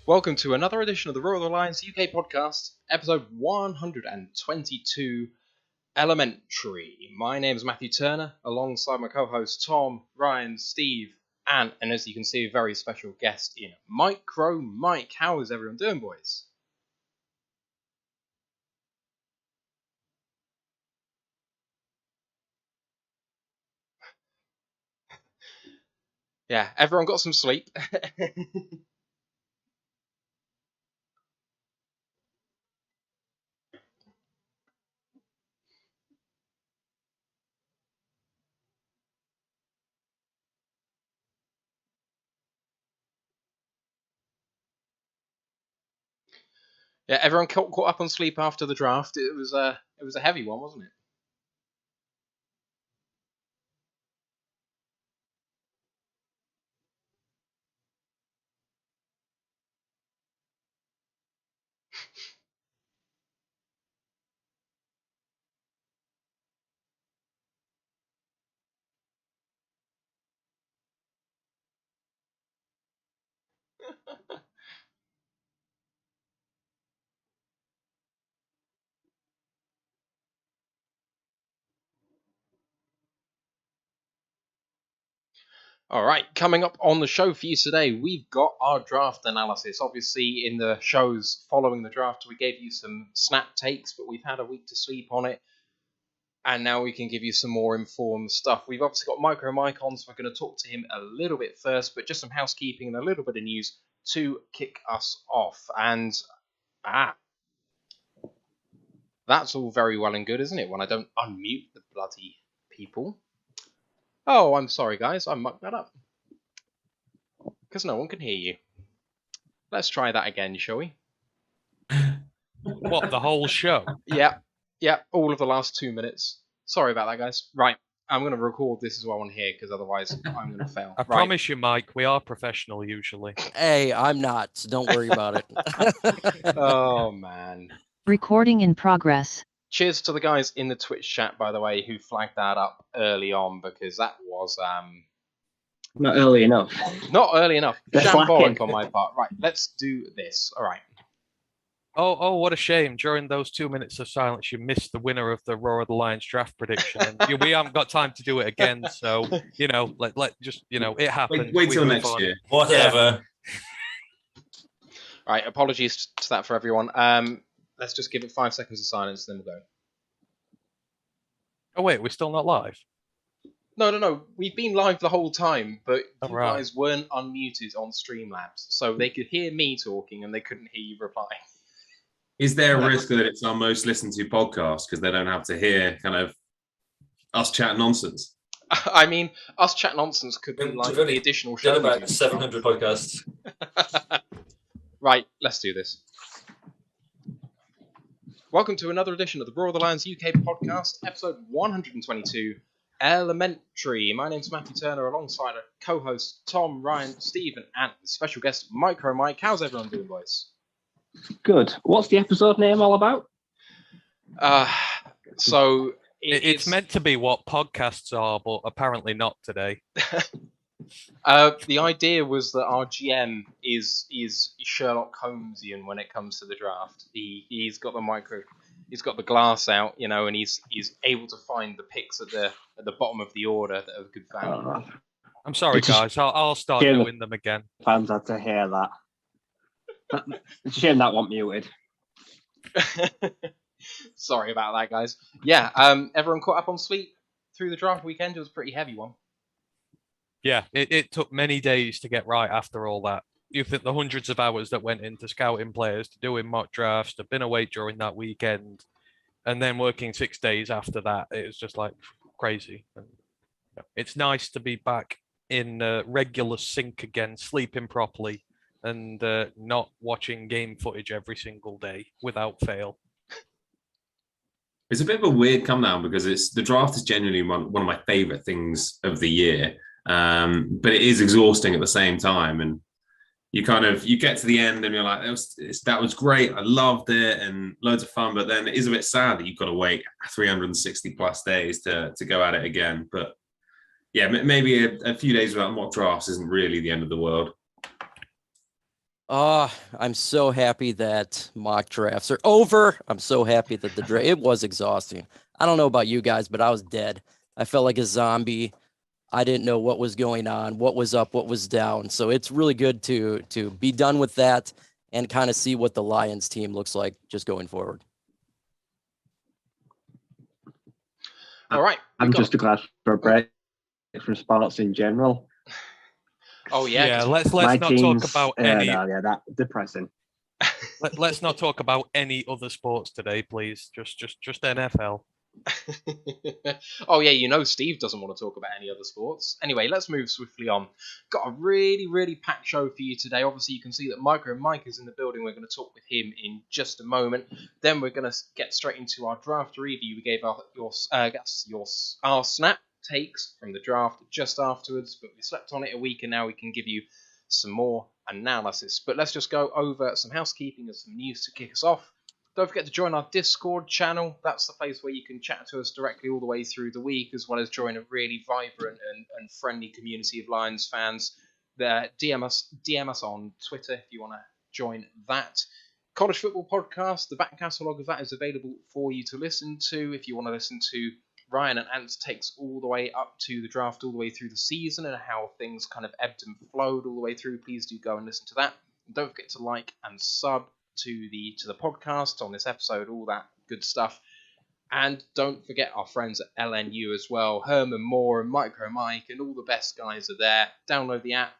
Welcome to another edition of the Royal Alliance UK podcast, episode 122, Elementary. My name is Matthew Turner, alongside my co-hosts Tom, Ryan, Steve, and as you can see, a very special guest in MicroMike. How is everyone doing, boys? Yeah, everyone got some sleep. Yeah, everyone caught up on sleep after the draft. It was a heavy one, wasn't it? All right, coming up on the show for you today, we've got our draft analysis. Obviously, in the shows following the draft, we gave you some snap takes, but we've had a week to sleep on it, and now we can give you some more informed stuff. We've obviously got MicroMike on, so we're going to talk to him a little bit first, but just some housekeeping and a little bit of news to kick us off. And, that's all very well and good, isn't it, when I don't unmute the bloody people? Oh, I'm sorry, guys. I mucked that up. Because no one can hear you. Let's try that again, shall we? What, the whole show? Yeah, all of the last 2 minutes. Sorry about that, guys. Right, I'm going to record this as well on here, because otherwise I'm going to fail. I promise you, Mike, we are professional usually. Hey, I'm not, so don't worry about it. Oh, man. Recording in progress. Cheers to the guys in the Twitch chat, by the way, who flagged that up early on, because that was... Not early enough. Not early enough. They're Shambolic slacking. on my part. Right, let's do this. All right. Oh, what a shame. During those 2 minutes of silence, you missed the winner of the Royal Alliance draft prediction. And we haven't got time to do it again. So, let just, it happens. Wait till next year. Whatever. Right, apologies to that for everyone. Let's just give it 5 seconds of silence, then we'll go. Oh, wait, we're still not live? No. We've been live the whole time, but you right. guys weren't unmuted on Streamlabs, so they could hear me talking and they couldn't hear you replying. Is there a risk that it's our most listened to podcast because they don't have to hear kind of us chat nonsense? I mean, us chat nonsense could be like the additional show. About 700 podcasts. Right, let's do this. Welcome to another edition of the Royal Alliance UK podcast, episode 122, Elementary. My name's Matthew Turner, alongside a co-host Tom, Ryan, Stephen, and special guest MicroMike. How's everyone doing, boys? Good. What's the episode name all about? So It's meant to be what podcasts are, but apparently not today. The idea was that our GM is Sherlock Holmesian when it comes to the draft. He's got the glass out, and he's able to find the picks at the bottom of the order that have good value. I'm sorry, guys. I'll start doing them again. Fans had to hear that. It's a shame that wasn't muted. Sorry about that, guys. Yeah, everyone caught up on sleep through the draft weekend. It was a pretty heavy one. Yeah, it took many days to get right after all that. You think the hundreds of hours that went into scouting players, to doing mock drafts, to been away during that weekend, and then working 6 days after that, it was just like crazy. And it's nice to be back in regular sync again, sleeping properly, and not watching game footage every single day without fail. It's a bit of a weird come down because the draft is genuinely one of my favorite things of the year. But it is exhausting at the same time, and you get to the end and you're like, that was great, I loved it and loads of fun, but then it is a bit sad that you've got to wait 360 plus days to go at it again. But yeah, maybe a few days without mock drafts isn't really the end of the world. Oh, I'm so happy that mock drafts are over. I'm so happy that the draft, it was exhausting. I don't know about you guys, but I was dead. I felt like a zombie. I didn't know what was going on, what was up, what was down. So it's really good to be done with that and kind of see what the Lions team looks like just going forward. All right. I'm just glad for a break from sports in general. Oh yeah. Yeah, 'cause let's not talk about any. that depressing. Let's not talk about any other sports today, please. Just NFL. Oh yeah, you know Steve doesn't want to talk about any other sports. Anyway, let's move swiftly on. Got a really packed show for you today. Obviously, you can see that MicroMike is in the building. We're going to talk with him in just a moment. Then we're going to get straight into our draft review. We gave our snap takes from the draft just afterwards, but we slept on it a week, and now we can give you some more analysis. But let's just go over some housekeeping and some news to kick us off. Don't forget to join our Discord channel. That's the place where you can chat to us directly all the way through the week, as well as join a really vibrant and friendly community of Lions fans. DM us on Twitter if you want to join that. College Football Podcast, the back catalogue of that is available for you to listen to if you want to listen to Ryan and Ant's takes all the way up to the draft, all the way through the season, and how things kind of ebbed and flowed all the way through. Please do go and listen to that. And don't forget to like and sub to the podcast on this episode, all that good stuff. And don't forget our friends at LNU as well. Herman Moore and MicroMike and all the best guys are there. Download the app.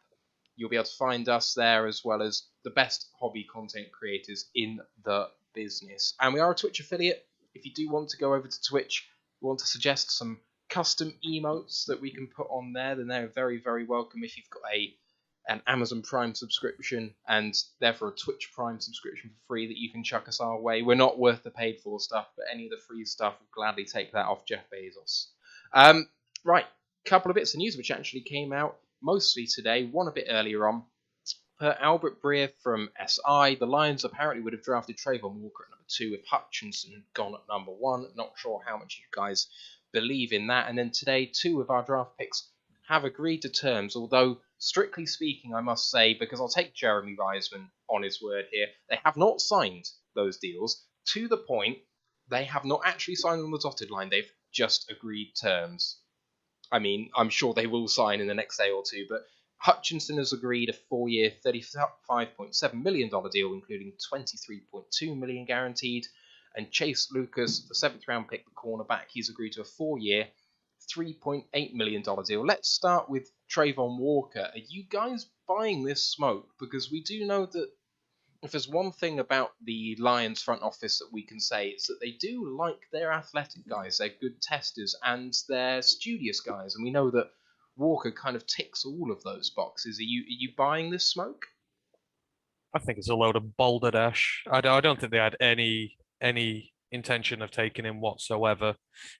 You'll be able to find us there, as well as the best hobby content creators in the business. And we are a Twitch affiliate. If you do want to go over to Twitch, you want to suggest some custom emotes that we can put on there, then they're very welcome. If you've got an Amazon Prime subscription and therefore a Twitch Prime subscription for free that you can chuck us our way. We're not worth the paid for stuff, but any of the free stuff, we'll gladly take that off Jeff Bezos. Right, couple of bits of news which actually came out mostly today, one a bit earlier on. Per Albert Breer from SI, the Lions apparently would have drafted Trayvon Walker at number 2 if Hutchinson had gone at number 1. Not sure how much you guys believe in that. And then today, 2 of our draft picks have agreed to terms, although strictly speaking, I must say, because I'll take Jeremy Reisman on his word here, they have not signed those deals to the point they have not actually signed on the dotted line. They've just agreed terms. I mean, I'm sure they will sign in the next day or two, but Hutchinson has agreed a 4-year, $35.7 million deal, including $23.2 million guaranteed. And Chase Lucas, the 7th round pick, the cornerback, he's agreed to a 4-year, $3.8 million deal. Let's start with Trayvon Walker. Are you guys buying this smoke? Because we do know that if there's one thing about the Lions front office that we can say, it's that they do like their athletic guys. They're good testers and they're studious guys. And we know that Walker kind of ticks all of those boxes. Are you buying this smoke? I think it's a load of balderdash. I don't think they had any intention of taking him whatsoever.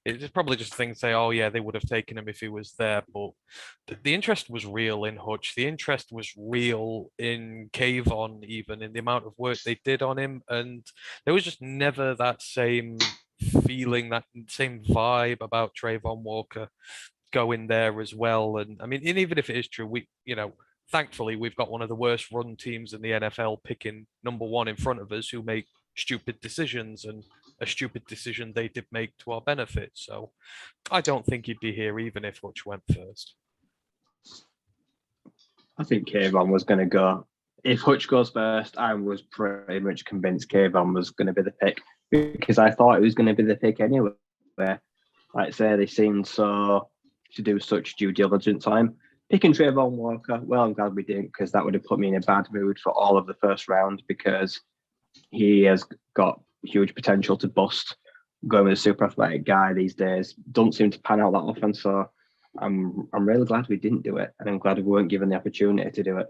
It's probably just a thing to say, oh yeah, they would have taken him if he was there, but the interest was real in Hutch. The interest was real in Kayvon, even in the amount of work they did on him, and there was just never that same feeling, that same vibe about Trayvon Walker going there as well. And I mean, and even if it is true, thankfully we've got one of the worst run teams in the NFL picking number 1 in front of us who make stupid decisions, and a stupid decision they did make to our benefit. So I don't think he'd be here even if Hutch went first. I think Kayvon was going to go. If Hutch goes first, I was pretty much convinced Kayvon was going to be the pick, because I thought it was going to be the pick anyway. Like I say, they seemed to do such due diligence on him. Picking Trayvon Walker, well, I'm glad we didn't, because that would have put me in a bad mood for all of the first round, because he has got huge potential to bust. Going with a super athletic guy these days don't seem to pan out that often, so I'm really glad we didn't do it, and I'm glad we weren't given the opportunity to do it.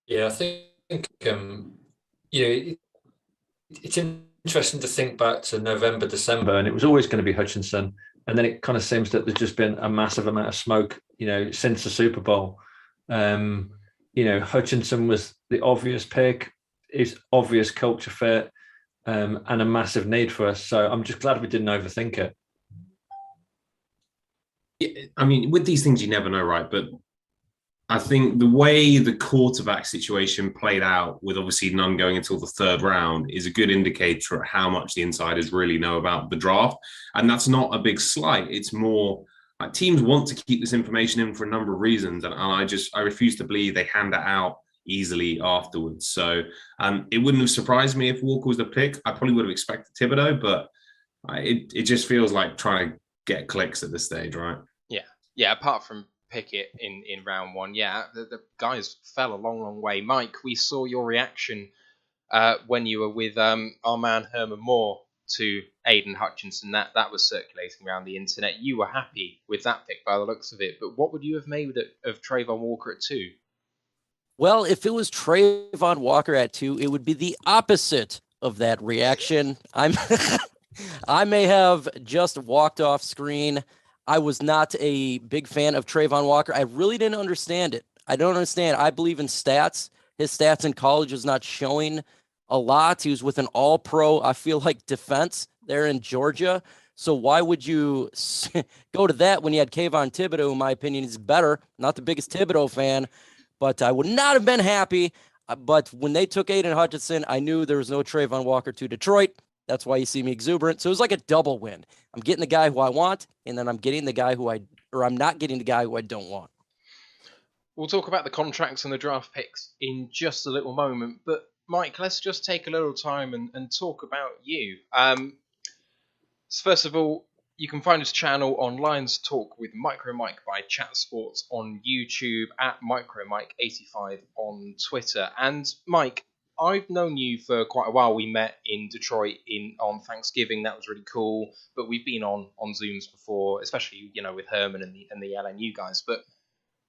Yeah, I think it's interesting to think back to November, December, and it was always going to be Hutchinson, and then it kind of seems that there's just been a massive amount of smoke, since the Super Bowl. Hutchinson was the obvious pick, his obvious culture fit, and a massive need for us. So I'm just glad we didn't overthink it. Yeah, I mean, with these things, you never know, right? But I think the way the quarterback situation played out, with obviously none going until the third round, is a good indicator of how much the insiders really know about the draft. And that's not a big slight. It's more like teams want to keep this information in for a number of reasons. And I refuse to believe they hand it out easily afterwards. So it wouldn't have surprised me if Walker was the pick. I probably would have expected Thibodeau, but it just feels like trying to get clicks at this stage, right? Yeah, apart from Pickett in round one, the guys fell a long way. Mike, we saw your reaction when you were with our man Herman Moore to Aidan Hutchinson. That was circulating around the internet. You were happy with that pick by the looks of it, but what would you have made of Trayvon Walker at 2? Well, if it was Trayvon Walker at 2, it would be the opposite of that reaction. I may have just walked off screen. I was not a big fan of Trayvon Walker. I really didn't understand it. I don't understand. I believe in stats. His stats in college was not showing a lot. He was with an all-pro, I feel like, defense there in Georgia. So why would you go to that when you had Kayvon Thibodeau, in my opinion, is better. Not the biggest Thibodeau fan, but I would not have been happy. But when they took Aidan Hutchinson, I knew there was no Trayvon Walker to Detroit. That's why you see me exuberant. So it was like a double win. I'm getting the guy who I want, and then I'm getting the guy I'm not getting the guy who I don't want. We'll talk about the contracts and the draft picks in just a little moment. But Mike, let's just take a little time and talk about you. So first of all, you can find this channel on Lions Talk with MicroMike by Chat Sports on YouTube, at MicroMike85 on Twitter. And Mike, I've known you for quite a while. We met in Detroit on Thanksgiving. That was really cool. But we've been on Zooms before, especially with Herman and the LNU guys. But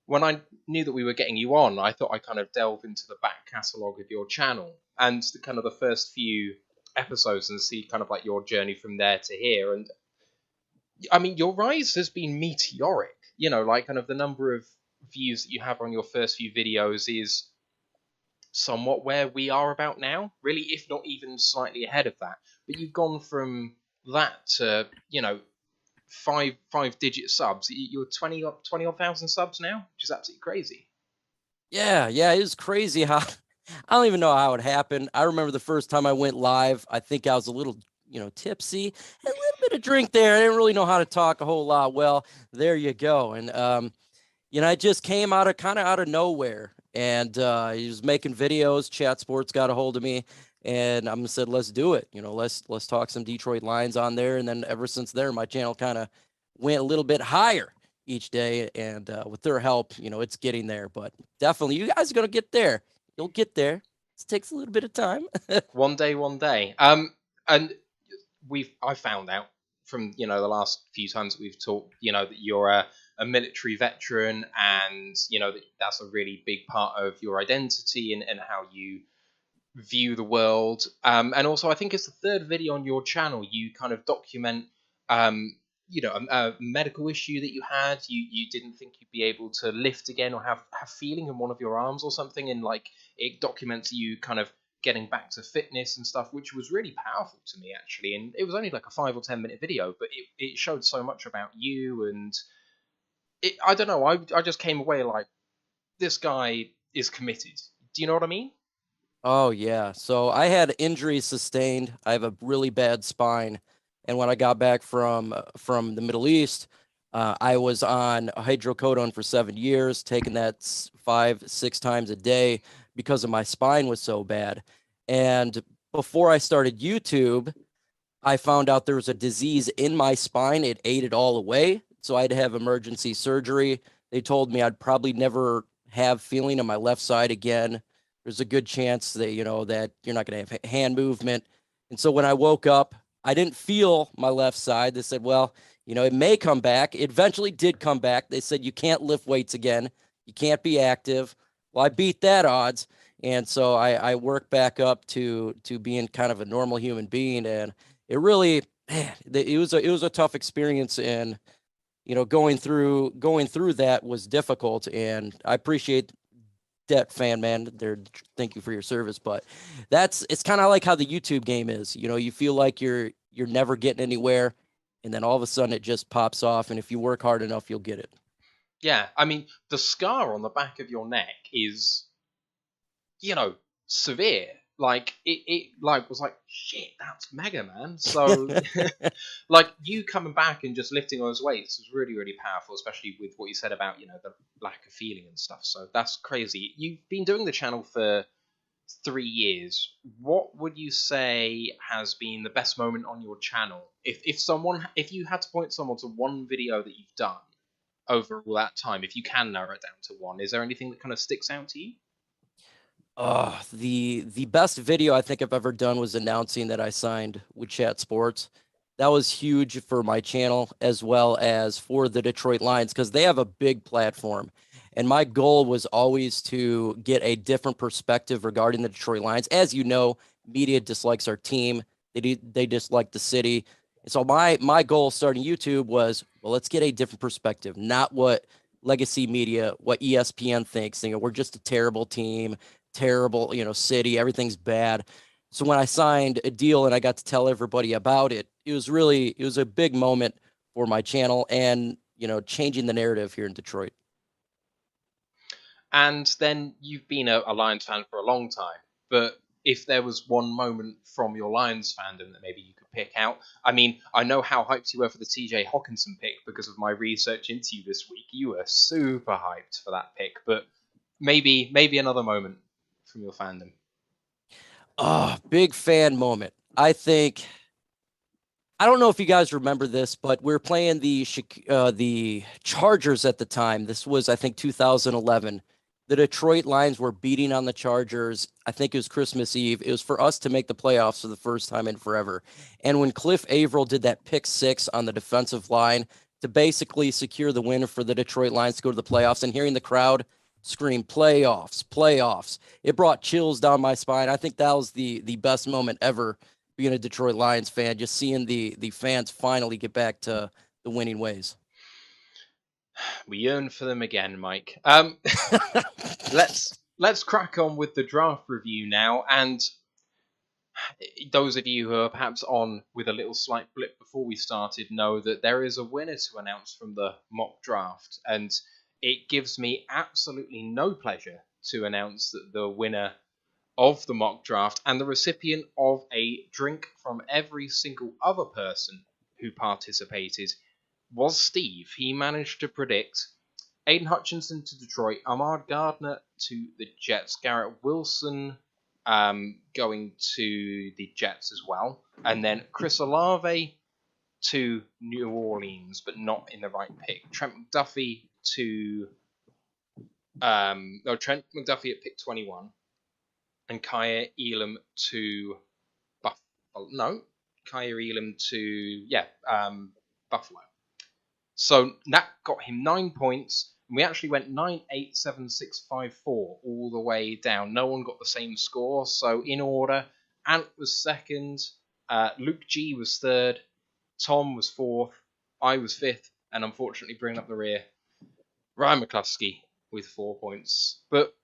when I knew that we were getting you on, I thought I'd kind of delve into the back catalogue of your channel and the first few episodes and see kind of like your journey from there to here. And I mean, your rise has been meteoric. Like kind of the number of views that you have on your first few videos is somewhat where we are about now, really, if not even slightly ahead of that. But you've gone from that to, five-digit subs. You're 20 odd thousand subs now, which is absolutely crazy. Yeah, it was crazy how I don't even know how it happened. I remember the first time I went live, I think I was a little, tipsy, a little bit of drink there. I didn't really know how to talk a whole lot. Well, there you go. And, it just came out of nowhere. And he was making videos. Chat Sports got a hold of me, and I said, let's do it. Let's talk some Detroit Lions on there. And then ever since there, my channel kind of went a little bit higher each day. And with their help, it's getting there. But definitely, you guys are going to get there. You'll get there. It takes a little bit of time. One day. And I found out from, the last few times that we've talked, that you're a military veteran, and that's a really big part of your identity and how you view the world. And also, I think it's the third video on your channel. You kind of document, a medical issue that you had. You didn't think you'd be able to lift again or have feeling in one of your arms or something, and like it documents you kind of getting back to fitness and stuff, which was really powerful to me actually. And it was only like a 5 or 10 minute video, but it showed so much about you. And I don't know, I just came away like, this guy is committed. Do you know what I mean? Oh, yeah. So I had injuries sustained. I have a really bad spine. And when I got back from the Middle East, I was on hydrocodone for 7 years, taking that 5-6 times a day because of my spine was so bad. And before I started YouTube, I found out there was a disease in my spine. It ate it all away. So I had to have emergency surgery. They told me I'd probably never have feeling on my left side again. There's a good chance that, that you're not going to have hand movement. And so when I woke up, I didn't feel my left side. They said, well, it may come back. It eventually did come back. They said, you can't lift weights again. You can't be active. Well, I beat that odds. And so I worked back up to being kind of a normal human being. And it really, it was a tough experience. And, going through that was difficult. And I appreciate that, fan man. Thank you for your service. But it's kind of like how the YouTube game is. You feel like you're never getting anywhere, and then all of a sudden it just pops off. And if you work hard enough, you'll get it. Yeah, I mean, the scar on the back of your neck is, severe. Like it like was like shit. That's mega, man. So, like you coming back and just lifting those weights was really, really powerful, especially with what you said about the lack of feeling and stuff. So that's crazy. You've been doing the channel for 3 years. What would you say has been the best moment on your channel? If you had to point someone to one video that you've done over all that time, if you can narrow it down to one, is there anything that kind of sticks out to you? The best video I think I've ever done was announcing that I signed with Chat Sports. That was huge for my channel as well as for the Detroit Lions because they have a big platform. And my goal was always to get a different perspective regarding the Detroit Lions. As you know, media dislikes our team. They dislike the city. And so my goal starting YouTube was, well, let's get a different perspective, not what legacy media, what ESPN thinks. We're just a terrible team, terrible, city, everything's bad. So when I signed a deal and I got to tell everybody about it, it was a big moment for my channel and, changing the narrative here in Detroit. And then you've been a Lions fan for a long time, but if there was one moment from your Lions fandom that maybe you could pick out, I mean, I know how hyped you were for the TJ Hutchinson pick because of my research into you this week. You were super hyped for that pick, but maybe another moment from your fandom. Big fan moment. I don't know if you guys remember this, but we were playing the Chargers at the time. This was, I think, 2011. The Detroit Lions were beating on the Chargers. I think it was Christmas Eve. It was for us to make the playoffs for the first time in forever. And when Cliff Averill did that pick 6 on the defensive line to basically secure the win for the Detroit Lions to go to the playoffs, and hearing the crowd scream playoffs, playoffs, it brought chills down my spine. I think that was the best moment ever being a Detroit Lions fan, just seeing the fans finally get back to the winning ways. We yearn for them again, Mike. Let's crack on with the draft review now. And those of you who are perhaps on with a little slight blip before we started know that there is a winner to announce from the mock draft. And it gives me absolutely no pleasure to announce that the winner of the mock draft and the recipient of a drink from every single other person who participated was Steve. He managed to predict Aidan Hutchinson to Detroit, Ahmad Gardner to the Jets, Garrett Wilson going to the Jets as well, and then Chris Olave to New Orleans, but not in the right pick. Trent McDuffie at pick 21, and Kaya Elam to Buffalo. So that got him 9 points, and we actually went 9, 8, 7, 6, 5, 4 all the way down. No one got the same score. So in order, Ant was second, Luke G was third, Tom was fourth, I was fifth, and unfortunately bringing up the rear, Ryan McCluskey with 4 points. But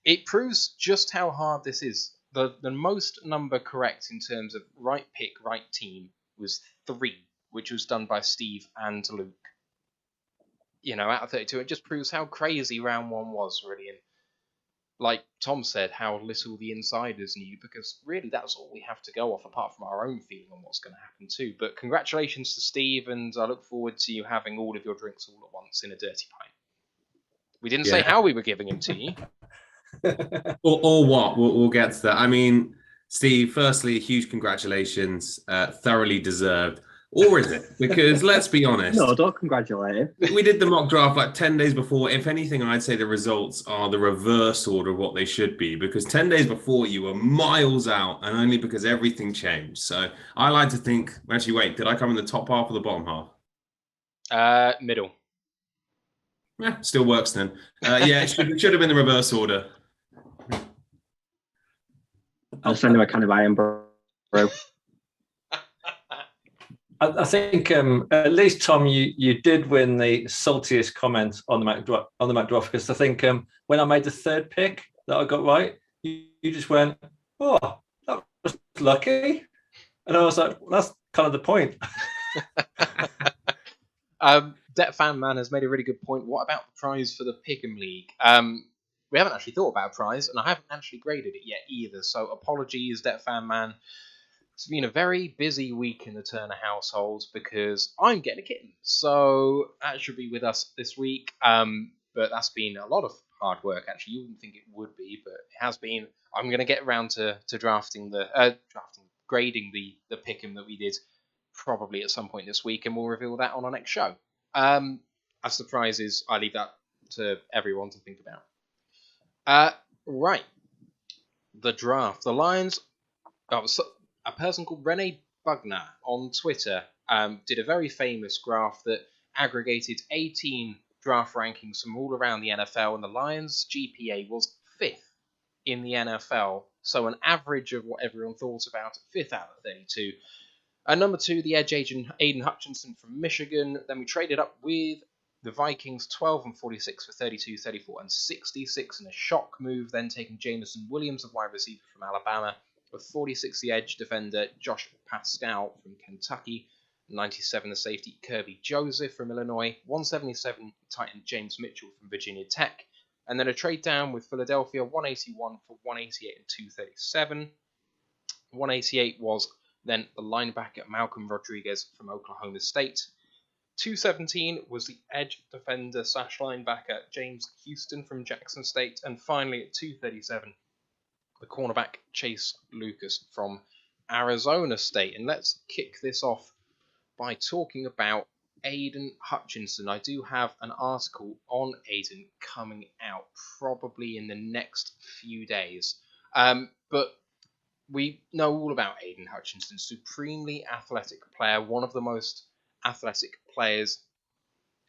it proves just how hard this is. The most number correct in terms of right pick, right team was 3, which was done by Steve and Luke. Out of 32, it just proves how crazy round 1 was, really. And like Tom said, how little the insiders knew, because really that's all we have to go off, apart from our own feeling on what's going to happen too. But congratulations to Steve, and I look forward to you having all of your drinks all at once in a dirty pint. We didn't say how we were giving them to you. or what? We'll get to that. I mean, Steve, firstly, huge congratulations. Thoroughly deserved. Or is it? Because let's be honest. No, don't congratulate him. We did the mock draft like 10 days before. If anything, I'd say the results are the reverse order of what they should be, because 10 days before you were miles out, and only because everything changed. So I like to think, actually, wait, did I come in the top half or the bottom half? Middle. Yeah, still works then. Yeah, it should have been the reverse order. I'll send him a can of iron, bro. I think at least, Tom, you did win the saltiest comment on the Mac draft, because I think when I made the 3rd pick that I got right, you just went, "Oh, that was lucky," and I was like, well, "That's kind of the point." Det Fan Man has made a really good point. What about the prize for the Pick'em League? We haven't actually thought about a prize, and I haven't actually graded it yet either. So apologies, Det Fan Man. It's been a very busy week in the Turner household because I'm getting a kitten. So that should be with us this week. But that's been a lot of hard work, actually. You wouldn't think it would be, but it has been. I'm going to get around to grading the Pick'em that we did probably at some point this week, and we'll reveal that on our next show. As the prizes, I leave that to everyone to think about. Right. The draft. The Lions... a person called Rene Bugner on Twitter did a very famous graph that aggregated 18 draft rankings from all around the NFL, and the Lions' GPA was 5th in the NFL, so an average of what everyone thought about, 5th out of 32. Number 2, the edge Aidan Hutchinson from Michigan. Then we traded up with the Vikings, 12 and 46 for 32, 34 and 66 in a shock move, then taking Jameson Williams, the wide receiver from Alabama, with 46 the edge defender Josh Paschal from Kentucky, 97 the safety Kerby Joseph from Illinois, 177 tight end James Mitchell from Virginia Tech, and then a trade down with Philadelphia, 181 for 188 and 237. 188 was then the linebacker Malcolm Rodriguez from Oklahoma State. 217 was the edge defender / linebacker James Houston from Jackson State, and finally at 237 the cornerback Chase Lucas from Arizona State. And let's kick this off by talking about Aidan Hutchinson. I do have an article on Aidan coming out probably in the next few days. But we know all about Aidan Hutchinson, supremely athletic player, one of the most athletic players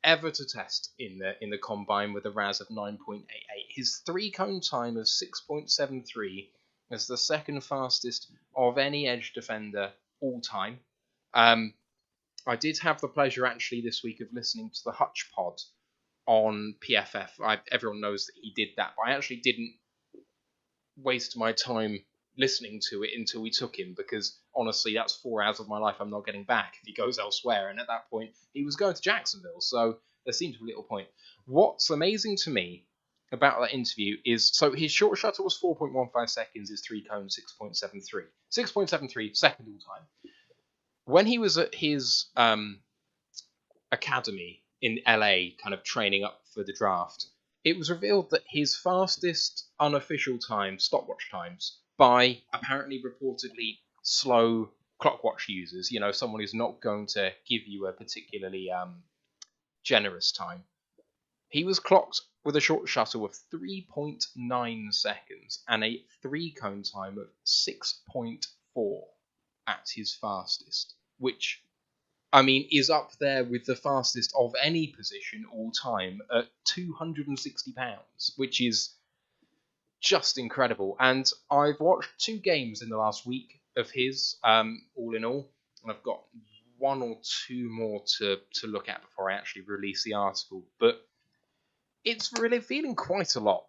ever to test in the combine with a RAS of 9.88. His 3-cone time of 6.73 is the second fastest of any edge defender all time. I did have the pleasure actually this week of listening to the Hutch Pod on PFF. Everyone knows that he did that, but I actually didn't waste my time listening to it until we took him, because honestly that's 4 hours of my life I'm not getting back if he goes elsewhere, and at that point he was going to Jacksonville, so there seemed to be little point. What's amazing to me about that interview is, so his short shuttle was 4.15 seconds, his 3-cone 6.73. 6.73 second all time. When he was at his academy in LA kind of training up for the draft, it was revealed that his fastest unofficial time, stopwatch times, by apparently reportedly slow clockwatch users, someone who's not going to give you a particularly generous time, he was clocked with a short shuttle of 3.9 seconds and a 3-cone time of 6.4 at his fastest, which, is up there with the fastest of any position all time at 260 pounds, which is just incredible. And I've watched 2 games in the last week of his, all in all, and I've got 1 or 2 more to look at before I actually release the article. But it's really feeling quite a lot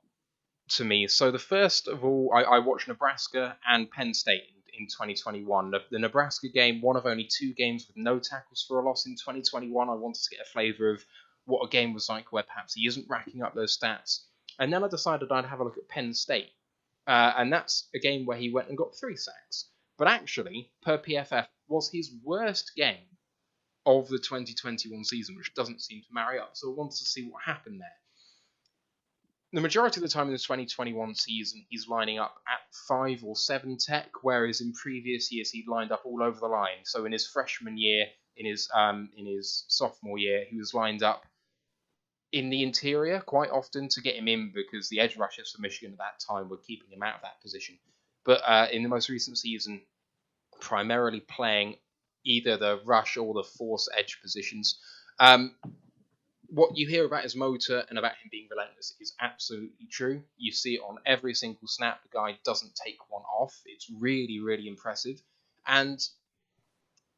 to me. So the first of all, I watched Nebraska and Penn State in 2021. The Nebraska game, one of only 2 games with no tackles for a loss in 2021. I wanted to get a flavour of what a game was like where perhaps he isn't racking up those stats. And then I decided I'd have a look at Penn State. And that's a game where he went and got 3 sacks. But actually, per PFF, was his worst game of the 2021 season, which doesn't seem to marry up. So I wanted to see what happened there. The majority of the time in the 2021 season, he's lining up at 5 or 7 tech, whereas in previous years he'd lined up all over the line. So in his freshman year, in his sophomore year, he was lined up in the interior quite often to get him in, because the edge rushers for Michigan at that time were keeping him out of that position. But in the most recent season, primarily playing either the rush or the force edge positions. What you hear about his motor and about him being relentless is absolutely true. You see it on every single snap. The guy doesn't take one off. It's really, really impressive. And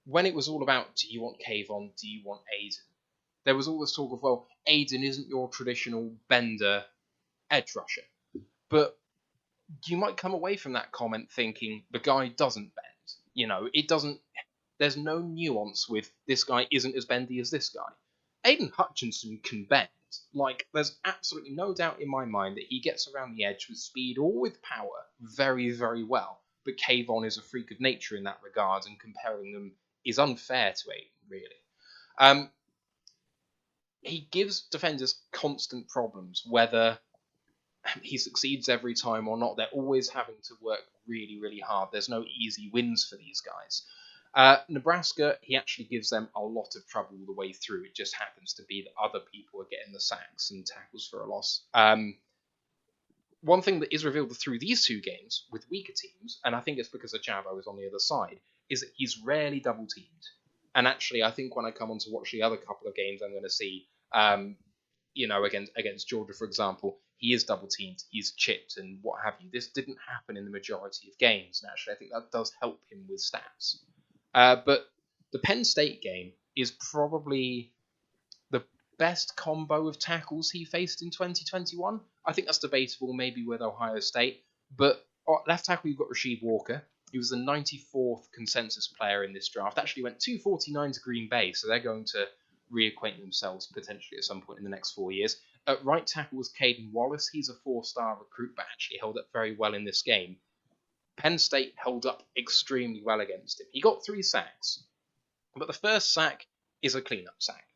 when it was all about, do you want Kayvon, do you want Aidan, there was all this talk of, well, Aidan isn't your traditional bender edge rusher. But you might come away from that comment thinking the guy doesn't bend. It doesn't, there's no nuance with this guy isn't as bendy as this guy. Aidan Hutchinson can bend. Like, there's absolutely no doubt in my mind that he gets around the edge with speed or with power very, very well. But Kayvon is a freak of nature in that regard, and comparing them is unfair to Aidan, really. He gives defenders constant problems, whether he succeeds every time or not. They're always having to work really, really hard. There's no easy wins for these guys. Nebraska, he actually gives them a lot of trouble the way through. It just happens to be that other people are getting the sacks and tackles for a loss. One thing that is revealed through these two games with weaker teams, and I think it's because Ajabo is on the other side, is that he's rarely double-teamed. And actually, I think when I come on to watch the other couple of games I'm going to see, against Georgia, for example, he is double-teamed, he's chipped, and what have you. This didn't happen in the majority of games, and actually I think that does help him with stats. But the Penn State game is probably the best combo of tackles he faced in 2021. I think that's debatable, maybe with Ohio State. But left tackle, you've got Rasheed Walker. He was the 94th consensus player in this draft. Actually went 249 to Green Bay, so they're going to reacquaint themselves potentially at some point in the next 4 years. At right tackle was Caden Wallace. He's a 4-star recruit, but actually held up very well in this game. Penn State held up extremely well against him. He got 3 sacks, but the first sack is a cleanup sack.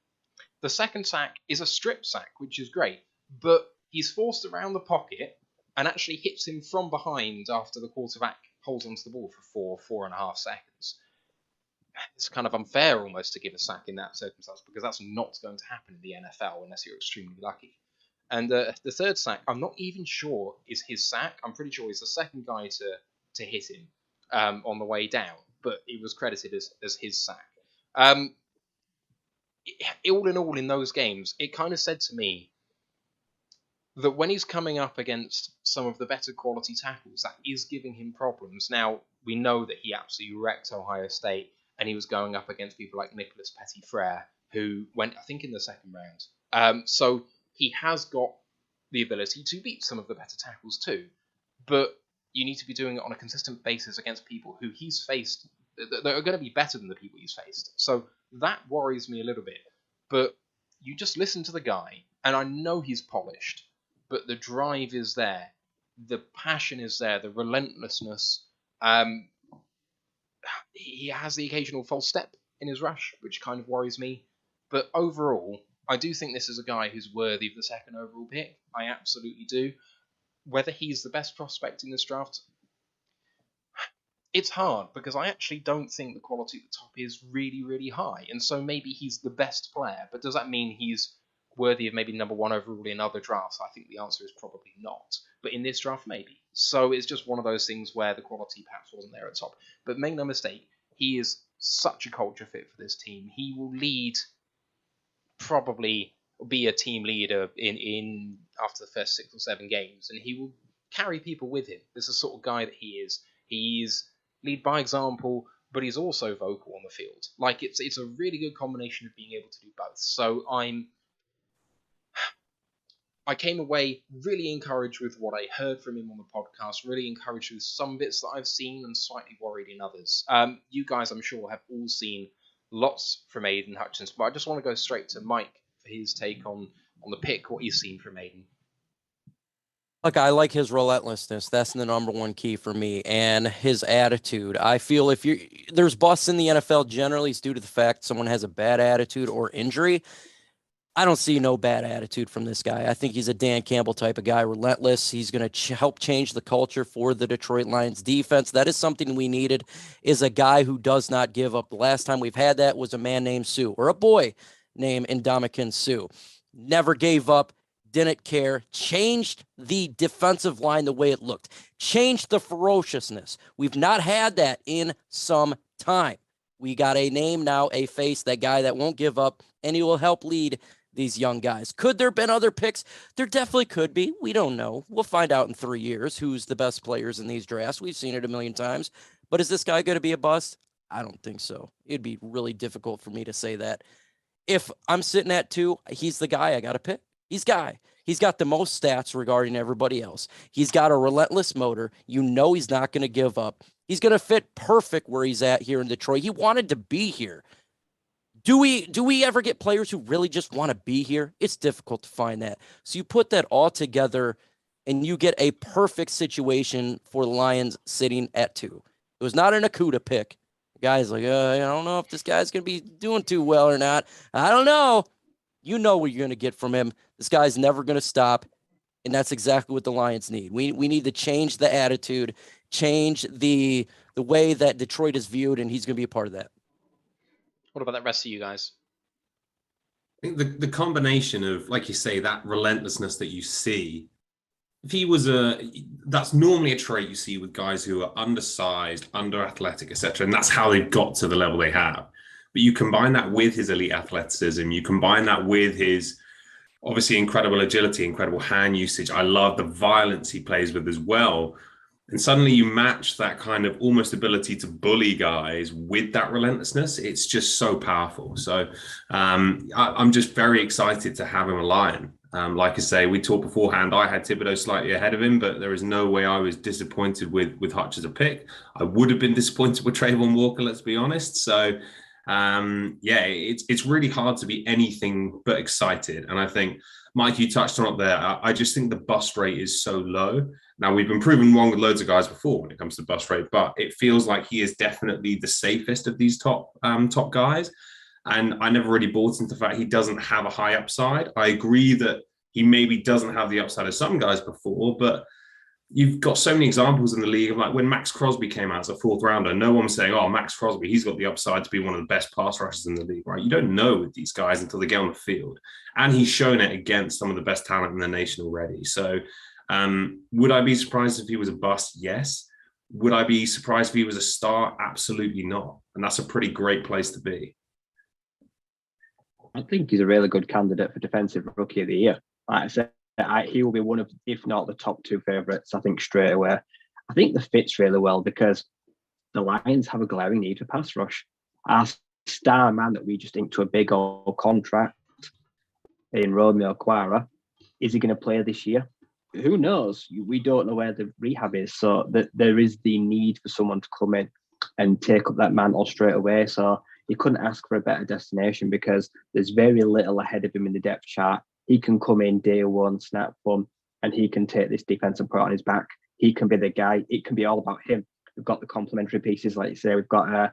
The second sack is a strip sack, which is great, but he's forced around the pocket and actually hits him from behind after the quarterback holds onto the ball for 4.5 seconds. It's kind of unfair almost to give a sack in that circumstance, because that's not going to happen in the NFL unless you're extremely lucky. And the third sack, I'm not even sure is his sack. I'm pretty sure he's the second guy to hit him on the way down, but it was credited as his sack. All in all, in those games, it kind of said to me that when he's coming up against some of the better quality tackles, that is giving him problems. Now, we know that he absolutely wrecked Ohio State, and he was going up against people like Nicholas Petitfrere, who went, I think, in the second round. So he has got the ability to beat some of the better tackles too, but you need to be doing it on a consistent basis against people who he's faced that are going to be better than the people he's faced. So that worries me a little bit. But you just listen to the guy, and I know he's polished, but the drive is there, the passion is there, the relentlessness. He has the occasional false step in his rush, which kind of worries me. But overall, I do think this is a guy who's worthy of the second overall pick. I absolutely do. Whether he's the best prospect in this draft, it's hard, because I actually don't think the quality at the top is really, really high. And so maybe he's the best player, but does that mean he's worthy of maybe number 1 overall in other drafts? I think the answer is probably not. But in this draft, maybe. So it's just one of those things where the quality perhaps wasn't there at top. But make no mistake, he is such a culture fit for this team. He will lead, probably be a team leader in after the first 6 or 7 games, and he will carry people with him. This is the sort of guy that he is. He's lead by example, but he's also vocal on the field. Like, it's a really good combination of being able to do both. So I came away really encouraged with what I heard from him on the podcast, really encouraged with some bits that I've seen, and slightly worried in others. You guys, I'm sure, have all seen lots from Aidan Hutchinson, but I just want to go straight to Mike for his take on the pick, what he's seen from Aidan. Look, I like his relentlessness. That's the number one key for me, and his attitude. I feel there's busts in the NFL generally, it's due to the fact someone has a bad attitude or injury. I don't see no bad attitude from this guy. I think he's a Dan Campbell type of guy, relentless. He's going to help change the culture for the Detroit Lions defense. That is something we needed, is a guy who does not give up. The last time we've had that was a man named Sue, or a boy named Ndamukong Suh. Never gave up, didn't care, changed the defensive line the way it looked, changed the ferociousness. We've not had that in some time. We got a name now, a face, that guy that won't give up, and he will help lead these young guys. Could there have been other picks? There definitely could be. We don't know. We'll find out in 3 years who's the best players in these drafts. We've seen it a million times. But is this guy going to be a bust? I don't think so. It'd be really difficult for me to say that. If I'm sitting at 2, he's the guy I got to pick. He's got the most stats regarding everybody else. He's got a relentless motor. You know he's not going to give up. He's going to fit perfect where he's at here in Detroit. He wanted to be here. Do we ever get players who really just want to be here? It's difficult to find that. So you put that all together and you get a perfect situation for the Lions sitting at 2. It was not an Akuta pick. The guy's like, I don't know if this guy's going to be doing too well or not. I don't know. You know what you're going to get from him. This guy's never going to stop. And that's exactly what the Lions need. We need to change the attitude, change the way that Detroit is viewed, and he's going to be a part of that. What about the rest of you guys? I think the combination of, like you say, that relentlessness that you see, if he was that's normally a trait you see with guys who are undersized, under athletic, etc. And that's how they've got to the level they have. But you combine that with his elite athleticism, you combine that with his obviously incredible agility, incredible hand usage. I love the violence he plays with as well. And suddenly you match that kind of almost ability to bully guys with that relentlessness. It's just so powerful. So I'm just very excited to have him a Lion. Like I say, we talked beforehand, I had Thibodeau slightly ahead of him, but there is no way I was disappointed with Hutch as a pick. I would have been disappointed with Trayvon Walker, let's be honest. So yeah, it's really hard to be anything but excited. And I think, Mike, you touched on it there. I just think the bust rate is so low. Now, we've been proven wrong with loads of guys before when it comes to bust rate, but it feels like he is definitely the safest of these top guys. And I never really bought into the fact he doesn't have a high upside. I agree that he maybe doesn't have the upside of some guys before, but you've got so many examples in the league of like when Max Crosby came out as a 4th rounder, no one was saying, oh, Max Crosby, he's got the upside to be one of the best pass rushers in the league, right? You don't know with these guys until they get on the field. And he's shown it against some of the best talent in the nation already. So would I be surprised if he was a bust? Yes. Would I be surprised if he was a star? Absolutely not. And that's a pretty great place to be. I think he's a really good candidate for Defensive Rookie of the Year. Like I said, he will be one of, if not the top 2 favourites, I think, straight away. I think the fits really well because the Lions have a glaring need for pass rush. Our star man that we just inked to a big old contract in Romeo Quara, is he going to play this year? Who knows? We don't know where the rehab is. So that there is the need for someone to come in and take up that mantle straight away. So you couldn't ask for a better destination because there's very little ahead of him in the depth chart. He can come in day one, snap from, and he can take this defensive put on his back. He can be the guy. It can be all about him. We've got the complementary pieces, like you say. We've got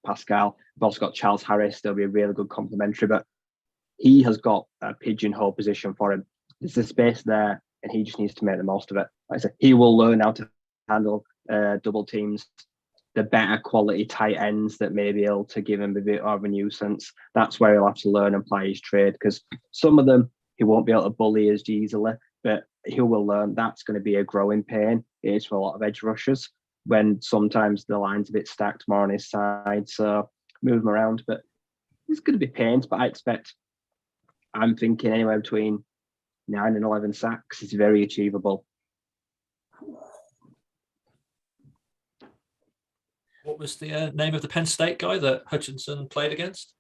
Paschal. We've also got Charles Harris. There'll be a really good complementary, but he has got a pigeonhole position for him. There's a space there, and he just needs to make the most of it. Like I said, he will learn how to handle double teams, the better quality tight ends that may be able to give him a bit of a nuisance. That's where he'll have to learn and play his trade because some of them he won't be able to bully as easily, but he will learn. That's going to be a growing pain. It is for a lot of edge rushers when sometimes the line's a bit stacked more on his side. So move him around, but it's going to be pains. But I'm thinking anywhere between 9 and 11 sacks is very achievable. What was the name of the Penn State guy that Hutchinson played against?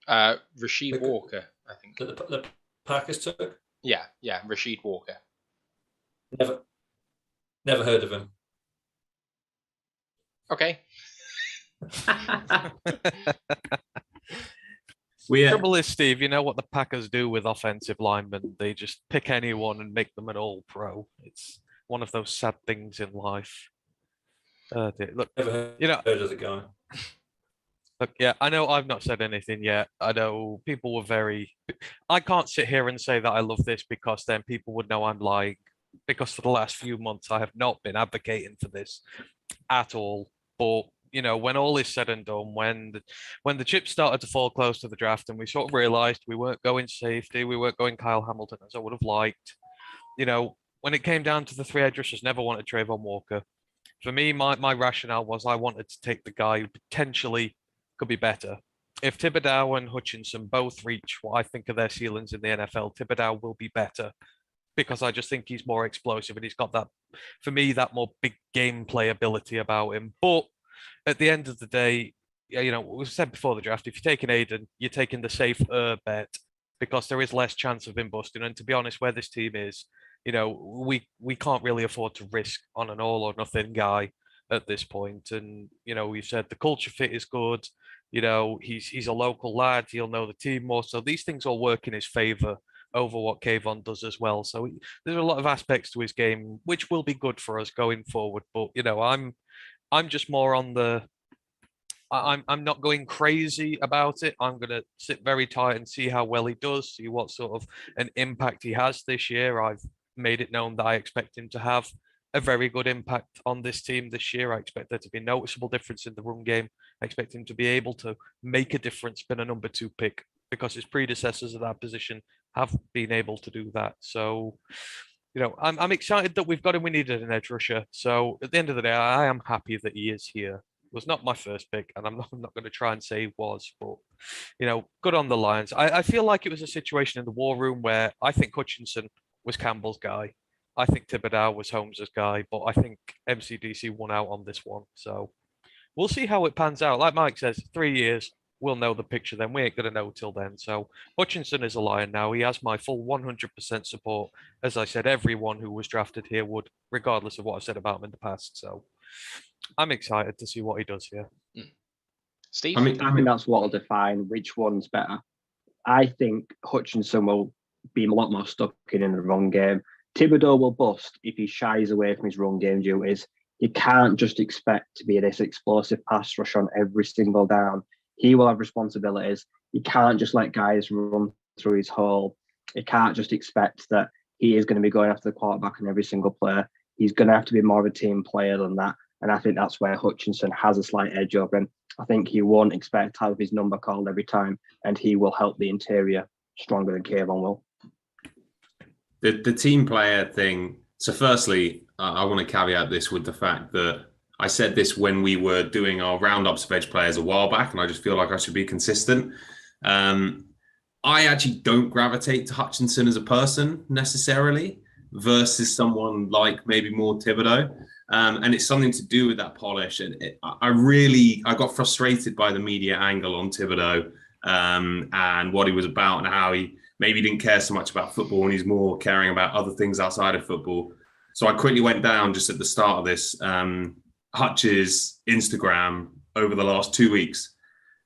Rasheed Walker, I think. The Packers took? Yeah, Rasheed Walker. Never heard of him. Okay. The trouble is, Steve, you know what the Packers do with offensive linemen? They just pick anyone and make them an all-pro. It's one of those sad things in life. Look, Never heard of the guy. Look, yeah, I know I've not said anything yet. I know people were very... I can't sit here and say that I love this because then people would know I'm lying. Because for the last few months, I have not been advocating for this at all. But, you know, when all is said and done, when the chips started to fall close to the draft and we sort of realized we weren't going safety, we weren't going Kyle Hamilton as I would have liked. You know, when it came down to the 3 edge rushers, never wanted Trayvon Walker. For me, my rationale was I wanted to take the guy who potentially could be better. If Thibodeau and Hutchinson both reach what I think are their ceilings in the NFL, Thibodeau will be better because I just think he's more explosive and he's got that, for me, that more big gameplay ability about him. But at the end of the day, you know, we said before the draft, if you're taking Aidan, you're taking the safer bet because there is less chance of him busting. And to be honest, where this team is, you know, we can't really afford to risk on an all or nothing guy at this point. And, you know, we said the culture fit is good. You know, he's a local lad. He'll know the team more. So these things all work in his favour over what Kayvon does as well. So there's a lot of aspects to his game which will be good for us going forward. But you know, I'm just more on the. I'm not going crazy about it. I'm going to sit very tight and see how well he does, see what sort of an impact he has this year. I've made it known that I expect him to have a very good impact on this team this year. I expect there to be noticeable difference in the run game. I expect him to be able to make a difference, been a number 2 pick, because his predecessors at that position have been able to do that. So, you know, I'm excited that we've got him. We needed an edge rusher. So at the end of the day, I am happy that he is here. Was not my first pick, and I'm not going to try and say he was, but you know, good on the Lions. I feel like it was a situation in the war room where I think Hutchinson was Campbell's guy. I think Thibodeau was Holmes's guy, but I think MCDC won out on this one. So we'll see how it pans out. Like Mike says, 3 years, we'll know the picture then. We ain't going to know till then. So Hutchinson is a Lion now. He has my full 100% support. As I said, everyone who was drafted here would, regardless of what I've said about him in the past. So I'm excited to see what he does here. Steve? I mean, that's what will define which one's better. I think Hutchinson will be a lot more stuck in the run game. Thibodeau will bust if he shies away from his run game duties. You can't just expect to be this explosive pass rush on every single down. He will have responsibilities. You can't just let guys run through his hole. You can't just expect that he is going to be going after the quarterback on every single play. He's going to have to be more of a team player than that. And I think that's where Hutchinson has a slight edge over him. I think he won't expect to have his number called every time, and he will help the interior stronger than Kayvon will. The team player thing. So firstly, I want to caveat this with the fact that I said this when we were doing our roundups of edge players a while back, and I just feel like I should be consistent. I actually don't gravitate to Hutchinson as a person necessarily versus someone like maybe more Thibodeau. And it's something to do with that polish. And I got frustrated by the media angle on Thibodeau and what he was about and how he maybe didn't care so much about football and he's more caring about other things outside of football. So I quickly went down just at the start of this Hutch's Instagram over the last 2 weeks.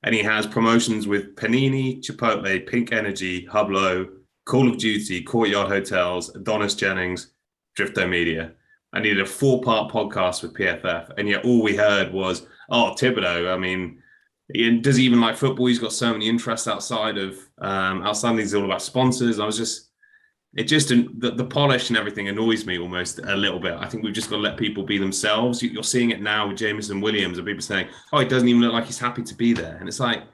And he has promotions with Panini, Chipotle, Pink Energy, Hublo, Call of Duty, Courtyard Hotels, Adonis Jennings, Drifto Media. I needed a 4-part podcast with PFF, and yet all we heard was, "Oh, Thibodeau. I mean, does he even like football? He's got so many interests outside of things. All about sponsors." The polish and everything annoys me almost a little bit. I think we've just got to let people be themselves. You're seeing it now with Jameson Williams, and people saying, "Oh, it doesn't even look like he's happy to be there," and it's like,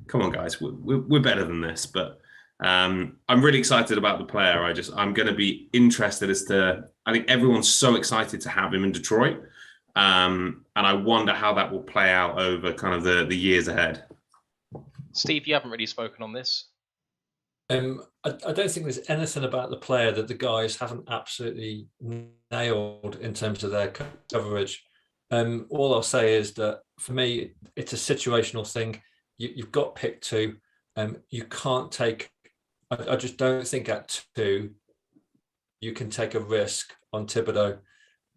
come on, guys, we're better than this. But I'm really excited about the player. I'm going to be interested as to. I think everyone's so excited to have him in Detroit, and I wonder how that will play out over kind of the years ahead. Steve, you haven't really spoken on this. I don't think there's anything about the player that the guys haven't absolutely nailed in terms of their coverage. All I'll say is that for me, it's a situational thing. You've got pick 2. You can't take. I just don't think at 2 you can take a risk on Thibodeau.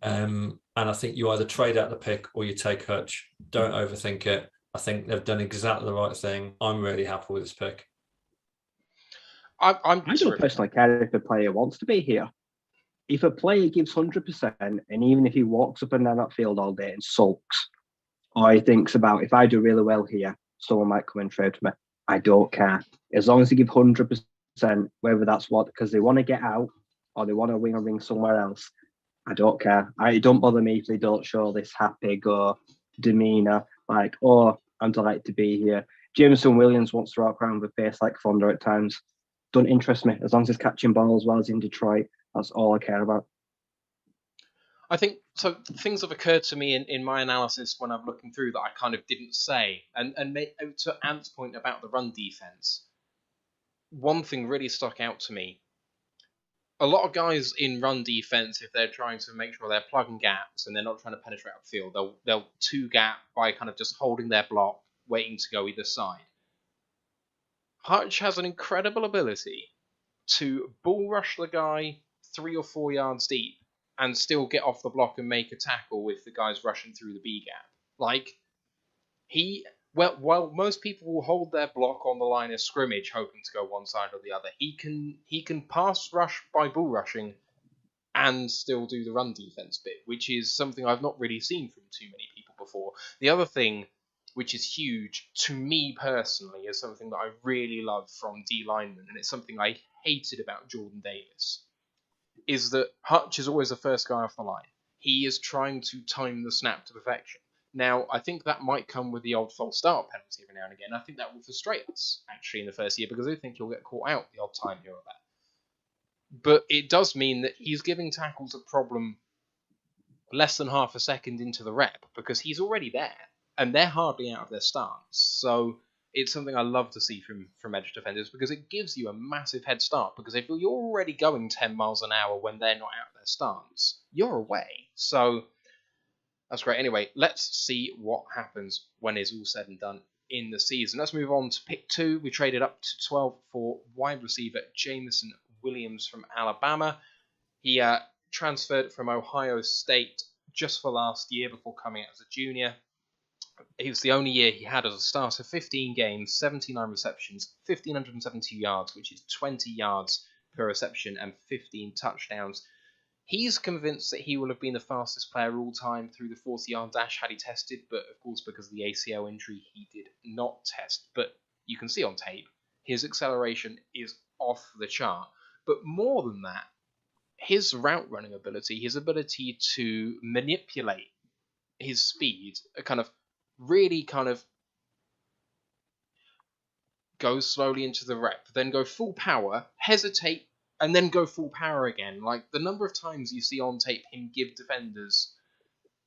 And I think you either trade out the pick or you take Hutch. Don't overthink it. I think they've done exactly the right thing. I'm really happy with this pick. I don't personally care if a player wants to be here. If a player gives 100%, and even if he walks up and down that field all day and sulks, or he thinks about, if I do really well here, someone might come and trade me. I don't care. As long as they give 100%, whether that's because they want to get out or they want to win a ring somewhere else, I don't care. It don't bother me if they don't show this happy go demeanor, like, "Oh, I'm delighted to be here." Jameson Williams wants to walk around with a face like thunder at times. Don't interest me. As long as he's catching balls while he's in Detroit, that's all I care about. I think so. Things have occurred to me in my analysis when I'm looking through that I kind of didn't say. And to Ant's point about the run defense, one thing really stuck out to me. A lot of guys in run defense, if they're trying to make sure they're plugging gaps and they're not trying to penetrate upfield, they'll 2-gap by kind of just holding their block, waiting to go either side. Hutch has an incredible ability to bull rush the guy 3 or 4 yards deep and still get off the block and make a tackle with the guys rushing through the B gap. Like, he Well, while most people will hold their block on the line of scrimmage, hoping to go one side or the other, he can pass rush by bull rushing and still do the run defense bit, which is something I've not really seen from too many people before. The other thing, which is huge to me personally, is something that I really love from D linemen, and it's something I hated about Jordan Davis, is that Hutch is always the first guy off the line. He is trying to time the snap to perfection. Now, I think that might come with the old false start penalty every now and again. I think that will frustrate us, actually, in the first year, because I think you'll get caught out the odd time here or there. But it does mean that he's giving tackles a problem less than half a second into the rep, because he's already there, and they're hardly out of their stance. So it's something I love to see from edge defenders, because it gives you a massive head start, because if you're already going 10 miles an hour when they're not out of their stance, you're away. So that's great. Anyway, let's see what happens when it's all said and done in the season. Let's move on to pick 2. We traded up to 12 for wide receiver Jameson Williams from Alabama. He transferred from Ohio State just for last year before coming out as a junior. It was the only year he had as a starter. 15 games, 79 receptions, 1,572 yards, which is 20 yards per reception and 15 touchdowns. He's convinced that he will have been the fastest player all time through the 40-yard dash had he tested, but of course because of the ACL injury he did not test. But you can see on tape, his acceleration is off the chart. But more than that, his route running ability, his ability to manipulate his speed, really go slowly into the rep, then go full power, hesitate, and then go full power again. Like, the number of times you see on tape him give defenders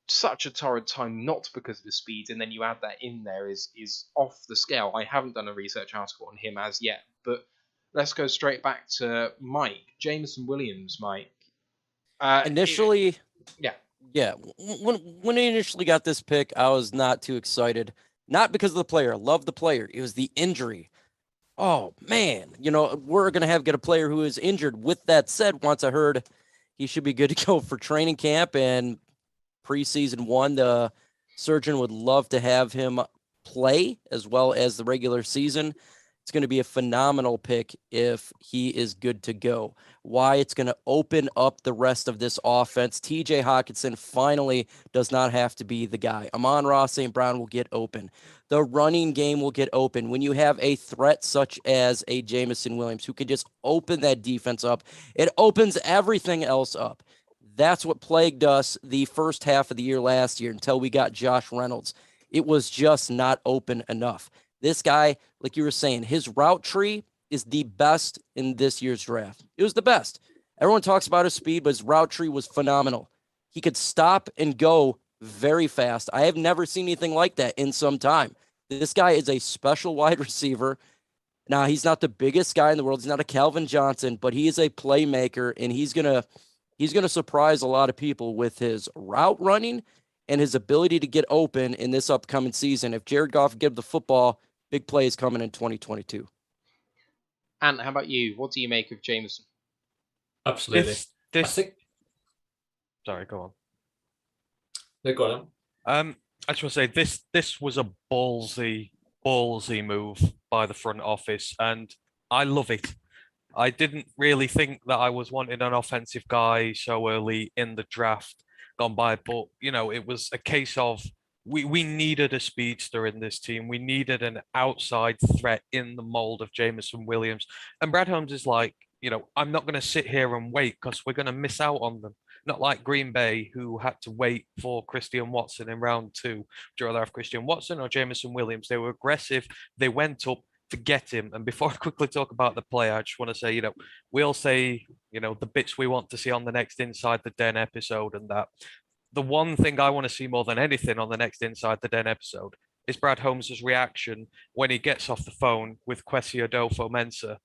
such a torrid time, not because of his speed, and then you add that in there, is off the scale. I haven't done a research article on him as yet, but let's go straight back to Mike. Jameson Williams, Mike. Initially, yeah. When he initially got this pick, I was not too excited. Not because of the player. I love the player. It was the injury. Oh, man. We're going to get a player who is injured. With that said, once I heard he should be good to go for training camp and preseason 1, the surgeon would love to have him play as well as the regular season. It's going to be a phenomenal pick if he is good to go. Why? It's going to open up the rest of this offense. TJ Hutchinson finally does not have to be the guy. Amon-Ra St. Brown will get open. The running game will get open. When you have a threat such as a Jameson Williams who can just open that defense up, it opens everything else up. That's what plagued us the first half of the year last year until we got Josh Reynolds. It was just not open enough. This guy, like you were saying, his route tree is the best in this year's draft. It was the best. Everyone talks about his speed, but his route tree was phenomenal. He could stop and go very fast. I have never seen anything like that in some time. This guy is a special wide receiver. Now, he's not the biggest guy in the world. He's not a Calvin Johnson, but he is a playmaker, and he's gonna surprise a lot of people with his route running and his ability to get open in this upcoming season. If Jared Goff gives the football, big plays coming in 2022. And how about you? What do you make of Jameson? Absolutely. Sorry, go on. No, go on. I just want to say this was a ballsy move by the front office, and I love it. I didn't really think that I was wanting an offensive guy so early in the draft gone by, but it was a case of we needed a speedster in this team. We needed an outside threat in the mold of Jameson Williams. And Brad Holmes is like, I'm not going to sit here and wait because we're going to miss out on them. Not like Green Bay, who had to wait for Christian Watson in round 2. Would you rather have Christian Watson or Jameson Williams? They were aggressive. They went up to get him. And before I quickly talk about the play, I just want to say, we'll say, the bits we want to see on the next Inside the Den episode, and that the one thing I want to see more than anything on the next Inside the Den episode is Brad Holmes' reaction when he gets off the phone with Kwesi Adolfo-Mensah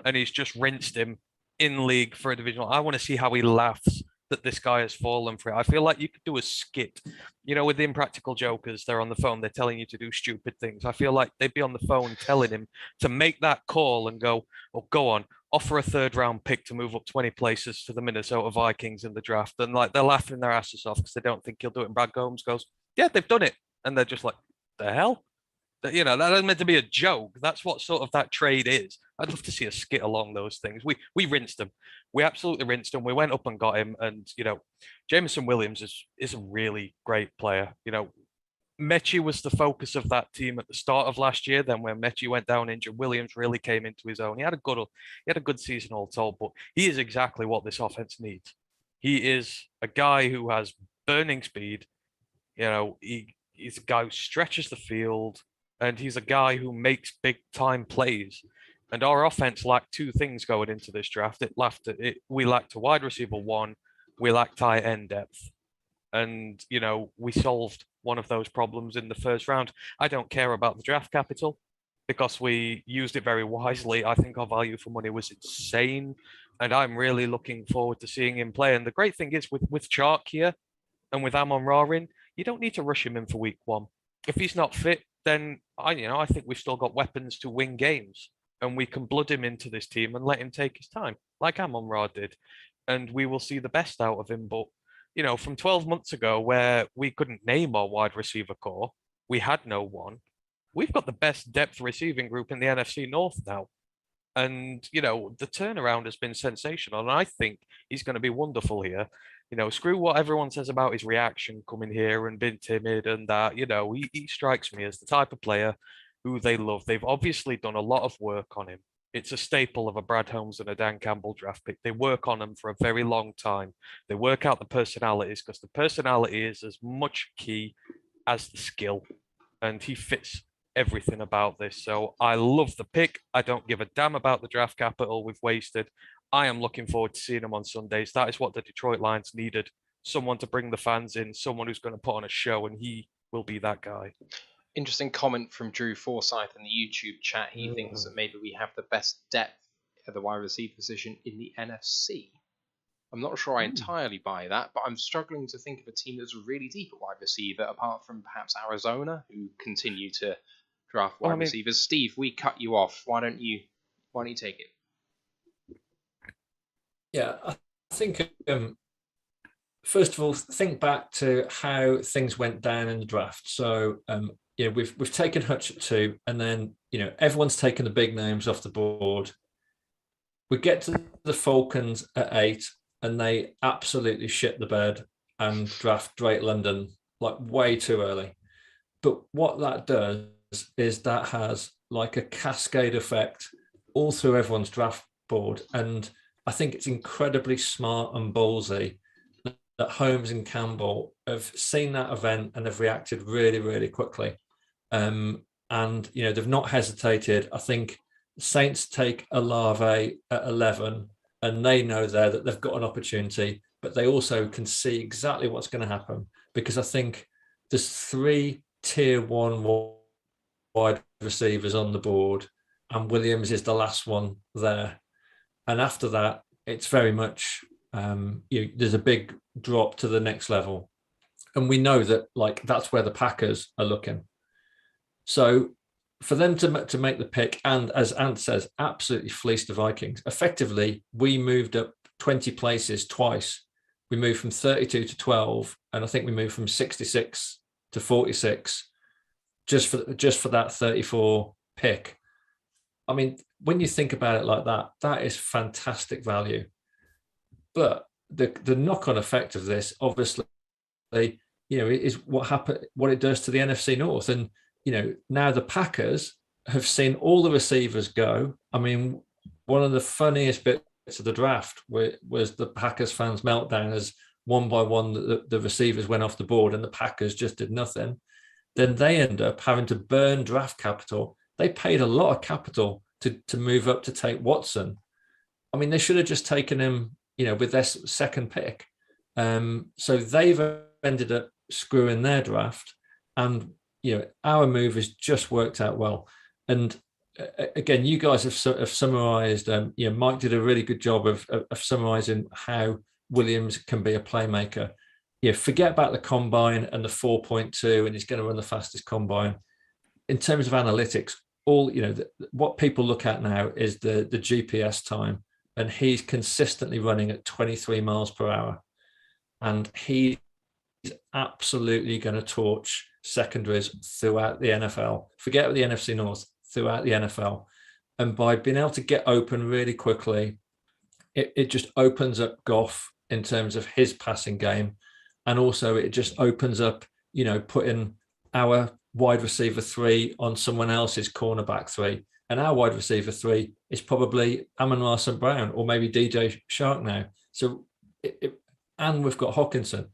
and he's just rinsed him in league for a divisional. I want to see how he laughs that this guy has fallen for it. I feel like you could do a skit, with the Impractical Jokers. They're on the phone, they're telling you to do stupid things. I feel like they'd be on the phone telling him to make that call and go, go on, offer a 3rd round pick to move up 20 places to the Minnesota Vikings in the draft. And they're laughing their asses off because they don't think he'll do it. And Brad Holmes goes, yeah, they've done it. And they're just like, the hell? That is meant to be a joke. That's what sort of that trade is. I'd love to see a skit along those things. We rinsed him. We absolutely rinsed him. We went up and got him. And, Jameson Williams is a really great player. Mechie was the focus of that team at the start of last year. Then when Mechie went down injured, Williams really came into his own. He had a good season all told, but he is exactly what this offense needs. He is a guy who has burning speed. He's a guy who stretches the field, and he's a guy who makes big time plays. And our offense lacked two things going into this draft. We lacked a wide receiver one, we lacked tight end depth. And, we solved one of those problems in the first round. I don't care about the draft capital because we used it very wisely. I think our value for money was insane. And I'm really looking forward to seeing him play. And the great thing is with Chark here and with Amon-Ra in, you don't need to rush him in for week one. If he's not fit, then I think we've still got weapons to win games. And we can blood him into this team and let him take his time, like Amon-Ra did. And we will see the best out of him. But, from 12 months ago, where we couldn't name our wide receiver core, we had no one. We've got the best depth receiving group in the NFC North now. And, the turnaround has been sensational. And I think he's going to be wonderful here. Screw what everyone says about his reaction coming here and being timid and that. He strikes me as the type of player who they love. They've obviously done a lot of work on him. It's a staple of a Brad Holmes and a Dan Campbell draft pick. They work on him for a very long time. They work out the personalities because the personality is as much key as the skill. And he fits everything about this. So I love the pick. I don't give a damn about the draft capital we've wasted. I am looking forward to seeing him on Sundays. That is what the Detroit Lions needed. Someone to bring the fans in, someone who's going to put on a show, and he will be that guy. Interesting comment from Drew Forsyth in the YouTube chat. He thinks that maybe we have the best depth at the wide receiver position in the NFC. I'm not sure I entirely buy that, but I'm struggling to think of a team that's really deep at wide receiver, apart from perhaps Arizona, who continue to draft wide receivers. Steve, we cut you off. Why don't you take it? Yeah, I think first of all, think back to how things went down in the draft. So we've taken Hutch at 2, and then everyone's taken the big names off the board. We get to the Falcons at 8, and they absolutely shit the bed and draft Drake London like way too early. But what that does is that has like a cascade effect all through everyone's draft board, and I think it's incredibly smart and ballsy that Holmes and Campbell have seen that event and have reacted really, really quickly. And they've not hesitated. I think Saints take Olave at 11, and they know there that they've got an opportunity, but they also can see exactly what's going to happen, because I think there's 3 tier 1 wide receivers on the board, and Williams is the last one there. And after that, it's very much there's a big drop to the next level, and we know that that's where the Packers are looking. So for them to make the pick, and as Ant says, absolutely fleece the Vikings. Effectively, we moved up 20 places twice. We moved from 32 to 12, and I think we moved from 66 to 46 just for that 34 pick. I mean, when you think about it like that, that is fantastic value. But the knock-on effect of this, obviously, is what it does to the NFC North. And now the Packers have seen all the receivers go. I mean, one of the funniest bits of the draft was the Packers fans' meltdown as one by one the receivers went off the board and the Packers just did nothing. Then they end up having to burn draft capital. They paid a lot of capital to move up to take Watson. I mean, they should have just taken him, with their second pick. So they've ended up screwing their draft, and our move has just worked out well. And again, you guys have summarized. Mike did a really good job of summarizing how Williams can be a playmaker. Forget about the combine and the 4.2, and he's going to run the fastest combine. In terms of analytics, what people look at now is the GPS time, and he's consistently running at 23 miles per hour, and he's absolutely going to torch secondaries throughout the NFL. Forget the NFC North, throughout the NFL. And by being able to get open really quickly, it just opens up Goff in terms of his passing game. And also it just opens up, putting our wide receiver 3 on someone else's cornerback 3. And our wide receiver 3 is probably Amon-Ra St. Brown or maybe DJ Shark now. So, and we've got Hutchinson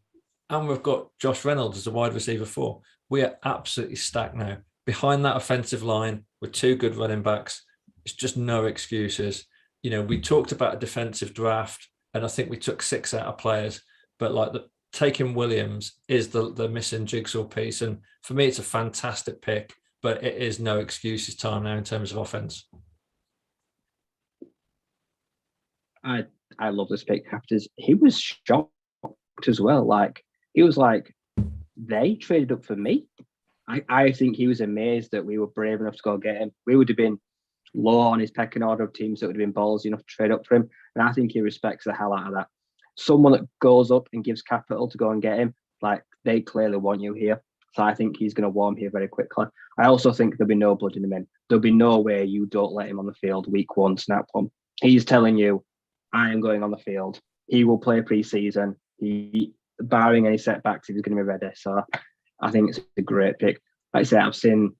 and we've got Josh Reynolds as a wide receiver 4. We are absolutely stacked now. Behind that offensive line with 2 good running backs, it's just no excuses. We talked about a defensive draft, and I think we took 6 out of players, but taking Williams is the missing jigsaw piece. And for me, it's a fantastic pick, but it is no excuses time now in terms of offense. I love this pick, Captors. He was shocked as well. He was like, they traded up for me. I think he was amazed that we were brave enough to go get him. We would have been low on his pecking order of teams that would have been ballsy enough to trade up for him. And I think he respects the hell out of that. Someone that goes up and gives capital to go and get him, they clearly want you here. So I think he's going to warm here very quickly. I also think there'll be no blood in him in. There'll be no way you don't let him on the field week 1, snap 1. He's telling you, I am going on the field. He will play pre-season. Barring any setbacks, he's going to be ready. So I think it's a great pick. Like I say, I've seen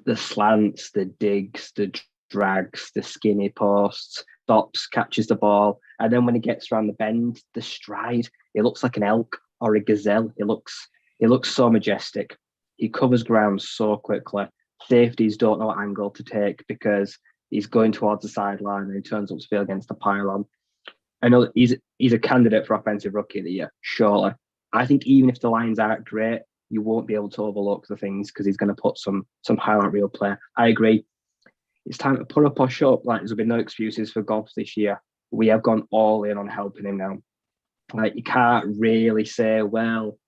the slants, the digs, the drags, the skinny posts, stops, catches the ball. And then when he gets around the bend, the stride, it looks like an elk or a gazelle. It looks so majestic. He covers ground so quickly. Safeties don't know what angle to take because he's going towards the sideline and he turns up to field against the pylon. I know he's a candidate for Offensive Rookie of the Year, surely. I think even if the lines aren't great, you won't be able to overlook the things because he's going to put some highlight reel play. I agree. It's time to put up or shut up. There's been no excuses for Goff this year. We have gone all in on helping him now. You can't really say, well,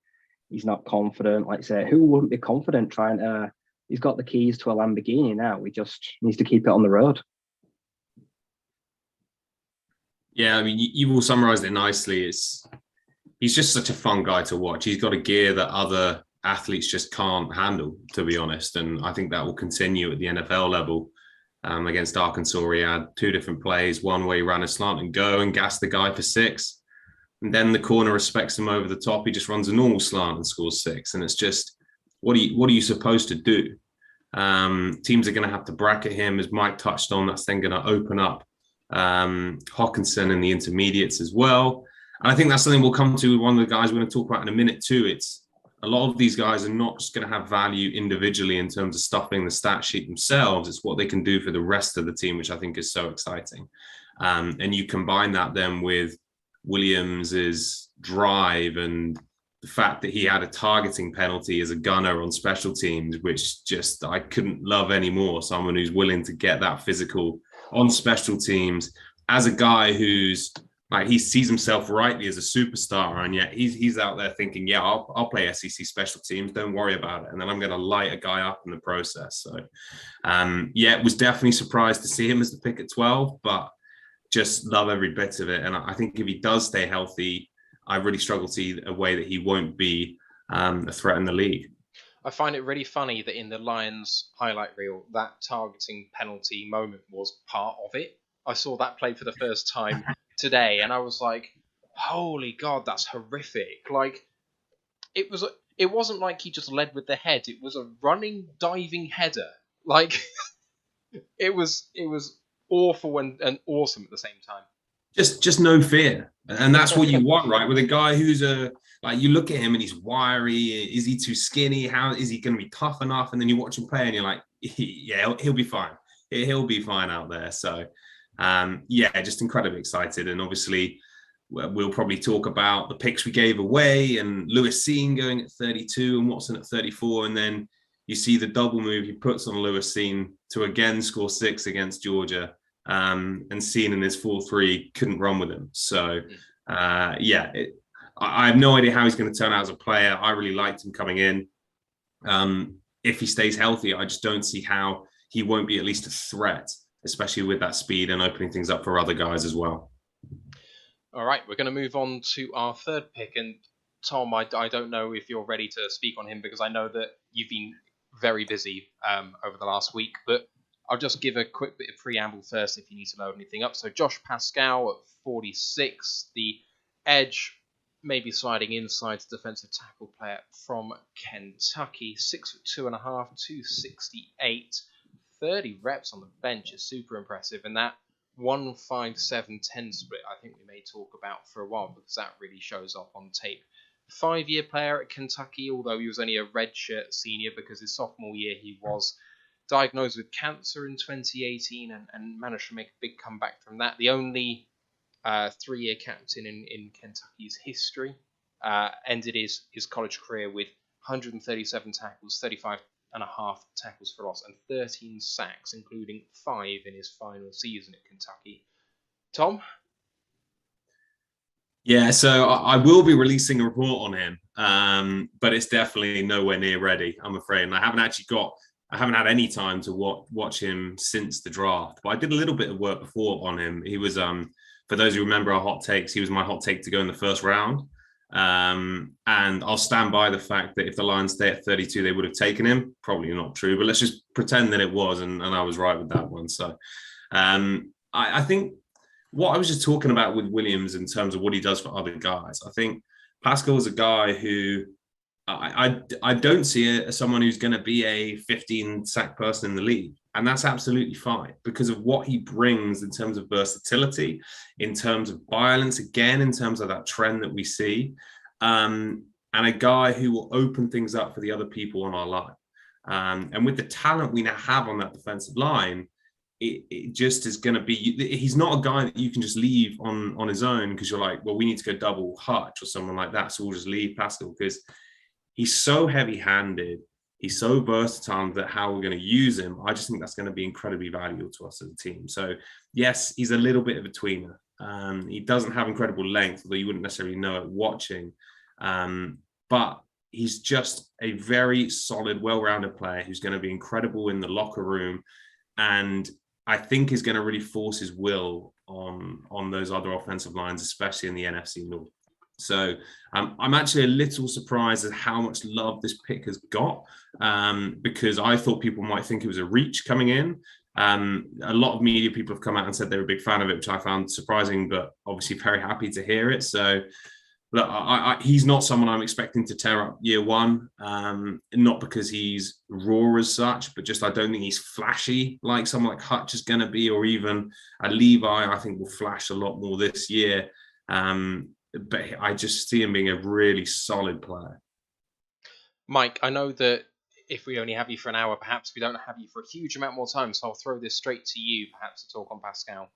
he's not confident. Who wouldn't be confident trying to? He's got the keys to a Lamborghini now. He just needs to keep it on the road. Yeah, I mean, you've all summarized it nicely. He's just such a fun guy to watch. He's got a gear that other athletes just can't handle, to be honest. And I think that will continue at the NFL level. Against Arkansas, he had 2 different plays. One where he ran a slant and go and gassed the guy for 6. And then the corner respects him over the top. He just runs a normal slant and scores 6. And it's just, what are you supposed to do? Teams are going to have to bracket him, as Mike touched on. That's then going to open up Hutchinson in the intermediates as well. And I think that's something we'll come to with one of the guys we're going to talk about in a minute too. It's a lot of these guys are not just going to have value individually in terms of stuffing the stat sheet themselves. It's what they can do for the rest of the team, which I think is so exciting. And you combine that then with Williams's drive and the fact that he had a targeting penalty as a gunner on special teams, which just I couldn't love anymore. Someone who's willing to get that physical on special teams as a guy who's he sees himself rightly as a superstar, and yet he's out there thinking, yeah, I'll play SEC special teams, don't worry about it, and then I'm going to light a guy up in the process. So, it was definitely surprised to see him as the pick at 12, but just love every bit of it. And I think if he does stay healthy, I really struggle to see a way that he won't be a threat in the league. I find it really funny that in the Lions highlight reel, that targeting penalty moment was part of it. I saw that play for the first time today, and I was like, "Holy God, that's horrific!" It wasn't like he just led with the head; it was a running, diving header. It was awful and awesome at the same time. Just no fear, and that's what you want, right? With a guy who's you look at him and he's wiry. Is he too skinny? How is he going to be tough enough? And then you watch him play, and you're like, yeah, he'll be fine. He'll be fine out there. So. Just incredibly excited. And obviously, we'll probably talk about the picks we gave away and Lewis Cine going at 32 and Watson at 34. And then you see the double move he puts on Lewis Cine to again score 6 against Georgia. And Cine in his 4-3 couldn't run with him. So, I have no idea how he's going to turn out as a player. I really liked him coming in. If he stays healthy, I just don't see how he won't be at least a threat, especially with that speed and opening things up for other guys as well. All right, we're going to move on to our third pick. And Tom, I don't know if you're ready to speak on him because I know that you've been very busy over the last week, but I'll just give a quick bit of preamble first if you need to load anything up. So Josh Paschal at 46, the edge, maybe sliding inside defensive tackle player from Kentucky, 6'2.5", 268, 30 reps on the bench is super impressive, and that 1-5-7-10 split I think we may talk about for a while because that really shows up on tape. 5-year player at Kentucky, although he was only a redshirt senior because his sophomore year he was diagnosed with cancer in 2018 and managed to make a big comeback from that. The only 3-year captain in Kentucky's history. Ended his college career with 137 tackles, 35.5 tackles for loss, and 13 sacks, including 5 in his final season at Kentucky. Tom? Yeah, so I will be releasing a report on him, but it's definitely nowhere near ready, I'm afraid. And I haven't had any time to watch him since the draft. But I did a little bit of work before on him. He was, for those who remember our hot takes, he was my hot take to go in the first round. And I'll stand by the fact that if the Lions stay at 32, they would have taken him. Probably not true, but let's just pretend that it was, and I was right with that one. So I think what I was just talking about with Williams in terms of what he does for other guys, I think Paschal is a guy who I don't see as someone who's going to be a 15 sack person in the league. And that's absolutely fine because of what he brings in terms of versatility, in terms of violence, again, in terms of that trend that we see, and a guy who will open things up for the other people on our line. And with the talent we now have on that defensive line, it just is going to be, he's not a guy that you can just leave on his own because you're like, well, we need to go double Hutch or someone like that. So we'll just leave Paschal because he's so heavy-handed. He's so versatile that how we're going to use him, I just think that's going to be incredibly valuable to us as a team. So, yes, he's a little bit of a tweener. He doesn't have incredible length, although you wouldn't necessarily know it watching. But he's just a very solid, well-rounded player who's going to be incredible in the locker room. And I think is going to really force his will on those other offensive lines, especially in the NFC North. So I'm actually a little surprised at how much love this pick has got because I thought people might think it was a reach coming in. A lot of media people have come out and said they're a big fan of it, which I found surprising, but obviously very happy to hear it. So look, he's not someone I'm expecting to tear up year one, not because he's raw as such, but just I don't think he's flashy like someone like Hutch is going to be, or even a Levi I think will flash a lot more this year. But I just see him being a really solid player. Mike, I know that if we only have you for an hour, perhaps we don't have you for a huge amount more time, so I'll throw this straight to you, perhaps, to talk on Paschal.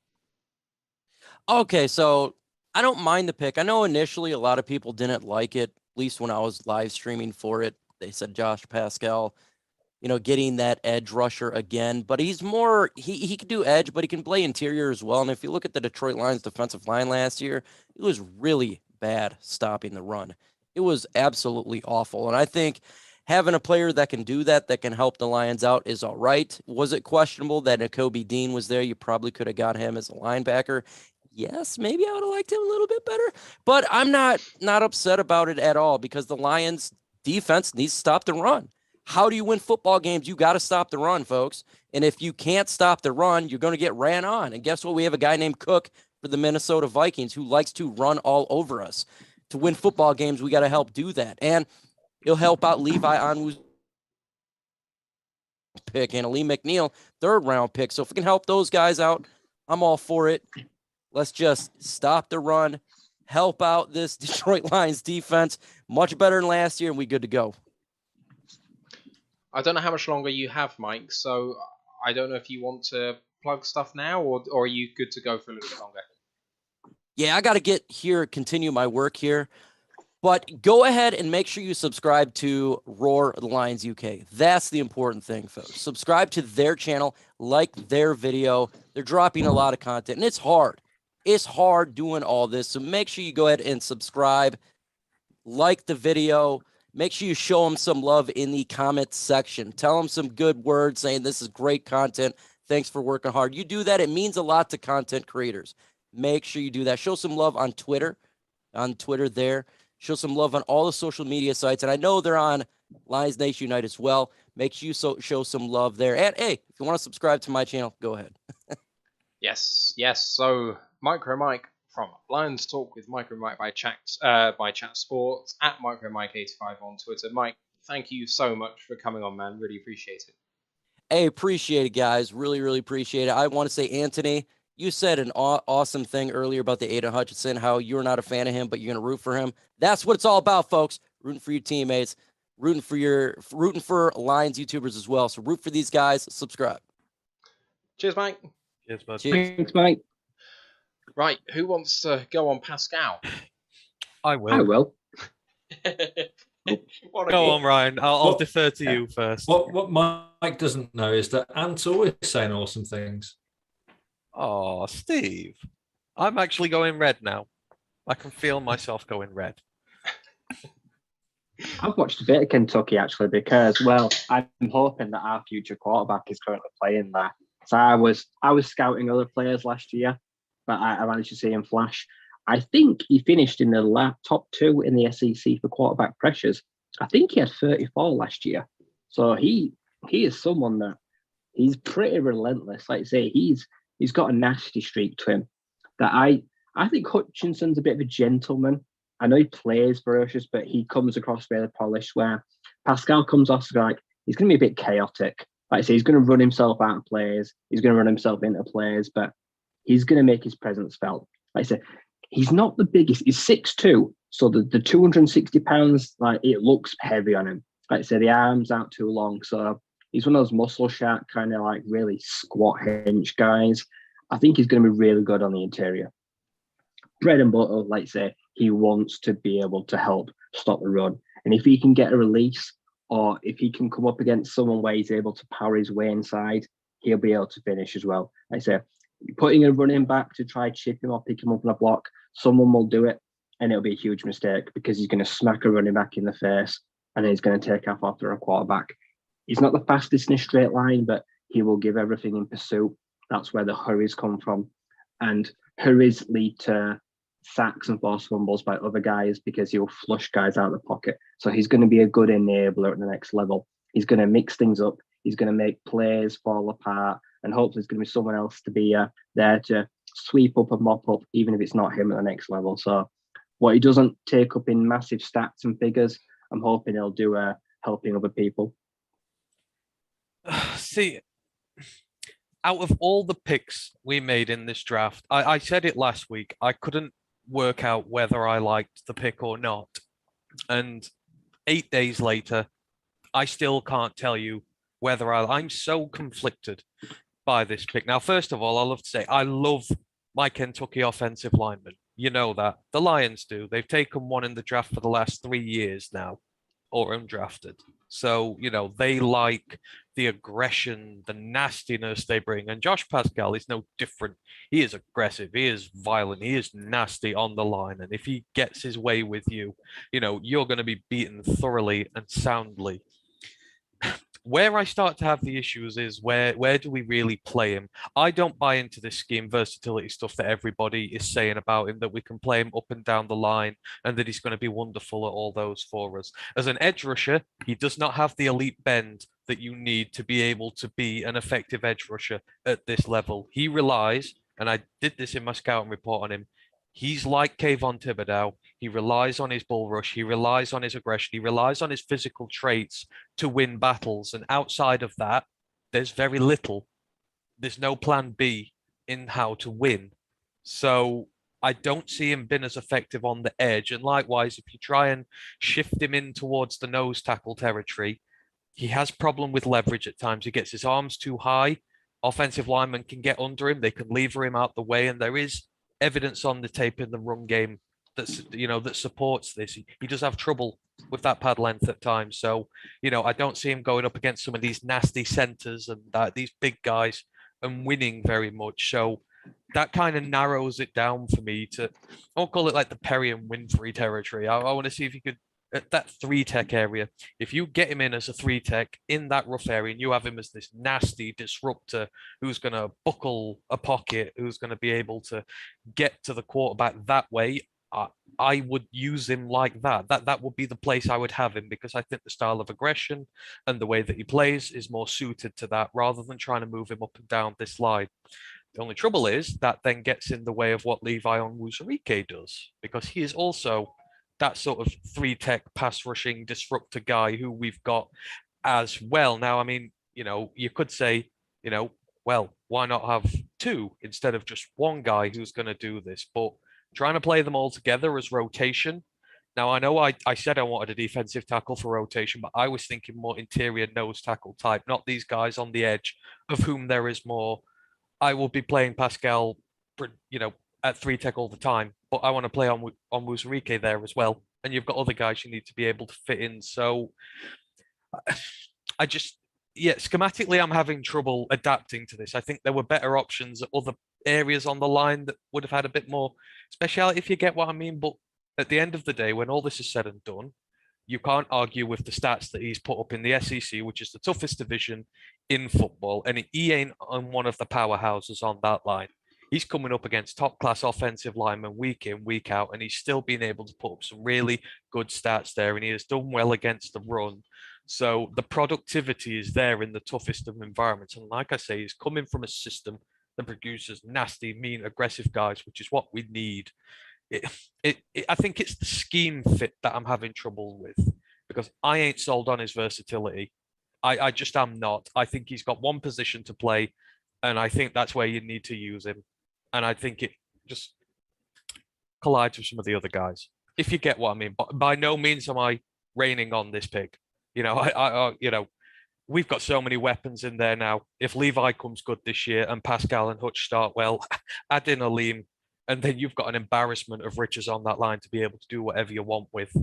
Okay, so I don't mind the pick. I know initially a lot of people didn't like it, at least when I was live streaming for it. They said Josh Paschal, getting that edge rusher again, but he's more, he can do edge, but he can play interior as well. And if you look at the Detroit Lions defensive line last year, it was really bad stopping the run. It was absolutely awful. And I think having a player that can do that can help the Lions out is all right. Was it questionable that Kerby Dean was there? You probably could have got him as a linebacker. Yes, maybe I would have liked him a little bit better, but I'm not upset about it at all because the Lions defense needs to stop the run. How do you win football games? You got to stop the run, folks. And if you can't stop the run, you're going to get ran on. And guess what? We have a guy named Cook for the Minnesota Vikings who likes to run all over us. To win football games, we got to help do that. And it'll help out Levi Onwu's pick and Ali McNeil, 3rd round pick. So if we can help those guys out, I'm all for it. Let's just stop the run, help out this Detroit Lions defense. Much better than last year, and we good to go. I don't know how much longer you have, Mike, so I don't know if you want to plug stuff now, or are you good to go for a little bit longer? Yeah, I got to get here, continue my work here. But go ahead and make sure you subscribe to Roar the Lions UK. That's the important thing, folks. Subscribe to their channel, like their video. They're dropping a lot of content, and it's hard. It's hard doing all this, so make sure you go ahead and subscribe, like the video. Make sure you show them some love in the comment section. Tell them some good words saying this is great content. Thanks for working hard. You do that, it means a lot to content creators. Make sure you do that. Show some love on Twitter. On Twitter there. Show some love on all the social media sites. And I know they're on Lions Nation Unite as well. Make sure you show some love there. And hey, if you want to subscribe to my channel, go ahead. Yes. So MicroMike from Lions Talk with MicroMike by Chat Sports at MicroMike85 on Twitter. Mike, thank you so much for coming on, man. Really appreciate it. Hey, appreciate it, guys. Really, really appreciate it. I want to say, Anthony, you said an awesome thing earlier about the Aidan Hutchinson, how you're not a fan of him, but you're going to root for him. That's what it's all about, folks. Rooting for your teammates, rooting for Lions YouTubers as well. So root for these guys. Subscribe. Cheers, Mike. Cheers, bud. Cheers. Thanks, Mike. Right, who wants to go on Paschal? I will. I will. Go on, Ryan. I'll defer to you first. What Mike doesn't know is that Ant's always saying awesome things. Oh, Steve. I'm actually going red now. I can feel myself going red. I've watched a bit of Kentucky actually because, well, I'm hoping that our future quarterback is currently playing there. So I was scouting other players last year, but I managed to see him flash. I think he finished in the top 2 in the SEC for quarterback pressures. I think he had 34 last year. So he is someone that he's pretty relentless. Like I say, he's got a nasty streak to him that I think Hutchinson's a bit of a gentleman. I know he plays ferocious, but he comes across really polished, where Paschal comes off like he's going to be a bit chaotic. Like I say, he's going to run himself out of plays. He's going to run himself into plays, but he's going to make his presence felt. Like I say, he's not the biggest. He's 6'2", so the 260 pounds, like it looks heavy on him. Like I say, the arms aren't too long, so he's one of those muscle shark kind of like really squat hinge guys. I think he's going to be really good on the interior. Bread and butter, like I say, he wants to be able to help stop the run. And if he can get a release, or if he can come up against someone where he's able to power his way inside, he'll be able to finish as well. Like I say, putting a running back to try chip him or pick him up on a block, someone will do it, and it'll be a huge mistake because he's going to smack a running back in the face, and then he's going to take off after a quarterback. He's not the fastest in a straight line, but he will give everything in pursuit. That's where the hurries come from. And hurries lead to sacks and forced fumbles by other guys because he'll flush guys out of the pocket. So he's going to be a good enabler at the next level. He's going to mix things up. He's going to make plays fall apart. And hopefully there's going to be someone else to be there to sweep up and mop up, even if it's not him at the next level. So what he doesn't take up in massive stats and figures, I'm hoping he'll do helping other people. See, out of all the picks we made in this draft, I said it last week, I couldn't work out whether I liked the pick or not. And 8 days later, I still can't tell you whether I'm so conflicted by this pick. Now, first of all, I love to say I love my Kentucky offensive linemen. You know that. The Lions do. They've taken one in the draft for the last 3 years now, or undrafted. So, you know, they like the aggression, the nastiness they bring. And Josh Paschal is no different. He is aggressive. He is violent. He is nasty on the line. And if he gets his way with you, you know, you're going to be beaten thoroughly and soundly. Where I start to have the issues is where do we really play him? I don't buy into this scheme versatility stuff that everybody is saying about him, that we can play him up and down the line and that he's going to be wonderful at all those for us. As an edge rusher, he does not have the elite bend that you need to be able to be an effective edge rusher at this level. He relies, and I did this in my scouting report on him, he's like Kayvon Thibodeau. He relies on his bull rush. He relies on his aggression. He relies on his physical traits to win battles. And outside of that, there's very little. There's no plan B in how to win. So I don't see him being as effective on the edge. And likewise, if you try and shift him in towards the nose tackle territory, he has problem with leverage at times. He gets his arms too high. Offensive linemen can get under him. They can lever him out the way. And there is evidence on the tape in the run game that's, you know, that supports this. He does have trouble with that pad length at times. So, you know, I don't see him going up against some of these nasty centers and these big guys and winning very much. So that kind of narrows it down for me to, I won't call it like the Perry and Winfrey territory. I want to see if you could, at that 3-tech area, if you get him in as a 3-tech in that rough area and you have him as this nasty disruptor who's going to buckle a pocket, who's going to be able to get to the quarterback that way, I would use him like that. That would be the place I would have him, because I think the style of aggression and the way that he plays is more suited to that, rather than trying to move him up and down this line. The only trouble is that then gets in the way of what Levi Onwuzurike does, because he is also that sort of 3-tech pass rushing disruptor guy who we've got as well. Now, I mean, you could say, well, why not have two instead of just one guy who's going to do this? But trying to play them all together as rotation. Now, I know I said I wanted a defensive tackle for rotation, but I was thinking more interior nose tackle type, not these guys on the edge, of whom there is more. I will be playing Paschal, at 3-tech all the time, but I want to play on Wuzurike there as well. And you've got other guys you need to be able to fit in. So schematically, I'm having trouble adapting to this. I think there were better options at other areas on the line that would have had a bit more speciality, if you get what I mean. But at the end of the day, when all this is said and done, you can't argue with the stats that he's put up in the SEC, which is the toughest division in football. And he ain't on one of the powerhouses on that line. He's coming up against top-class offensive linemen week in, week out, and he's still been able to put up some really good stats there, and he has done well against the run. So the productivity is there in the toughest of environments. And like I say, he's coming from a system that produces nasty, mean, aggressive guys, which is what we need. I think it's the scheme fit that I'm having trouble with, because I ain't sold on his versatility. I just am not. I think he's got one position to play, and I think that's where you need to use him. And I think it just collides with some of the other guys, if you get what I mean. But by no means am I raining on this pick. We've got so many weapons in there now. If Levi comes good this year and Paschal and Hutch start well, add in Aleem, and then you've got an embarrassment of riches on that line to be able to do whatever you want with.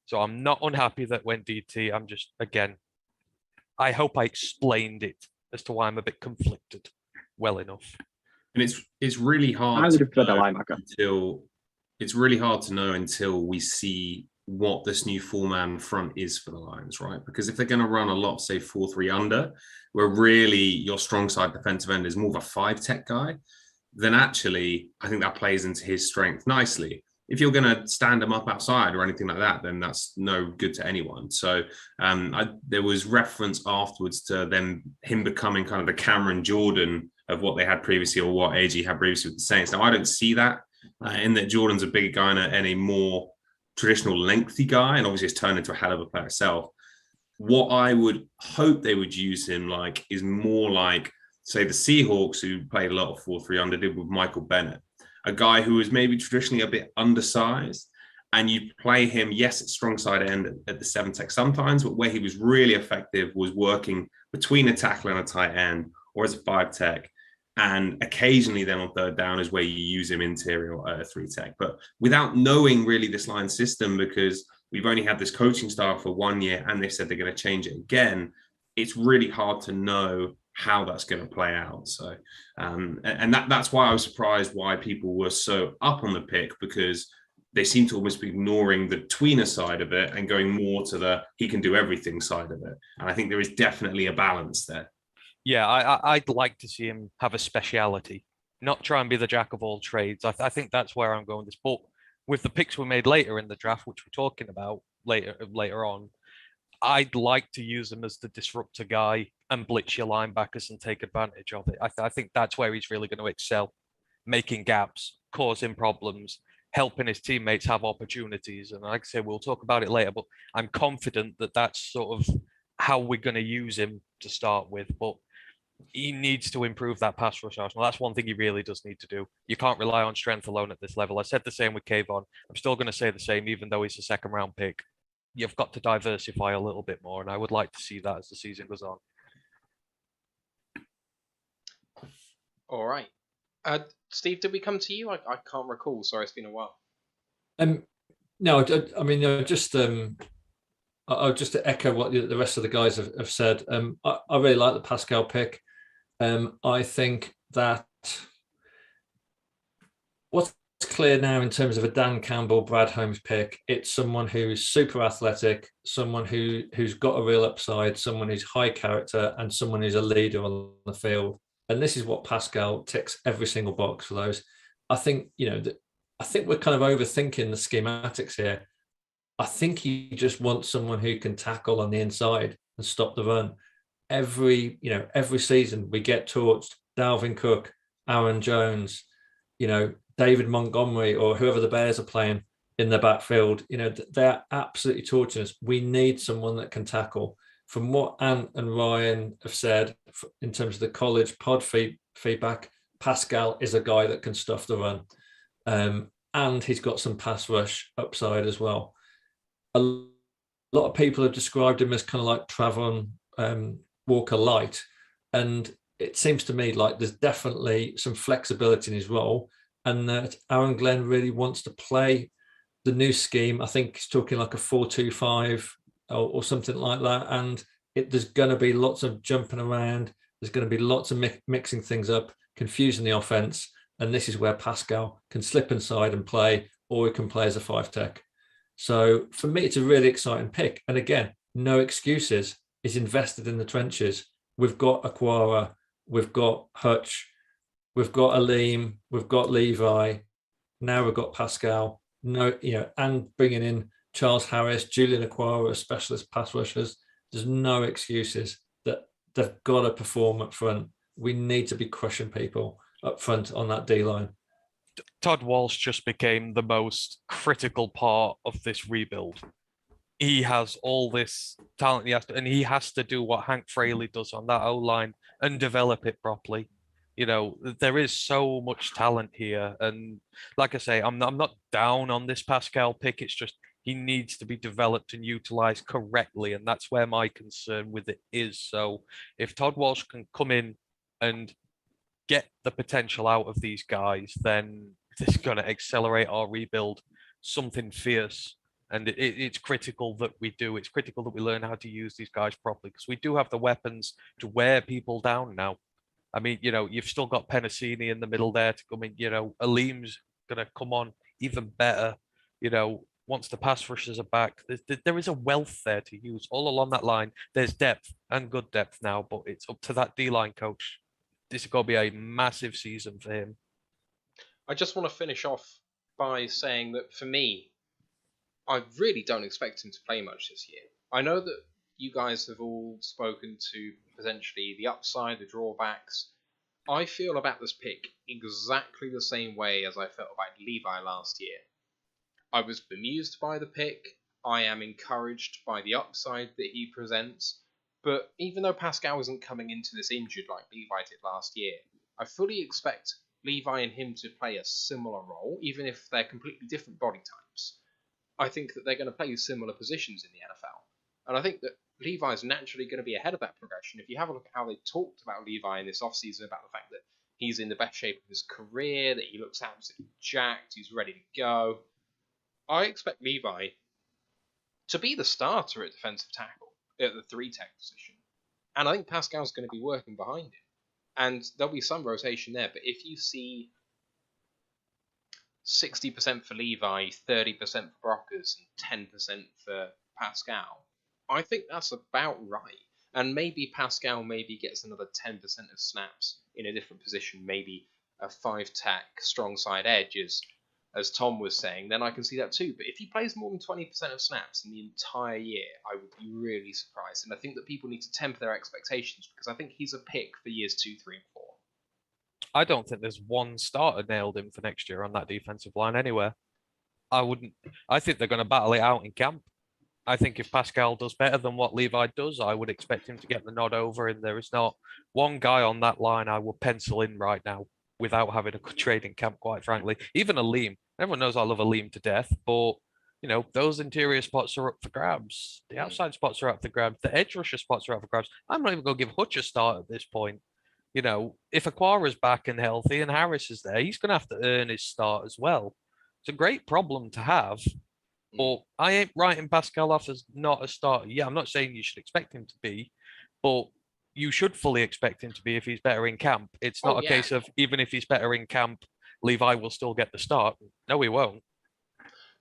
So I'm not unhappy that went DT. I'm just, again, I hope I explained it as to why I'm a bit conflicted well enough. And it's really hard. I would have put a linebacker It's really hard to know until we see what this new 4-man front is for the Lions, right? Because if they're going to run a lot, say 4-3 under, where really your strong side defensive end is more of a 5-tech guy, then actually I think that plays into his strength nicely. If you're going to stand him up outside or anything like that, then that's no good to anyone. So there was reference afterwards to him becoming kind of the Cameron Jordan of what they had previously, or what AG had previously with the Saints. Now, I don't see that in that Jordan's a bigger guy and a more traditional lengthy guy, and obviously it's turned into a hell of a player itself. What I would hope they would use him like is more like, say, the Seahawks, who played a lot of 4-3 under, did with Michael Bennett, a guy who was maybe traditionally a bit undersized, and you play him, yes, at strong side end at the 7-tech sometimes, but where he was really effective was working between a tackle and a tight end, or as a 5-tech. And occasionally then on third down is where you use him interior at a 3-tech. But without knowing really this line system, because we've only had this coaching staff for 1 year and they said they're going to change it again, it's really hard to know how that's going to play out. So, and that's why I was surprised why people were so up on the pick, because they seem to almost be ignoring the tweener side of it and going more to the he can do everything side of it. And I think there is definitely a balance there. Yeah, I'd like to see him have a speciality, not try and be the jack of all trades. I think that's where I'm going with this. But with the picks we made later in the draft, which we're talking about later on, I'd like to use him as the disruptor guy and blitz your linebackers and take advantage of it. I think that's where he's really going to excel, making gaps, causing problems, helping his teammates have opportunities. And like I say, we'll talk about it later, but I'm confident that that's sort of how we're going to use him to start with. But he needs to improve that pass rush arsenal. That's one thing he really does need to do. You can't rely on strength alone at this level. I said the same with Kayvon. I'm still going to say the same, even though he's a second-round pick. You've got to diversify a little bit more, and I would like to see that as the season goes on. All right. Steve, did we come to you? I can't recall. Sorry, it's been a while. No, I mean, just I'll just to echo what the rest of the guys have said. I really like the Paschal pick. I think that what's clear now in terms of a Dan Campbell, Brad Holmes pick, it's someone who's super athletic, someone who's got a real upside, someone who's high character, and someone who's a leader on the field. And this is what Paschal ticks every single box for those. I think, I think we're kind of overthinking the schematics here. I think he just wants someone who can tackle on the inside and stop the run. Every season we get torched. Dalvin Cook, Aaron Jones, David Montgomery, or whoever the Bears are playing in the backfield. They're absolutely torching us. We need someone that can tackle. From what Ant and Ryan have said in terms of the college pod feedback, Paschal is a guy that can stuff the run. And he's got some pass rush upside as well. A lot of people have described him as kind of like Travon Walker light. And it seems to me like there's definitely some flexibility in his role, and that Aaron Glenn really wants to play the new scheme. I think he's talking like a 4-2-5 or something like that. And there's going to be lots of jumping around. There's going to be lots of mixing things up, confusing the offense. And this is where Paschal can slip inside and play, or he can play as a 5-tech. So for me, it's a really exciting pick. And again, no excuses. He's invested in the trenches. We've got Aquara, we've got Hutch, we've got Aleem, we've got Levi. Now we've got Paschal. And bringing in Charles Harris, Julian Aquara, specialist pass rushers. There's no excuses that they've got to perform up front. We need to be crushing people up front on that D line. Todd Walsh just became the most critical part of this rebuild. He has all this talent, he has to do what Hank Fraley does on that O-line and develop it properly. There is so much talent here, and like I say, I'm not down on this Paschal pick. It's just he needs to be developed and utilized correctly, and that's where my concern with it is. So if Todd Walsh can come in and get the potential out of these guys, then this is going to accelerate our rebuild something fierce. And it's critical that we do. It's critical that we learn how to use these guys properly, because we do have the weapons to wear people down now. I mean, you've still got Penasini in the middle there to come in. Aleem's going to come on even better. Once the pass rushers are back, there is a wealth there to use all along that line. There's depth and good depth now, but it's up to that D-line coach. This is going to be a massive season for him. I just want to finish off by saying that for me, I really don't expect him to play much this year. I know that you guys have all spoken to potentially the upside, the drawbacks. I feel about this pick exactly the same way as I felt about Levi last year. I was bemused by the pick. I am encouraged by the upside that he presents. But even though Paschal isn't coming into this injured like Levi did last year, I fully expect Levi and him to play a similar role, even if they're completely different body types. I think that they're going to play similar positions in the NFL. And I think that Levi's naturally going to be ahead of that progression. If you have a look at how they talked about Levi in this offseason, about the fact that he's in the best shape of his career, that he looks absolutely jacked, he's ready to go. I expect Levi to be the starter at defensive tackle, at the 3-tech position. And I think Paschal's going to be working behind him. And there'll be some rotation there. But if you see 60% for Levi, 30% for Brockers, and 10% for Paschal, I think that's about right. And maybe Paschal gets another 10% of snaps in a different position, maybe a 5-tech strong side edge, as Tom was saying, then I can see that too. But if he plays more than 20% of snaps in the entire year, I would be really surprised. And I think that people need to temper their expectations, because I think he's a pick for years 2, 3, and 4. I don't think there's one starter nailed in for next year on that defensive line anywhere. I think they're going to battle it out in camp. I think if Paschal does better than what Levi does, I would expect him to get the nod over. And there is not one guy on that line I will pencil in right now without having a good training camp, quite frankly. Even Aleem. Everyone knows I love Aleem to death, but those interior spots are up for grabs. The outside spots are up for grabs. The edge rusher spots are up for grabs. I'm not even going to give Hutch a start at this point. If Aquara's back and healthy and Harris is there, he's going to have to earn his start as well. It's a great problem to have, but I ain't writing Paschal off as not a starter. Yeah, I'm not saying you should expect him to be, but you should fully expect him to be if he's better in camp. It's not a case of even if he's better in camp, Levi will still get the start. No, he won't.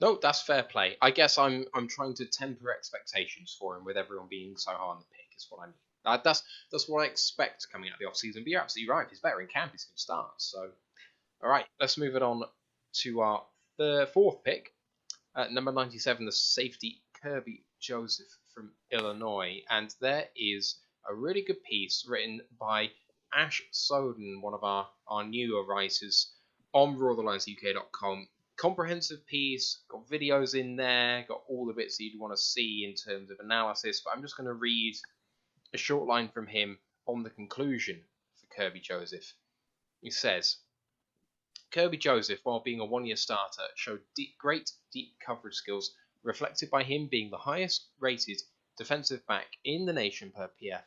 No, that's fair play. I guess I'm trying to temper expectations for him with everyone being so high on the pick, is what I mean. That's what I expect coming out of the offseason. But you're absolutely right. If he's better in camp, he's going to start. So, all right, let's move it on to our The fourth pick, number 97, the safety Kerby Joseph from Illinois. And there is a really good piece written by Ash Soden, one of our newer writers, on ROTLLinesUK.com. Comprehensive piece, got videos in there, got all the bits that you'd want to see in terms of analysis, but I'm just going to read a short line from him on the conclusion for Kerby Joseph. He says, Kerby Joseph, while being a one-year starter, showed great deep coverage skills, reflected by him being the highest rated defensive back in the nation per PFF.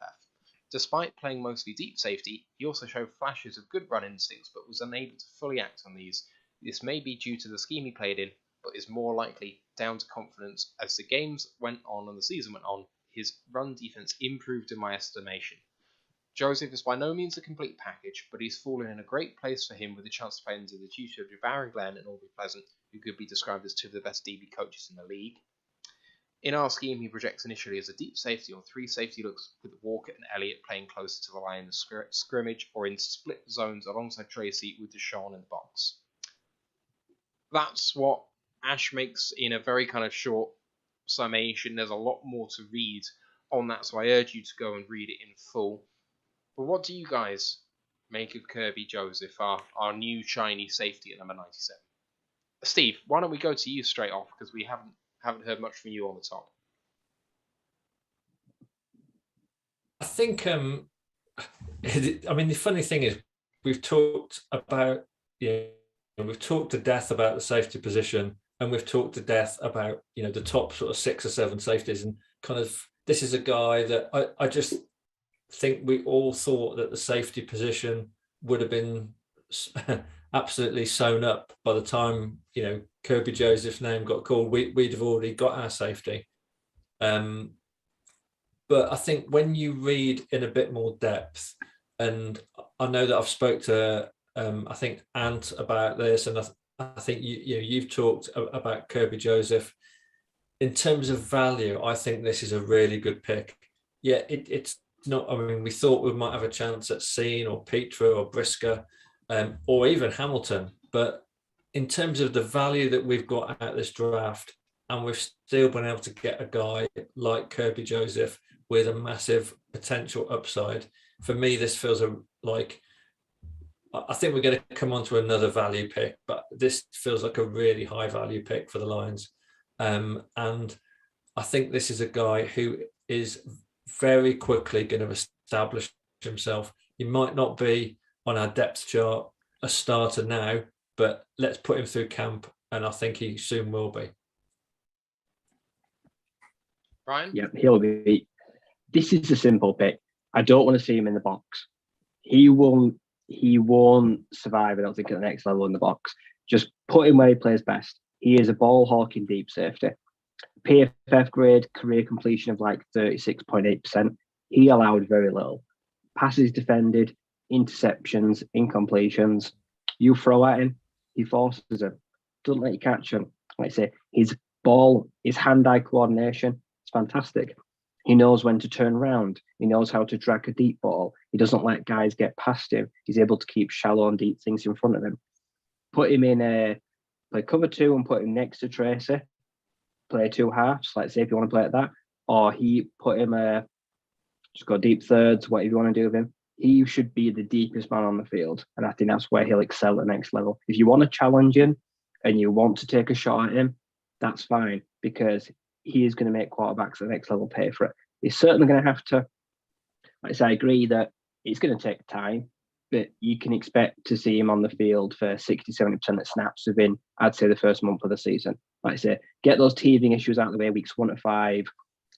Despite playing mostly deep safety, he also showed flashes of good run instincts, but was unable to fully act on these. This may be due to the scheme he played in, but is more likely down to confidence. As the games went on and the season went on, his run defense improved in my estimation. Joseph is by no means a complete package, but he's fallen in a great place for him with a chance to play under the tutor of Baron Glenn and Aubrey Pleasant, who could be described as two of the best DB coaches in the league. In our scheme, he projects initially as a deep safety on 3 safety looks, with Walker and Elliott playing closer to the line of scrimmage or in split zones alongside Tracy with Deshaun in the box. That's what Ash makes in a very kind of short summation. There's a lot more to read on that, so I urge you to go and read it in full. But what do you guys make of Kerby Joseph, our new shiny safety at number 97? Steve, why don't we go to you straight off, because we haven't heard much from you on the top. I think, the funny thing is, we've talked about, we've talked to death about the safety position, and we've talked to death about, the top sort of 6 or 7 safeties, and kind of, this is a guy that I just think we all thought that the safety position would have been absolutely sewn up by the time Kerby Joseph's name got called. We'd have already got our safety, but I think when you read in a bit more depth, and I know that I've spoke to I think Ant about this, and I think you've talked about Kerby Joseph in terms of value. I think this is a really good pick. Yeah, it's not. I mean, we thought we might have a chance at Scene or Petra or Brisker. Or even Hamilton, but in terms of the value that we've got out this draft, and we've still been able to get a guy like Kerby Joseph with a massive potential upside, for me this feels like, I think we're going to come on to another value pick, but this feels like a really high value pick for the Lions, and I think this is a guy who is very quickly going to establish himself. He might not be on our depth chart a starter now, but let's put him through camp, and I think he soon will be. Ryan? Yeah, he'll be. This is a simple pick. I don't want to see him in the box. He won't survive, I don't think, at the next level in the box. Just put him where he plays best. He is a ball hawking deep safety. PFF grade, career completion of like 36.8%. He allowed very little. Passes defended, interceptions, incompletions. You throw at him, he forces them. Doesn't let you catch him. Like I say, his hand-eye coordination is fantastic. He knows when to turn around. He knows how to drag a deep ball. He doesn't let guys get past him. He's able to keep shallow and deep things in front of him. Put him in play cover 2 and put him next to Tracy. Play 2 halves, like say if you want to play at that. Or he put him just go deep thirds, whatever you want to do with him. He should be the deepest man on the field. And I think that's where he'll excel at the next level. If you want to challenge him and you want to take a shot at him, that's fine, because he is going to make quarterbacks at the next level pay for it. He's certainly going to have to, like I say, I agree that it's going to take time, but you can expect to see him on the field for 60-70% of snaps within, I'd say, the first month of the season. Like I say, get those teething issues out of the way weeks 1 to 5,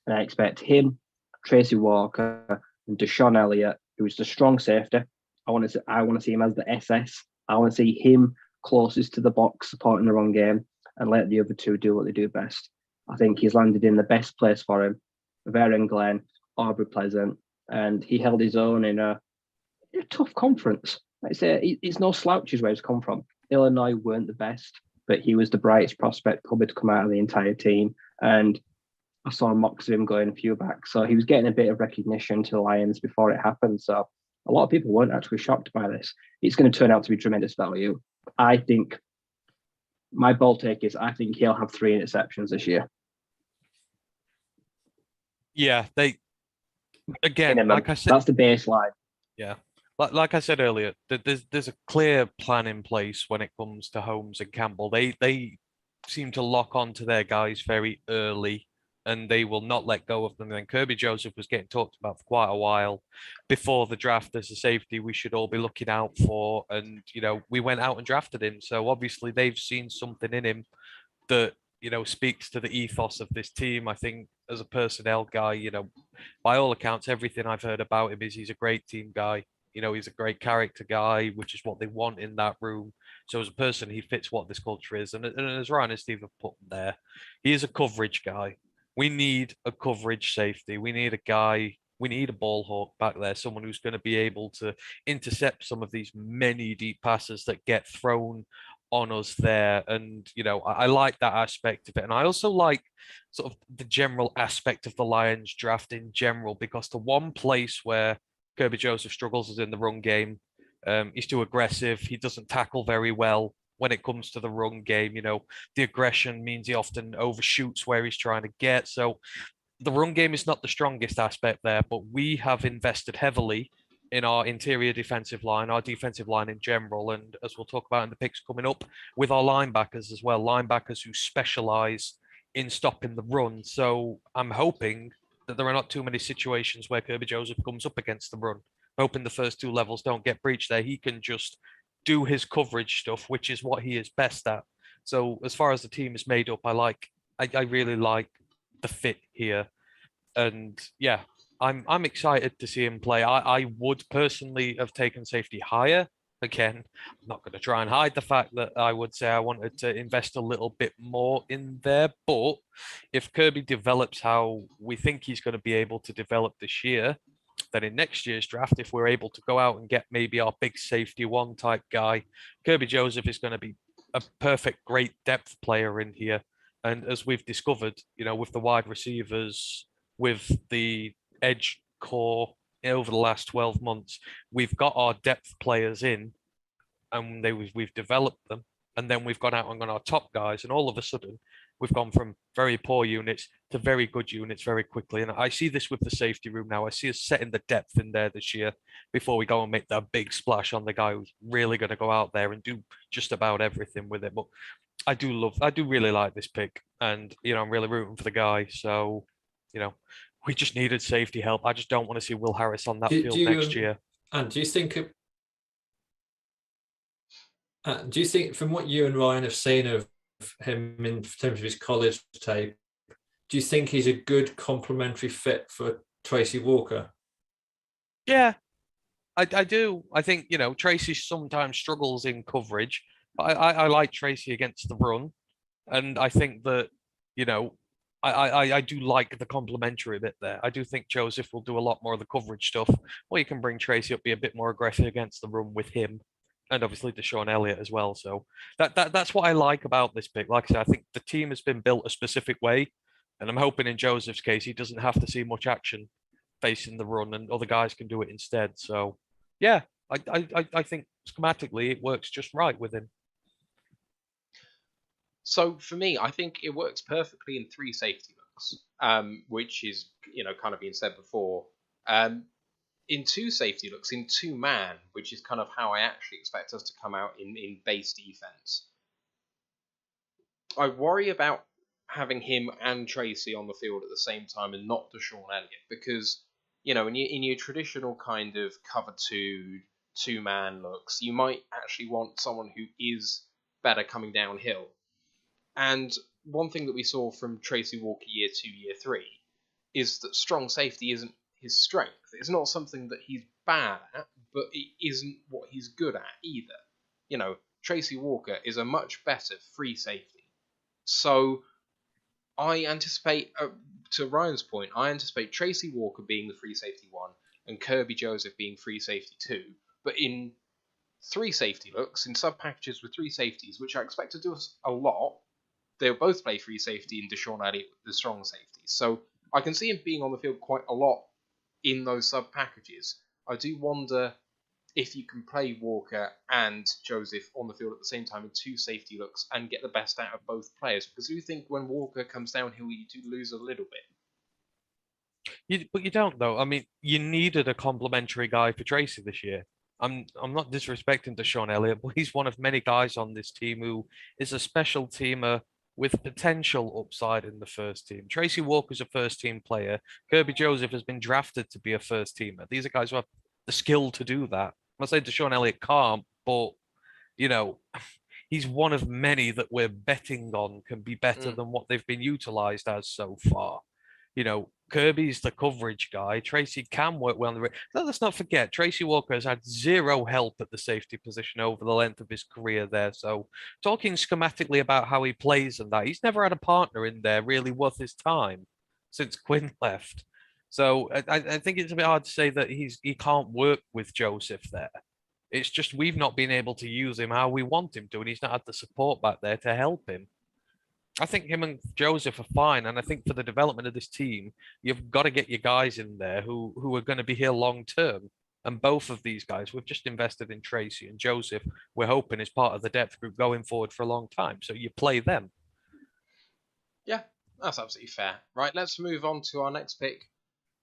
and I expect him, Tracy Walker, and Deshaun Elliott, who's the strong safety. I want to see him as the SS. I want to see him closest to the box, supporting the run game, and let the other 2 do what they do best. I think he's landed in the best place for him. Baron Glenn, Aubrey Pleasant, and he held his own in a tough conference. Like I say, it's no slouches where he's come from. Illinois weren't the best, but he was the brightest prospect probably to come out of the entire team. And I saw mocks of him going a few back. So he was getting a bit of recognition to the Lions before it happened. So a lot of people weren't actually shocked by this. It's going to turn out to be tremendous value. I think my bold take is I think he'll have 3 interceptions this year. Yeah, again, Minimum. like I said, That's the baseline. yeah, like I said earlier, there's a clear plan in place when it comes to Holmes and Campbell. They seem to lock on to their guys very early, and they will not let go of them. And then Kerby Joseph was getting talked about for quite a while before the draft as a safety we should all be looking out for. And we went out and drafted him, so obviously they've seen something in him that speaks to the ethos of this team. I think as a personnel guy, by all accounts, everything I've heard about him is he's a great team guy. He's a great character guy, which is what they want in that room. So as a person, he fits what this culture is. And as Ryan and Steve have put there, he is a coverage guy. We need a coverage safety. We need a guy. We need a ball hawk back there, someone who's going to be able to intercept some of these many deep passes that get thrown on us there. And I like that aspect of it, and I also like sort of the general aspect of the Lions draft in general, because the one place where Kerby Joseph struggles is in the run game. He's too aggressive. He doesn't tackle very well when it comes to the run game. The aggression means he often overshoots where he's trying to get. So the run game is not the strongest aspect there, but we have invested heavily in our interior defensive line, our defensive line in general, and as we'll talk about in the picks coming up, with our linebackers as well, linebackers who specialize in stopping the run. So I'm hoping that there are not too many situations where Kerby Joseph comes up against the run. Hoping the first 2 levels don't get breached there. He can just do his coverage stuff, which is what he is best at. So as far as the team is made up, I really like the fit here. And yeah, I'm excited to see him play. I would personally have taken safety higher. Again, I'm not going to try and hide the fact that I would say I wanted to invest a little bit more in there. But if Kerby develops how we think he's going to be able to develop this year, then in next year's draft, if we're able to go out and get maybe our big safety 1 type guy, Kerby Joseph is going to be a perfect, great depth player in here. And as we've discovered, with the wide receivers, with the edge core over the last 12 months, we've got our depth players in, and we've developed them, and then we've gone out and got our top guys, and all of a sudden we've gone from very poor units to very good units very quickly. And I see this with the safety room now. I see us setting the depth in there this year before we go and make that big splash on the guy who's really going to go out there and do just about everything with it. But I do really like this pick, and I'm really rooting for the guy. So we just needed safety help. I just don't want to see Will Harris on that field next year. And do you think from what you and Ryan have seen of him in terms of his college tape, do you think he's a good complementary fit for Tracy Walker? Yeah, I do. I think, Tracy sometimes struggles in coverage, but I like Tracy against the run. And I think that, I do like the complementary bit there. I do think Joseph will do a lot more of the coverage stuff, or you can bring Tracy up, be a bit more aggressive against the run with him, and obviously Deshaun Elliott as well. So that's what I like about this pick. Like I said, I think the team has been built a specific way, and I'm hoping in Joseph's case he doesn't have to see much action facing the run, and other guys can do it instead. So yeah, I think schematically it works just right with him. So for me, I think it works perfectly in 3 safety looks, which is kind of being said before. In 2 safety looks, in 2-man, which is kind of how I actually expect us to come out in base defense. I worry about having him and Tracy on the field at the same time and not Deshaun Elliott, because in your traditional kind of cover 2-man looks, you might actually want someone who is better coming downhill. And one thing that we saw from Tracy Walker year 2, year 3 is that strong safety isn't his strength. It's not something that he's bad at, but it isn't what he's good at either. Tracy Walker is a much better free safety. So I anticipate, to Ryan's point, I anticipate Tracy Walker being the free safety 1 and Kerby Joseph being free safety 2. But in 3 safety looks, in sub packages with 3 safeties, which I expect to do us a lot, they'll both play free safety and Deshaun Elliott the strong safety. So I can see him being on the field quite a lot in those sub packages. I do wonder if you can play Walker and Joseph on the field at the same time in 2 safety looks and get the best out of both players. Because you think when Walker comes downhill, you do lose a little bit. But you don't though. I mean, you needed a complementary guy for Tracy this year. I'm not disrespecting Deshaun Elliott, but he's one of many guys on this team who is a special teamer with potential upside in the first team. Tracy Walker's a first team player. Kerby Joseph has been drafted to be a first teamer. These are guys who have the skill to do that. I'm not saying Deshaun Elliott can't, but you know, he's one of many that we're betting on can be better than what they've been utilized as so far. You know, Kirby's the coverage guy. Tracy can work well on the. Let's not forget, Tracy Walker has had 0 help at the safety position over the length of his career there. So, talking schematically about how he plays and that, he's never had a partner in there really worth his time since Quinn left. So, I think it's a bit hard to say that he can't work with Joseph there. It's just we've not been able to use him how we want him to, and he's not had the support back there to help him. I think him and Joseph are fine, and I think for the development of this team, you've got to get your guys in there who are going to be here long term. And both of these guys, we've just invested in Tracy and Joseph. We're hoping is part of the depth group going forward for a long time. So you play them. Yeah, that's absolutely fair. Right, let's move on to our next pick.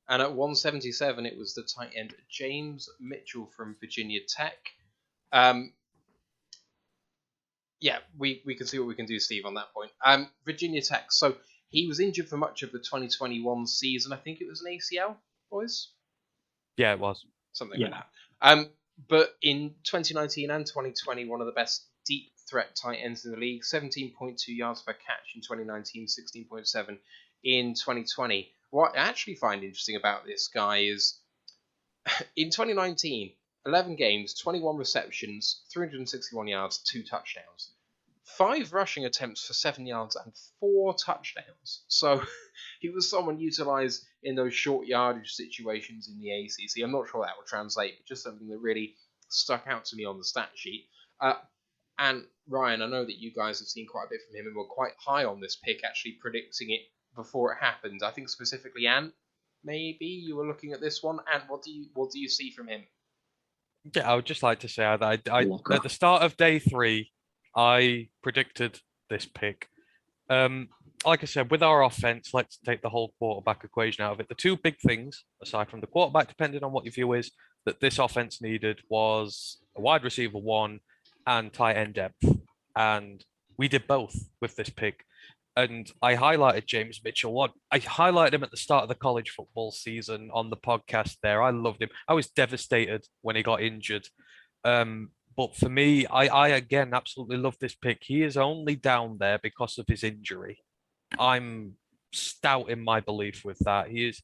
And at 177, it was the tight end James Mitchell from Virginia Tech. Yeah, we can see what we can do, Steve, on that point. Virginia Tech. So he was injured for much of the 2021 season. I think it was an ACL, boys? Yeah, it was. Something like that. But in 2019 and 2020, one of the best deep threat tight ends in the league. 17.2 yards per catch in 2019, 16.7 in 2020. What I actually find interesting about this guy is in 2019, 11 games, 21 receptions, 361 yards, 2 touchdowns. 5 rushing attempts for 7 yards and 4 touchdowns. So he was someone utilised in those short yardage situations in the ACC. I'm not sure that will translate, but just something that really stuck out to me on the stat sheet. And Ryan, I know that you guys have seen quite a bit from him and were quite high on this pick, actually predicting it before it happened. I think specifically Ant, maybe you were looking at this one. Ant, what do you see from him? Yeah, I would just like to say that I at the start of day 3, I predicted this pick. Like I said, with our offense, let's take the whole quarterback equation out of it. The 2 big things, aside from the quarterback, depending on what your view is, that this offense needed was a wide receiver 1 and tight end depth. And we did both with this pick. And I highlighted James Mitchell. I highlighted him at the start of the college football season on the podcast there. I loved him. I was devastated when he got injured. But for me, I again absolutely love this pick. He is only down there because of his injury. I'm stout in my belief with that. He is.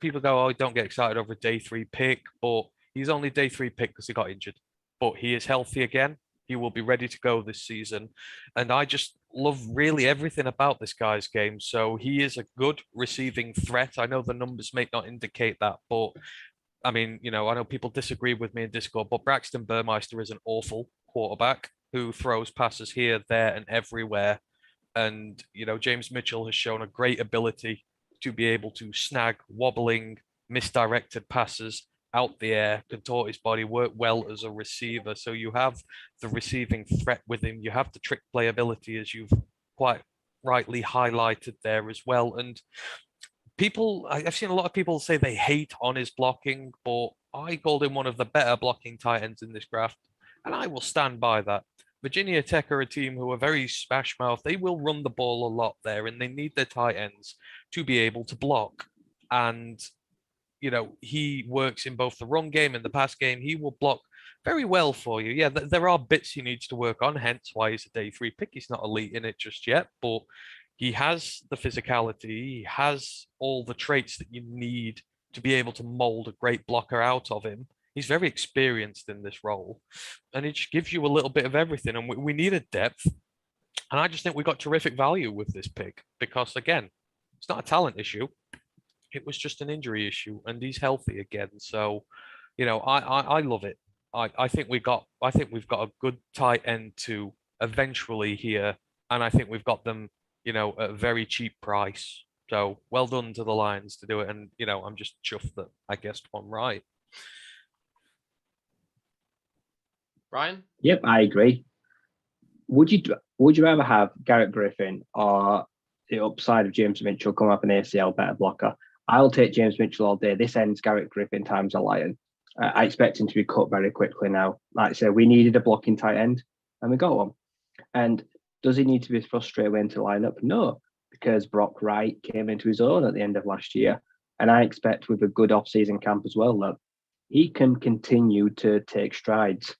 People go, "Oh, don't get excited over a day 3 pick," but he's only day 3 pick because he got injured. But he is healthy again. He will be ready to go this season, and I just love really everything about this guy's game. So he is a good receiving threat. I know the numbers may not indicate that, but I mean, you know, I know people disagree with me in Discord, but Braxton Burmeister is an awful quarterback who throws passes here, there, and everywhere. And, you know, James Mitchell has shown a great ability to be able to snag wobbling, misdirected passes out the air, contort his body, work well as a receiver. So you have the receiving threat with him. You have the trick play ability, as you've quite rightly highlighted there as well. And I've seen a lot of people say they hate on his blocking, but I called him one of the better blocking tight ends in this draft, and I will stand by that. Virginia Tech are a team who are very smash mouth. They will run the ball a lot there, and they need their tight ends to be able to block. And, you know, he works in both the run game and the pass game. He will block very well for you. Yeah, there are bits he needs to work on, hence why he's a day 3 pick. He's not elite in it just yet, but he has the physicality. He has all the traits that you need to be able to mold a great blocker out of him. He's very experienced in this role, and it just gives you a little bit of everything. And we needed depth, and I just think we got terrific value with this pick because, again, it's not a talent issue. It was just an injury issue, and he's healthy again. So, you know, I love it. I think we've got a good tight end to eventually here, and I think we've got them, you know, at a very cheap price. So well done to the Lions to do it. And, you know, I'm just chuffed that I guessed one right. Ryan? Yep, I agree. Would you rather have Garrett Griffin or the upside of James Mitchell come up an ACL better blocker? I'll take James Mitchell all day. This ends Garrett Griffin times a lion. I expect him to be cut very quickly now. Like I say, we needed a blocking tight end, and we got one. And does he need to be frustrated when to line up? No, because Brock Wright came into his own at the end of last year. And I expect with a good off-season camp as well that he can continue to take strides.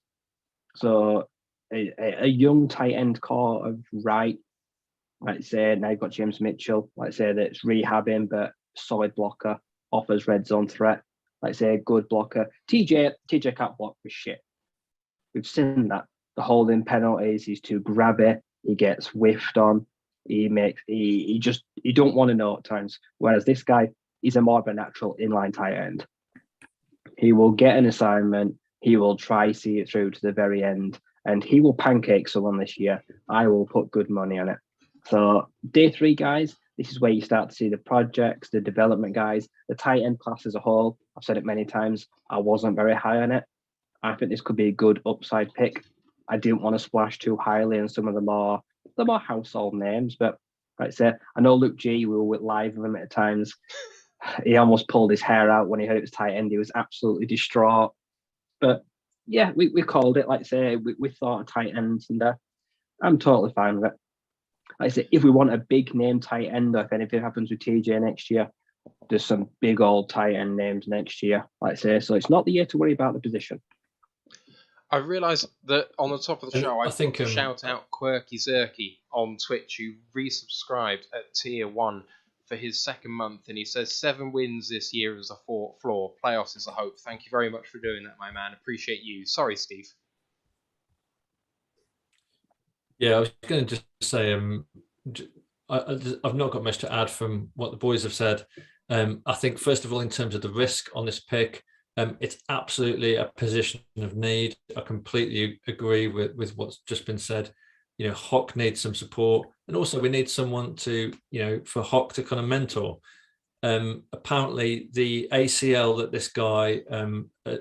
So a young tight end core of Wright, like I say, now you've got James Mitchell, like I say, that's rehabbing, but solid blocker, offers red zone threat. Like I say, good blocker. TJ can't block for shit. We've seen that. The holding penalties, he's too grabby, he gets whiffed on, he don't want to know at times. Whereas this guy, he's a more of a natural inline tight end. He will get an assignment, he will try see it through to the very end, and he will pancake someone this year. I will put good money on it. So day 3, guys, this is where you start to see the projects, the development guys, the tight end class as a whole. I've said it many times, I wasn't very high on it. I think this could be a good upside pick. I didn't want to splash too highly on some of the more household names, but like I said, I know Luke G, we were live with him at times. He almost pulled his hair out when he heard it was tight end. He was absolutely distraught. But yeah, we called it. Like I say, we thought of tight ends, and I'm totally fine with it. Like I say, if we want a big name tight end, or if anything happens with TJ next year, there's some big old tight end names next year. Like I say, so it's not the year to worry about the position. I realised that on the top of the show, I think shout out Quirky Zerky on Twitch, who resubscribed at tier 1 for his second month, and he says 7 wins this year is a floor. Playoffs is a hope. Thank you very much for doing that, my man. Appreciate you. Sorry, Steve. Yeah, I was going to just say, I've not got much to add from what the boys have said. I think, first of all, in terms of the risk on this pick, it's absolutely a position of need. I completely agree with what's just been said. You know, Hock needs some support, and also we need someone to, for Hock to kind of mentor. Apparently, the ACL that this guy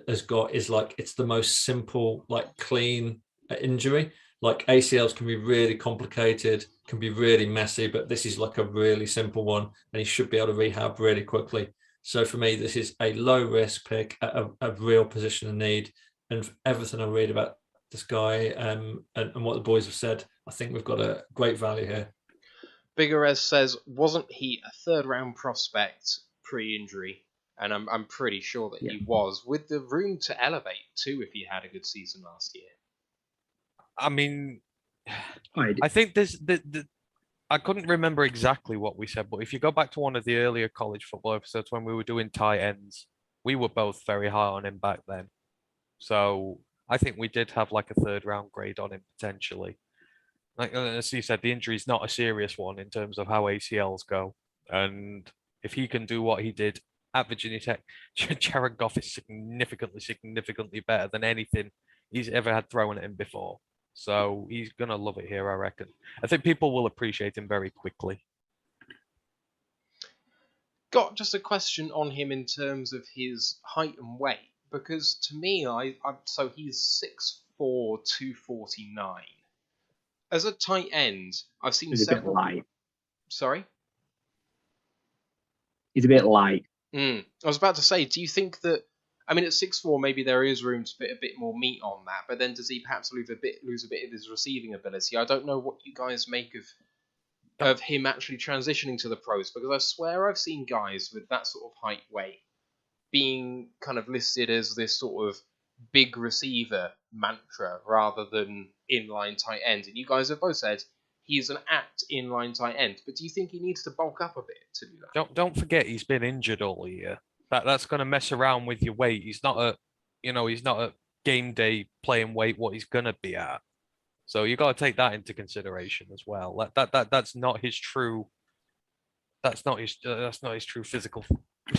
has got is like, it's the most simple, like clean injury. Like ACLs can be really complicated, can be really messy, but this is like a really simple one, and he should be able to rehab really quickly. So for me, this is a low risk pick at a real position of need. And everything I read about this guy and what the boys have said, I think we've got a great value here. Biggerez says, wasn't he a 3rd round prospect pre-injury? And I'm pretty sure that he was, with the room to elevate too if he had a good season last year. I mean, I think there's I couldn't remember exactly what we said, but if you go back to one of the earlier college football episodes when we were doing tight ends, we were both very high on him back then. So I think we did have like a 3rd round grade on him potentially. Like as you said, the injury is not a serious one in terms of how ACLs go. And if he can do what he did at Virginia Tech, Jared Goff is significantly better than anything he's ever had thrown at him before. So he's going to love it here, I reckon. I think people will appreciate him very quickly. Got just a question on him in terms of his height and weight, because to me, so he's 6'4", 249. As a tight end, I've seen He's several... a bit light. Sorry? He's a bit light. I was about to say, do you think that... I mean, at 6'4", maybe there is room to put a bit more meat on that, but then does he perhaps lose a bit of his receiving ability? I don't know what you guys make of him actually transitioning to the pros, because I swear I've seen guys with that sort of height weight being kind of listed as this sort of big receiver mantra rather than inline tight end. And you guys have both said he's an apt inline tight end, but do you think he needs to bulk up a bit to do that? Don't forget he's been injured all year. That's going to mess around with your weight. He's not a game day playing weight what he's going to be at. So you got to take that into consideration as well. That's not his true. That's not his true physical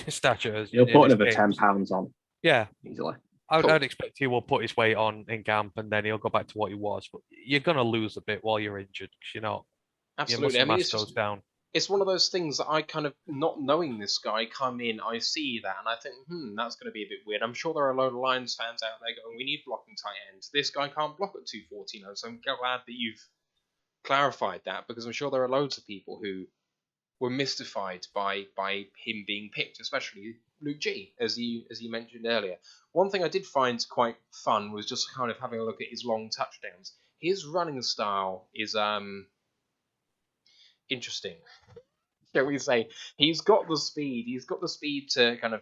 stature. He'll put another 10 pounds on. Yeah, easily. I'd expect he will put his weight on in camp, and then he'll go back to what he was. But you're going to lose a bit while you're injured because you're not. Absolutely. Your muscle mass goes down. it's one of those things that I kind of, not knowing this guy, come in, I see that, and I think, that's going to be a bit weird. I'm sure there are a load of Lions fans out there going, we need blocking tight ends. This guy can't block at 214, so I'm glad that you've clarified that, because I'm sure there are loads of people who were mystified by him being picked, especially Luke G, as you mentioned earlier. One thing I did find quite fun was just kind of having a look at his long touchdowns. His running style is interesting, shall we say. He's got the speed. He's got the speed to kind of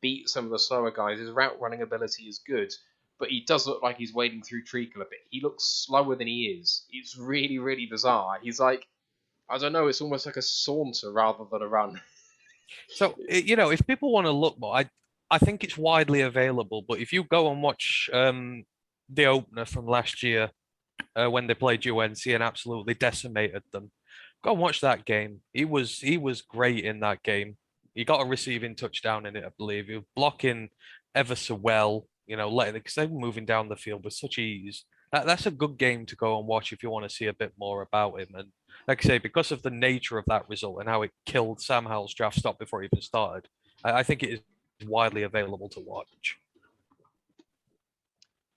beat some of the slower guys. His route running ability is good, but he does look like he's wading through treacle a bit. He looks slower than he is. It's really, really bizarre. He's like, I don't know, it's almost like a saunter rather than a run. So, if people want to look more, I think it's widely available, but if you go and watch the opener from last year when they played UNC and absolutely decimated them, go and watch that game. He was great in that game. He got a receiving touchdown in it, I believe. He was blocking ever so well, because they were moving down the field with such ease. That's a good game to go and watch if you want to see a bit more about him. And like I say, because of the nature of that result and how it killed Sam Howell's draft stock before he even started, I think it is widely available to watch.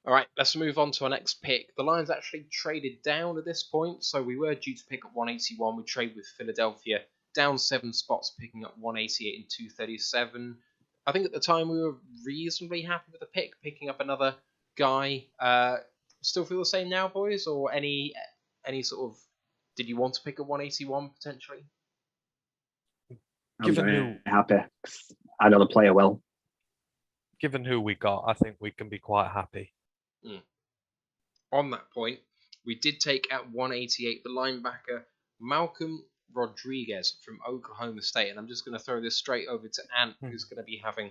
All right, let's move on to our next pick. The Lions actually traded down at this point, so we were due to pick up 181. We trade with Philadelphia, down 7 spots, picking up 188 and 237. I think at the time we were reasonably happy with the pick, picking up another guy. Still feel the same now, boys, or any sort of? Did you want to pick up 181 potentially? I'm very happy. I know the player well. Given who we got, I think we can be quite happy. On that point, we did take at 188 the linebacker Malcolm Rodriguez from Oklahoma State, and I'm just going to throw this straight over to Ant, who's going to be having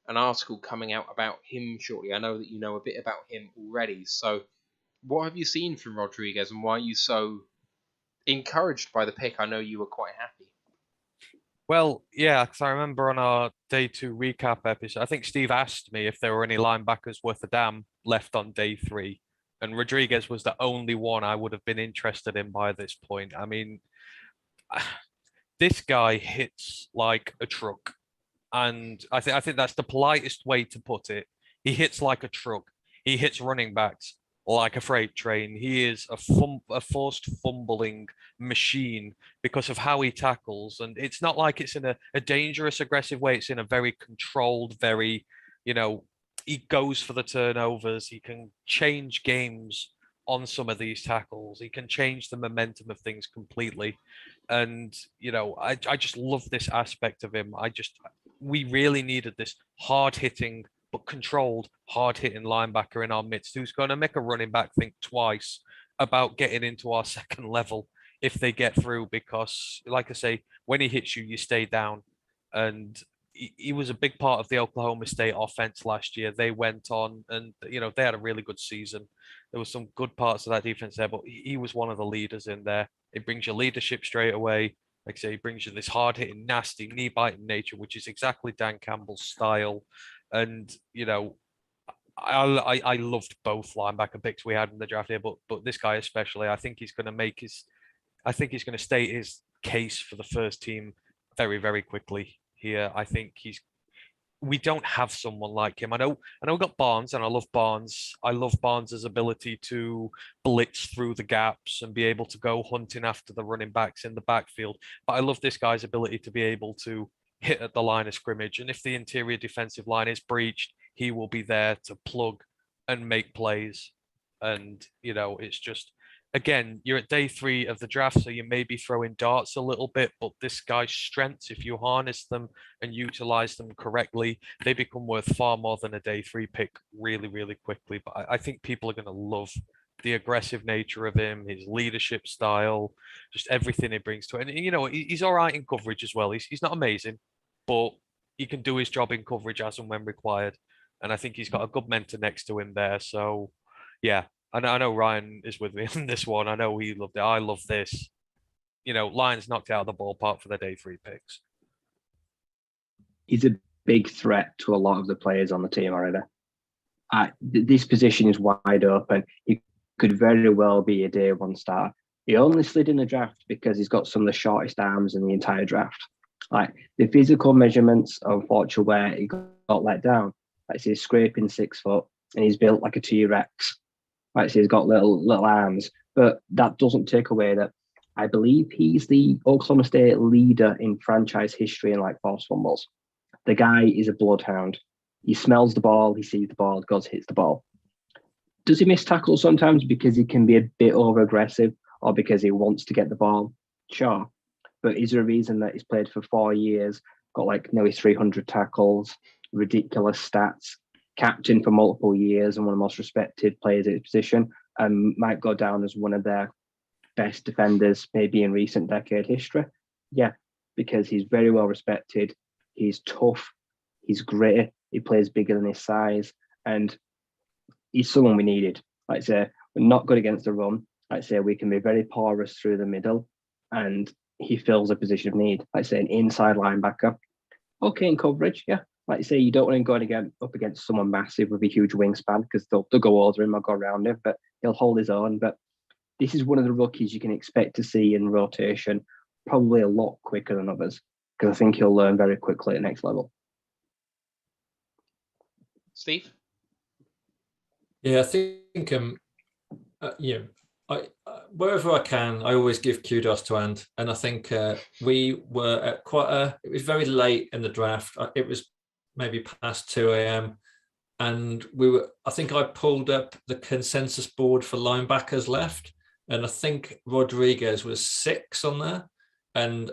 an article coming out about him shortly. I know that you know a bit about him already, so what have you seen from Rodriguez, and why are you so encouraged by the pick? I know you were quite happy. Well, yeah, because I remember on our day 2 recap episode, I think Steve asked me if there were any linebackers worth a damn left on day 3. And Rodriguez was the only one I would have been interested in by this point. I mean, this guy hits like a truck. And I think that's the politest way to put it. He hits like a truck. He hits running backs like a freight train. He is a forced fumbling machine because of how he tackles. And it's not like it's in a dangerous, aggressive way. It's in a very controlled, very, he goes for the turnovers. He can change games on some of these tackles. He can change the momentum of things completely. And, I just love this aspect of him. We really needed this hard-hitting, but controlled, hard-hitting linebacker in our midst who's going to make a running back think twice about getting into our second level if they get through, because, like I say, when he hits you, you stay down. And he was a big part of the Oklahoma State offense last year. They went on and, they had a really good season. There were some good parts of that defense there, but he was one of the leaders in there. It brings you leadership straight away. Like I say, he brings you this hard-hitting, nasty, knee-biting nature, which is exactly Dan Campbell's style. And, I loved both linebacker picks we had in the draft here, but this guy especially, I think he's going to state his case for the first team very, very quickly here. I think we don't have someone like him. I know we got Barnes, and I love Barnes. I love Barnes's ability to blitz through the gaps and be able to go hunting after the running backs in the backfield. But I love this guy's ability to be able to hit at the line of scrimmage. And if the interior defensive line is breached, he will be there to plug and make plays. And, it's just, again, you're at day 3 of the draft, so you may be throwing darts a little bit, but this guy's strengths, if you harness them and utilize them correctly, they become worth far more than a day 3 pick really, really quickly. But I think people are going to love the aggressive nature of him, his leadership style, just everything he brings to it. And, he's all right in coverage as well. He's not amazing, but he can do his job in coverage as and when required. And I think he's got a good mentor next to him there. So, yeah. I know Ryan is with me in this one. I know he loved it. I love this. Lions knocked out of the ballpark for the day 3 picks. He's a big threat to a lot of the players on the team already. This position is wide open. He could very well be a day 1 star. He only slid in the draft because he's got some of the shortest arms in the entire draft. Like the physical measurements, unfortunately, where he got let down. Like he's scraping 6 foot and he's built like a T-Rex. Like he's got little arms, but that doesn't take away that I believe he's the Oklahoma State leader in franchise history in like forced fumbles. The guy is a bloodhound. He smells the ball, he sees the ball, goes, hits the ball. Does he miss tackles sometimes because he can be a bit over aggressive or because he wants to get the ball? Sure. But is there a reason that he's played for 4 years, got like nearly 300 tackles, ridiculous stats, captain for multiple years, and one of the most respected players at his position, and might go down as one of their best defenders, maybe in recent decade history? Yeah, because he's very well respected. He's tough. He's gritty. He plays bigger than his size, and he's someone we needed. Like I say, we're not good against the run. Like I say, we can be very porous through the middle, and he fills a position of need. Like I say, an inside linebacker. Okay in coverage, yeah. Like I say, you don't want him going up against someone massive with a huge wingspan because they'll go over him or go around him, but he'll hold his own. But this is one of the rookies you can expect to see in rotation probably a lot quicker than others, because I think he'll learn very quickly at next level. Steve? Yeah, I think wherever I can, I always give kudos to Ant, and I think we were at it was very late in the draft. It was maybe past 2 a.m. and I think I pulled up the consensus board for linebackers left, and I think Rodriguez was 6 on there, and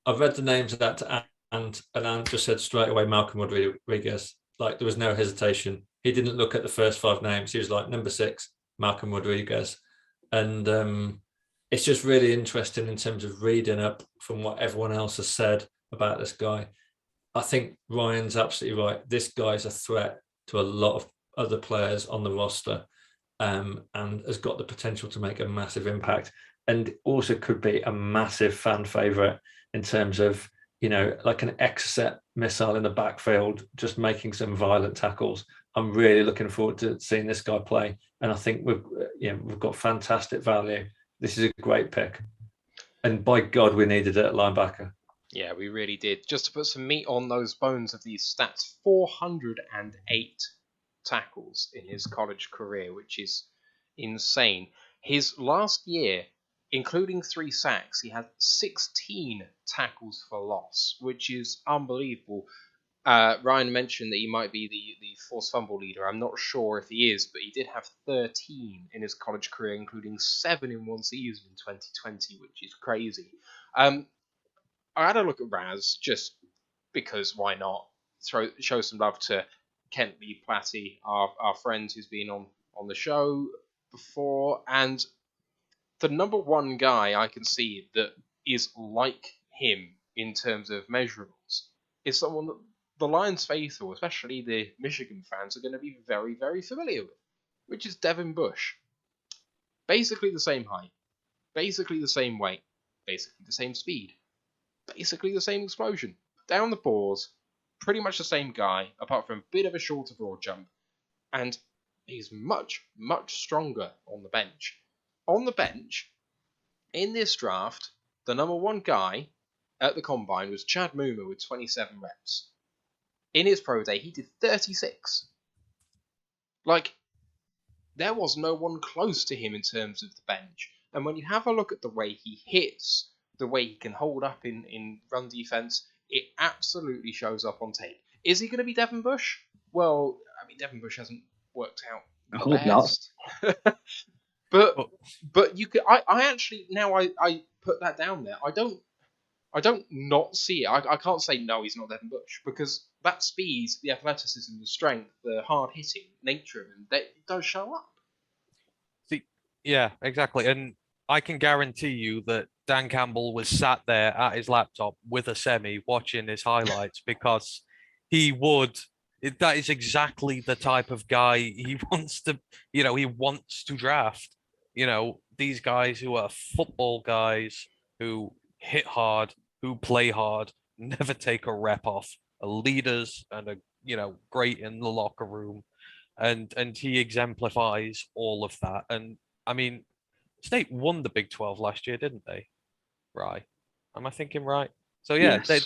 I read the names of that to Ant, and Ant just said straight away Malcolm Rodriguez. Like there was no hesitation. He didn't look at the first 5 names. He was like number 6, Malcolm Rodriguez. And it's just really interesting in terms of reading up from what everyone else has said about this guy. I think Ryan's absolutely right. This guy's a threat to a lot of other players on the roster, and has got the potential to make a massive impact, and also could be a massive fan favorite in terms of, like an Exocet missile in the backfield, just making some violent tackles. I'm really looking forward to seeing this guy play, and I think we've got fantastic value. This is a great pick, and by God, we needed it at linebacker. Yeah, we really did. Just to put some meat on those bones of these stats, 408 tackles in his college career, which is insane. His last year, including 3 sacks, he had 16 tackles for loss, which is unbelievable. Ryan mentioned that he might be the forced fumble leader. I'm not sure if he is, but he did have 13 in his college career, including 7 in one season in 2020, which is crazy. I had a look at Raz just because why not? Show some love to Kent Lee Platty, our friend who's been on the show before, and the number one guy I can see that is like him in terms of measurables is someone that the Lions faithful, especially the Michigan fans, are going to be very, very familiar with, which is Devin Bush. Basically the same height, basically the same weight, basically the same speed, basically the same explosion. Down the pause, pretty much the same guy, apart from a bit of a shorter broad jump, and he's much, much stronger on the bench. On the bench, in this draft, the number one guy at the combine was Chad Muma with 27 reps. In his pro day, he did 36. Like, there was no one close to him in terms of the bench. And when you have a look at the way he hits, the way he can hold up in run defense, it absolutely shows up on tape. Is he going to be Devin Bush? Well, I mean, Devin Bush hasn't worked out I hope not. but you could. I actually now I put that down there. I don't not see it. I can't say no, he's not Devin Bush, because that speed, the athleticism, the strength, the hard hitting nature of him, it does show up. See, yeah, exactly. And I can guarantee you that Dan Campbell was sat there at his laptop with a semi watching his highlights, because that is exactly the type of guy he wants to draft. These guys who are football guys who hit hard, who play hard, never take a rep off, are leaders and are great in the locker room, and he exemplifies all of that. And I mean, State won the Big 12 last year, didn't they? Right. Am I thinking right? So yeah, Yes.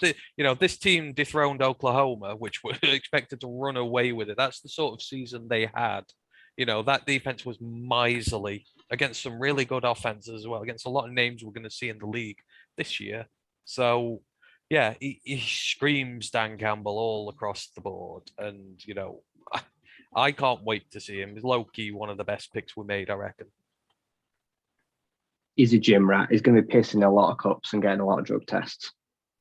this team dethroned Oklahoma, which were expected to run away with it. That's the sort of season they had. That defense was miserly against some really good offenses as well, against a lot of names we're going to see in the league this year. So yeah, he screams Dan Campbell all across the board, and I can't wait to see him. He's low-key one of the best picks we made, I reckon. He's a gym rat. He's going to be pissing a lot of cups and getting a lot of drug tests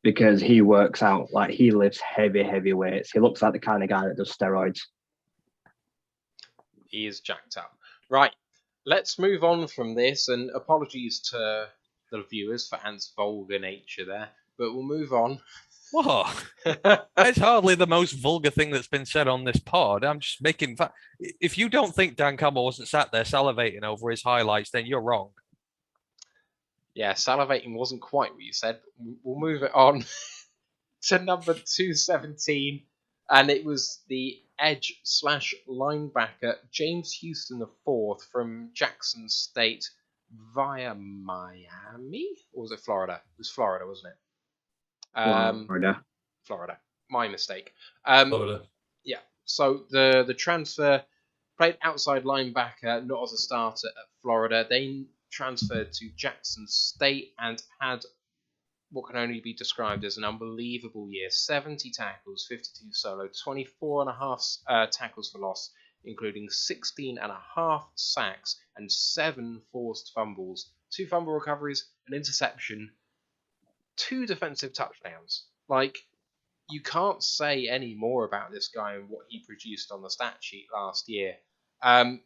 because he works out like he lifts heavy weights. He looks like the kind of guy that does steroids. He is jacked up. Right, let's move on from this, and apologies to the viewers for Ant's vulgar nature there, but we'll move on. What? It's hardly the most vulgar thing that's been said on this pod. I'm just making fun. If you don't think Dan Campbell wasn't sat there salivating over his highlights, then you're wrong. Yeah, salivating wasn't quite what you said. We'll move it on to number 217, and it was the edge / linebacker James Houston IV from Jackson State via Miami, or was it Florida? It was Florida, wasn't it? Florida. My mistake. Florida. Yeah. So the transfer, played outside linebacker, not as a starter at Florida. They transferred to Jackson State and had what can only be described as an unbelievable year. 70 tackles, 52 solo, 24.5 tackles for loss, including 16.5 sacks and 7 forced fumbles, 2 fumble recoveries, an interception, 2 defensive touchdowns. Like, you can't say any more about this guy and what he produced on the stat sheet last year. I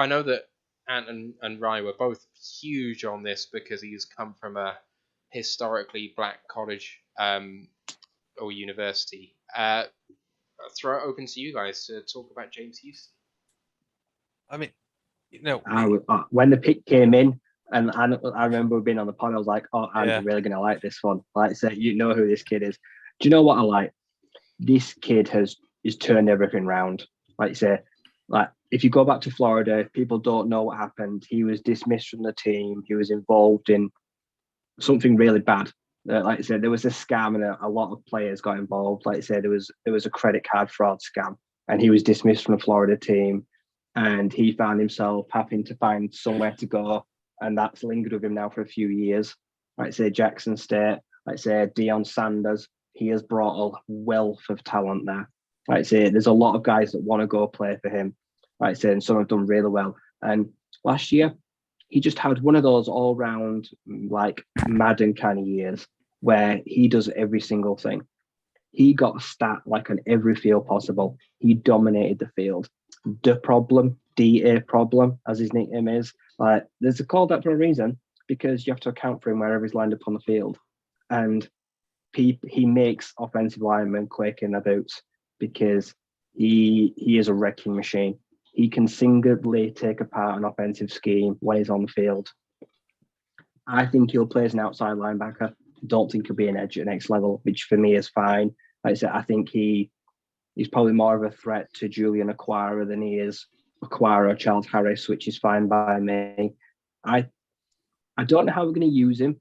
know that Ant and Rye were both huge on this because he's come from a historically black college or university. I'll throw it open to you guys to talk about James Houston. I mean, when the pick came in, and I remember being on the pod, I was like, I'm really going to like this one. Like I said, you know who this kid is. Do you know what I like? This kid has turned everything round. Like you say, like if you go back to Florida, if people don't know what happened, he was dismissed from the team. He was involved in something really bad. Like I said, there was a scam and a lot of players got involved. Like I said, there was a credit card fraud scam, and he was dismissed from the Florida team, and he found himself having to find somewhere to go, and that's lingered with him now for a few years. Like I say, Jackson State, like I say, Deion Sanders, he has brought a wealth of talent there. Like I say, there's a lot of guys that want to go play for him. Like I say, and some have done really well. And last year, he just had one of those all-round, like, Madden kind of years where he does every single thing. He got a stat, like, on every field possible. He dominated the field. The problem, DA problem, as his nickname is, like, there's a call that for a reason, because you have to account for him wherever he's lined up on the field. And he makes offensive linemen quake in their boots because he is a wrecking machine. He can singly take apart an offensive scheme when he's on the field. I think he'll play as an outside linebacker. Don't think he'll be an edge at next level, which for me is fine. Like I said, I think he's probably more of a threat to Julian Okwara than he is Okwara or Charles Harris, which is fine by me. I don't know how we're going to use him,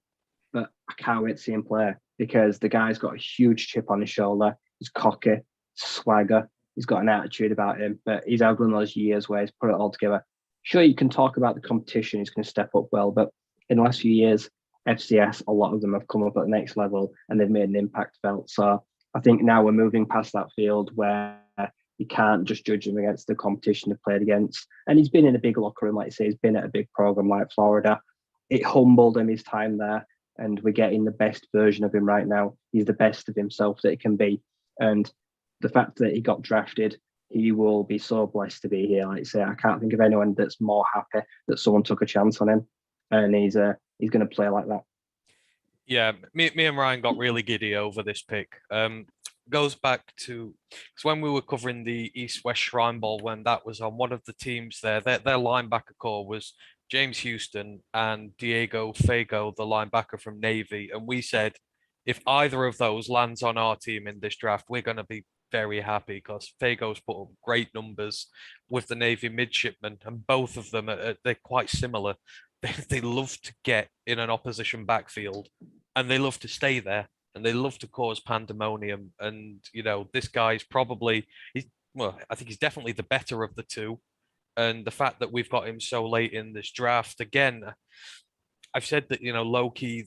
but I can't wait to see him play because the guy's got a huge chip on his shoulder. He's cocky, swagger. He's got an attitude about him, but he's had one of those years where he's put it all together. Sure, you can talk about the competition. He's going to step up well, but in the last few years, FCS, a lot of them have come up at the next level and they've made an impact felt. So I think now we're moving past that field where you can't just judge him against the competition they've played against. And he's been in a big locker room, like you say, he's been at a big program like Florida. It humbled him his time there, and we're getting the best version of him right now. He's the best of himself that he can be. And the fact that he got drafted, he will be so blessed to be here. Like I say, I can't think of anyone that's more happy that someone took a chance on him, and he's going to play like that. Yeah, me and Ryan got really giddy over this pick. Goes back to because when we were covering the East-West Shrine Bowl, when that was on, one of the teams there, their linebacker core was James Houston and Diego Fago, the linebacker from Navy. And we said, if either of those lands on our team in this draft, we're going to be very happy because Fago's put up great numbers with the Navy midshipmen, and both of them they're quite similar they love to get in an opposition backfield, and they love to stay there, and they love to cause pandemonium. And this guy's probably I think he's definitely the better of the two. And the fact that we've got him so late in this draft again, I've said that low key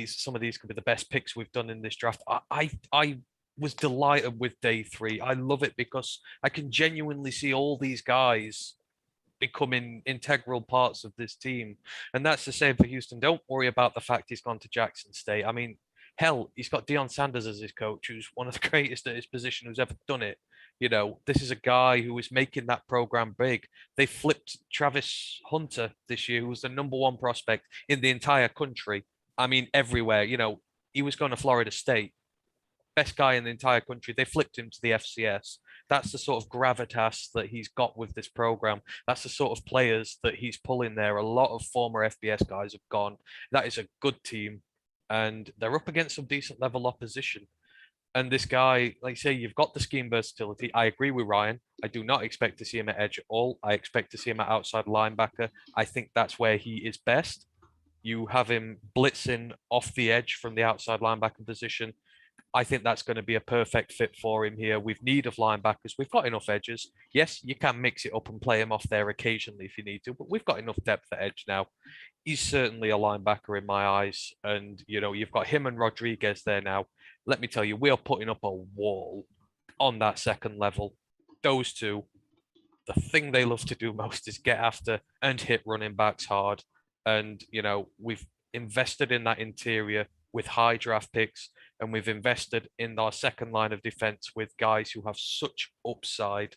some of these could be the best picks we've done in this draft. I was delighted with day 3. I love it because I can genuinely see all these guys becoming integral parts of this team. And that's the same for Houston. Don't worry about the fact he's gone to Jackson State. I mean, hell, he's got Deion Sanders as his coach, who's one of the greatest at his position who's ever done it. This is a guy who is making that program big. They flipped Travis Hunter this year, who was the #1 prospect in the entire country. I mean, everywhere. He was going to Florida State, best guy in the entire country. They flipped him to the FCS. That's the sort of gravitas that he's got with this program. That's the sort of players that he's pulling there. A lot of former FBS guys have gone. That is a good team, and they're up against some decent level opposition. And this guy, like you say, you've got the scheme versatility. I agree with Ryan. I do not expect to see him at edge at all. I expect to see him at outside linebacker. I think that's where he is best. You have him blitzing off the edge from the outside linebacker position. I think that's going to be a perfect fit for him here. We've need of linebackers. We've got enough edges. Yes, you can mix it up and play him off there occasionally if you need to, but we've got enough depth at edge now. He's certainly a linebacker in my eyes. And, you've got him and Rodriguez there now. Let me tell you, we are putting up a wall on that second level. Those two, the thing they love to do most is get after and hit running backs hard. And, we've invested in that interior with high draft picks, and we've invested in our second line of defense with guys who have such upside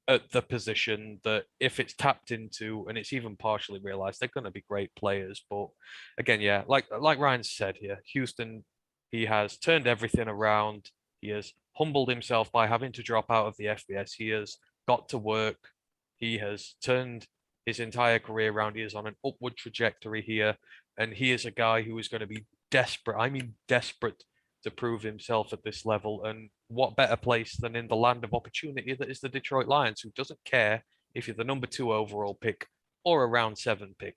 at the position that if it's tapped into and it's even partially realized, they're going to be great players. But again, yeah, like Ryan said here, Houston, he has turned everything around. He has humbled himself by having to drop out of the FBS. He has got to work. He has turned his entire career around. He is on an upward trajectory here. And he is a guy who is going to be desperate. I mean, desperate to prove himself at this level. And what better place than in the land of opportunity that is the Detroit Lions, who doesn't care if you're the #2 overall pick or a round 7 pick.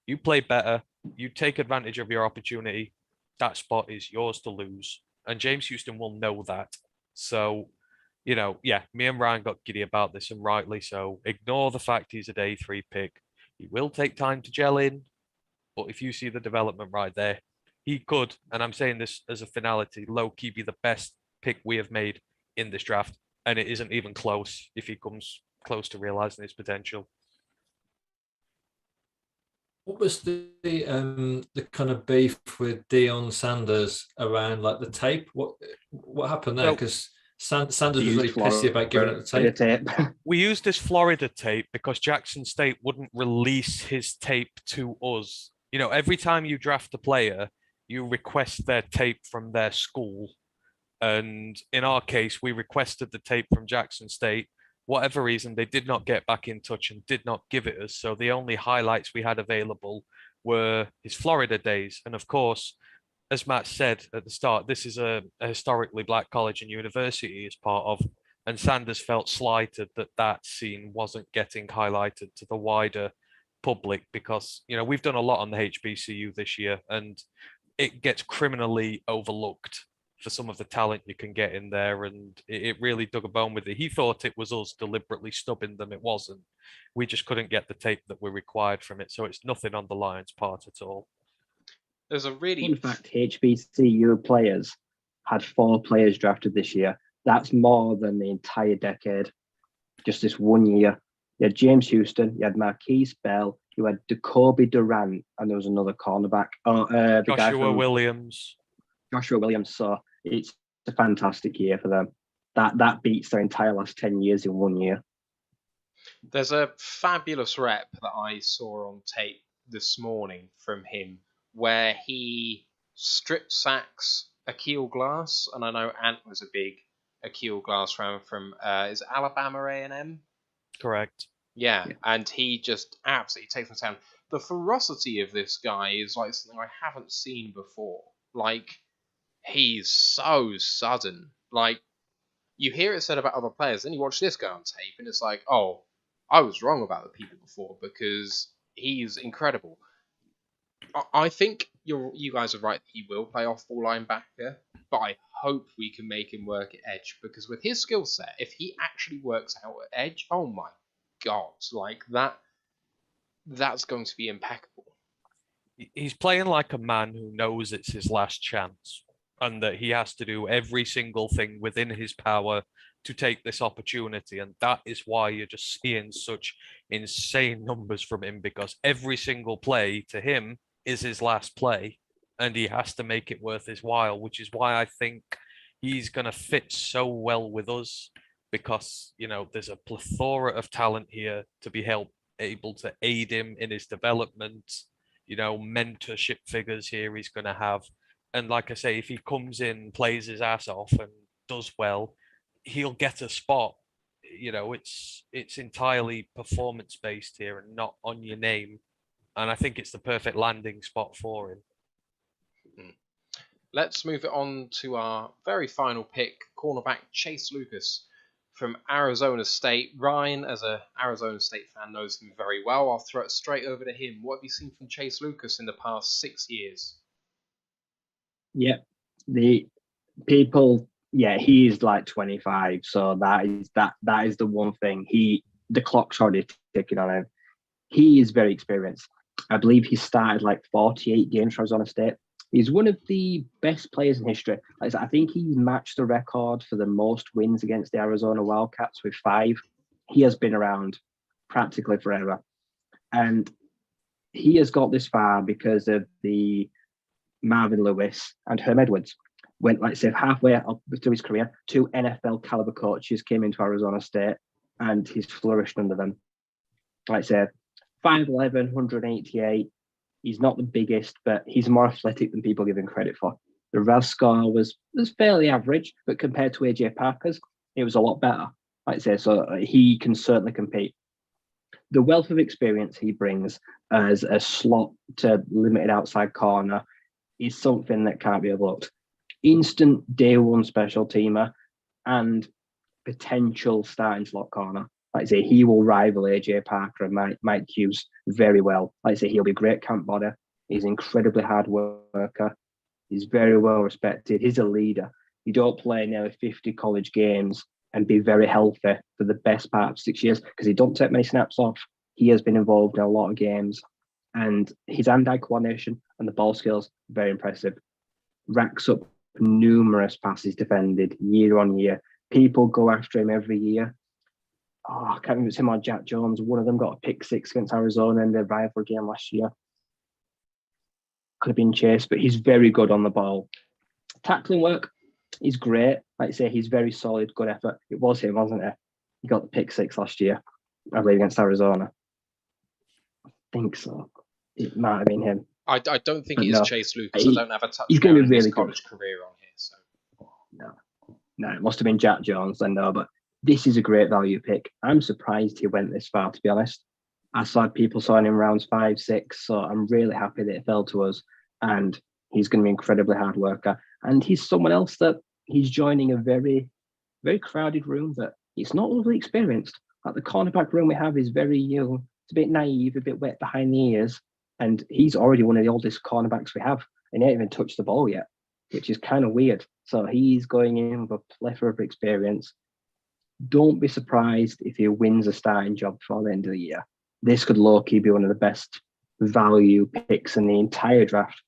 You play better, you take advantage of your opportunity, that spot is yours to lose. And James Houston will know that. So, yeah, me and Ryan got giddy about this, and rightly so. Ignore the fact he's a day 3 pick. He will take time to gel in, but if you see the development right there, he could, and I'm saying this as a finality, low-key be the best pick we have made in this draft, and it isn't even close if he comes close to realizing his potential. What was the kind of beef with Deion Sanders around like the tape? What happened there? Because Sanders was really pissy about giving it the tape. We used this Florida tape because Jackson State wouldn't release his tape to us. Every time you draft a player, you request their tape from their school. And in our case, we requested the tape from Jackson State. Whatever reason, they did not get back in touch and did not give it us. So the only highlights we had available were his Florida days. And of course, as Matt said at the start, this is a historically black college and university is part of. And Sanders felt slighted that scene wasn't getting highlighted to the wider public because, we've done a lot on the HBCU this year and it gets criminally overlooked for some of the talent you can get in there, and it really dug a bone with it. He thought it was us deliberately stubbing them. It wasn't. We just couldn't get the tape that we required from it, so it's nothing on the Lions' part at all. There's a really... In fact, HBCU players had 4 players drafted this year. That's more than the entire decade. Just this 1 year. You had James Houston, you had Marquise Bell, you had Jacoby Durant, and there was another cornerback. Joshua Williams. So it's a fantastic year for them. That beats their entire last 10 years in 1 year. There's a fabulous rep that I saw on tape this morning from him where he strip sacks Akil Glass, and I know Ant was a big Akil Glass fan from is it Alabama A&M? Correct. Yeah, and he just absolutely takes him down. The ferocity of this guy is like something I haven't seen before. Like, he's so sudden. Like, you hear it said about other players, then you watch this guy on tape, and it's like, oh, I was wrong about the people before because he's incredible. I think you guys are right that he will play off full linebacker, but I hope we can make him work at edge, because with his skill set, if he actually works out at edge, oh my god, like that's going to be impeccable. He's playing like a man who knows it's his last chance and that he has to do every single thing within his power to take this opportunity. And that is why you're just seeing such insane numbers from him, because every single play to him is his last play and he has to make it worth his while, which is why I think he's going to fit so well with us, because, you know, there's a plethora of talent here to be able to aid him in his development, you know, mentorship figures here he's going to have. And like I say, if he comes in, plays his ass off and does well, he'll get a spot. You know, it's entirely performance based here and not on your name. And I think it's the perfect landing spot for him. Let's move it on to our very final pick, cornerback Chase Lucas from Arizona State. Ryan, as a Arizona State fan, knows him very well. I'll throw it straight over to him. What have you seen from Chase Lucas in the past 6 years? Yeah, the people. Yeah, he's like 25, so that is the one thing. The clock's already ticking on him. He is very experienced. I believe he started like 48 games for Arizona State. He's one of the best players in history. I think he matched the record for the most wins against the Arizona Wildcats with 5. He has been around practically forever. And he has got this far because of the Marvin Lewis and Herm Edwards. Went, like I said, halfway up through his career, 2 NFL caliber coaches came into Arizona State and he's flourished under them. Like I said, 5'11", 188. He's not the biggest, but he's more athletic than people give him credit for. The RAS score was fairly average, but compared to AJ Parker's, it was a lot better. Like I say, so he can certainly compete. The wealth of experience he brings as a slot to limited outside corner is something that can't be overlooked. Instant day one special teamer and potential starting slot corner. Like I say, he will rival AJ Parker and Mike Hughes very well. Like I say, he'll be great camp body. He's an incredibly hard worker. He's very well respected. He's a leader. You don't play nearly 50 college games and be very healthy for the best part of 6 years because he don't take many snaps off. He has been involved in a lot of games, and his hand-eye coordination and the ball skills, very impressive. Racks up numerous passes defended year on year. People go after him every year. Oh, I can't remember if it's him or Jack Jones. One of them got a pick 6 against Arizona in their rivalry game last year. Could have been Chase, but he's very good on the ball. Tackling work, he's great. Like I say, he's very solid, good effort. It was him, wasn't it? He got the pick 6 last year, I believe, against Arizona. I think so. It might have been him. I don't think it is Chase Lucas. I don't have a touchdown he's going to be in really his college good. career on here. So No, it must have been Jack Jones then, though. But this is a great value pick. I'm surprised he went this far, to be honest. I saw people signing him rounds 5, 6, so I'm really happy that it fell to us. And he's going to be an incredibly hard worker. And he's someone else that he's joining a very, very crowded room that he's not overly experienced. Like the cornerback room we have is very young. It's a bit naive, a bit wet behind the ears. And he's already one of the oldest cornerbacks we have. And he hasn't even touched the ball yet, which is kind of weird. So he's going in with a plethora of experience. Don't be surprised if he wins a starting job before the end of the year. This could low-key be one of the best value picks in the entire draft.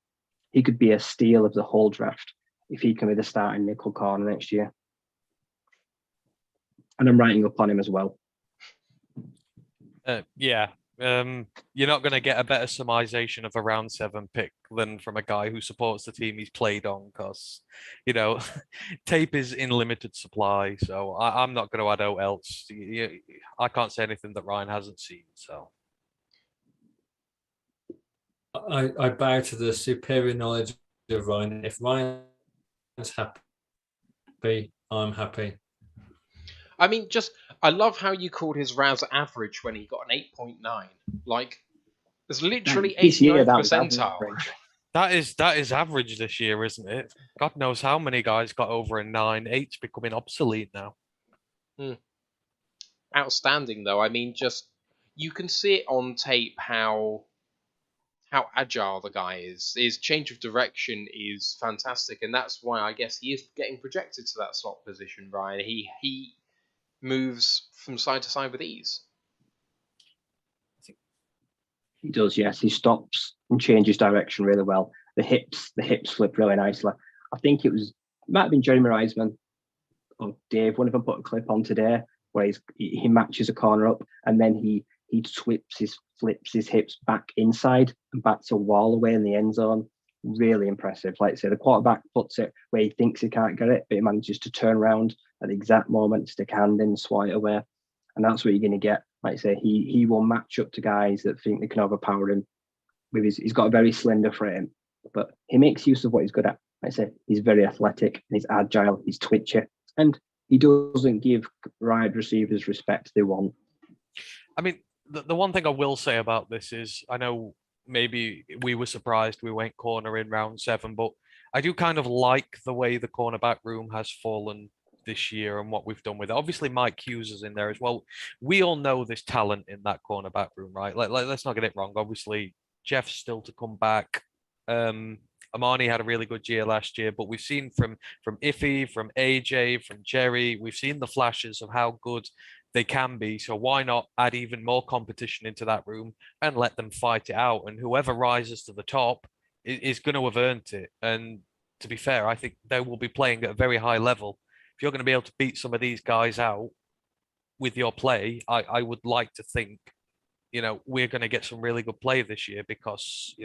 He could be a steal of the whole draft if he can be the starting nickel corner next year. And I'm writing up on him as well. You're not going to get a better summarization of a round 7 pick than from a guy who supports the team he's played on, because, you know, tape is in limited supply. So I'm not going to add out else. I can't say anything that Ryan hasn't seen. So I bow to the superior knowledge of Ryan. If Ryan's happy, I'm happy. I mean, I love how you called his RAS average when he got an 8.9. Like, it's literally 89th percentile. That is average this year, isn't it? God knows how many guys got over a 9. 8's becoming obsolete now. Outstanding, though. I mean, you can see it on tape how how agile the guy is. His change of direction is fantastic, and that's why I guess he is getting projected to that slot position, Ryan. He moves from side to side with ease. He does, yes. He stops and changes direction really well. The hips flip really nicely. I think it might have been Jeremy Reisman or Dave, one of them put a clip on today where he matches a corner up and then he flips his hips back inside and bats a wall away in the end zone. Really impressive. Like I say, the quarterback puts it where he thinks he can't get it, but he manages to turn around at the exact moment, stick a hand in, swat it away. And that's what you're going to get. Like I say, he will match up to guys that think they can overpower him. He's got a very slender frame, but he makes use of what he's good at. Like I say, he's very athletic, and he's agile, he's twitchy, and he doesn't give wide receivers respect they want. I mean, the one thing I will say about this is, I know maybe we were surprised we went corner in round 7, but I do kind of like the way the cornerback room has fallen this year and what we've done with it. Obviously, Mike Hughes is in there as well. We all know there's talent in that cornerback room, right? Let's not get it wrong. Obviously, Jeff's still to come back. Amani had a really good year last year, but we've seen from Iffy, from AJ, from Jerry, we've seen the flashes of how good they can be. So why not add even more competition into that room and let them fight it out? And whoever rises to the top is going to have earned it. And to be fair, I think they will be playing at a very high level. If you're going to be able to beat some of these guys out with your play, I would like to think, we're going to get some really good play this year because,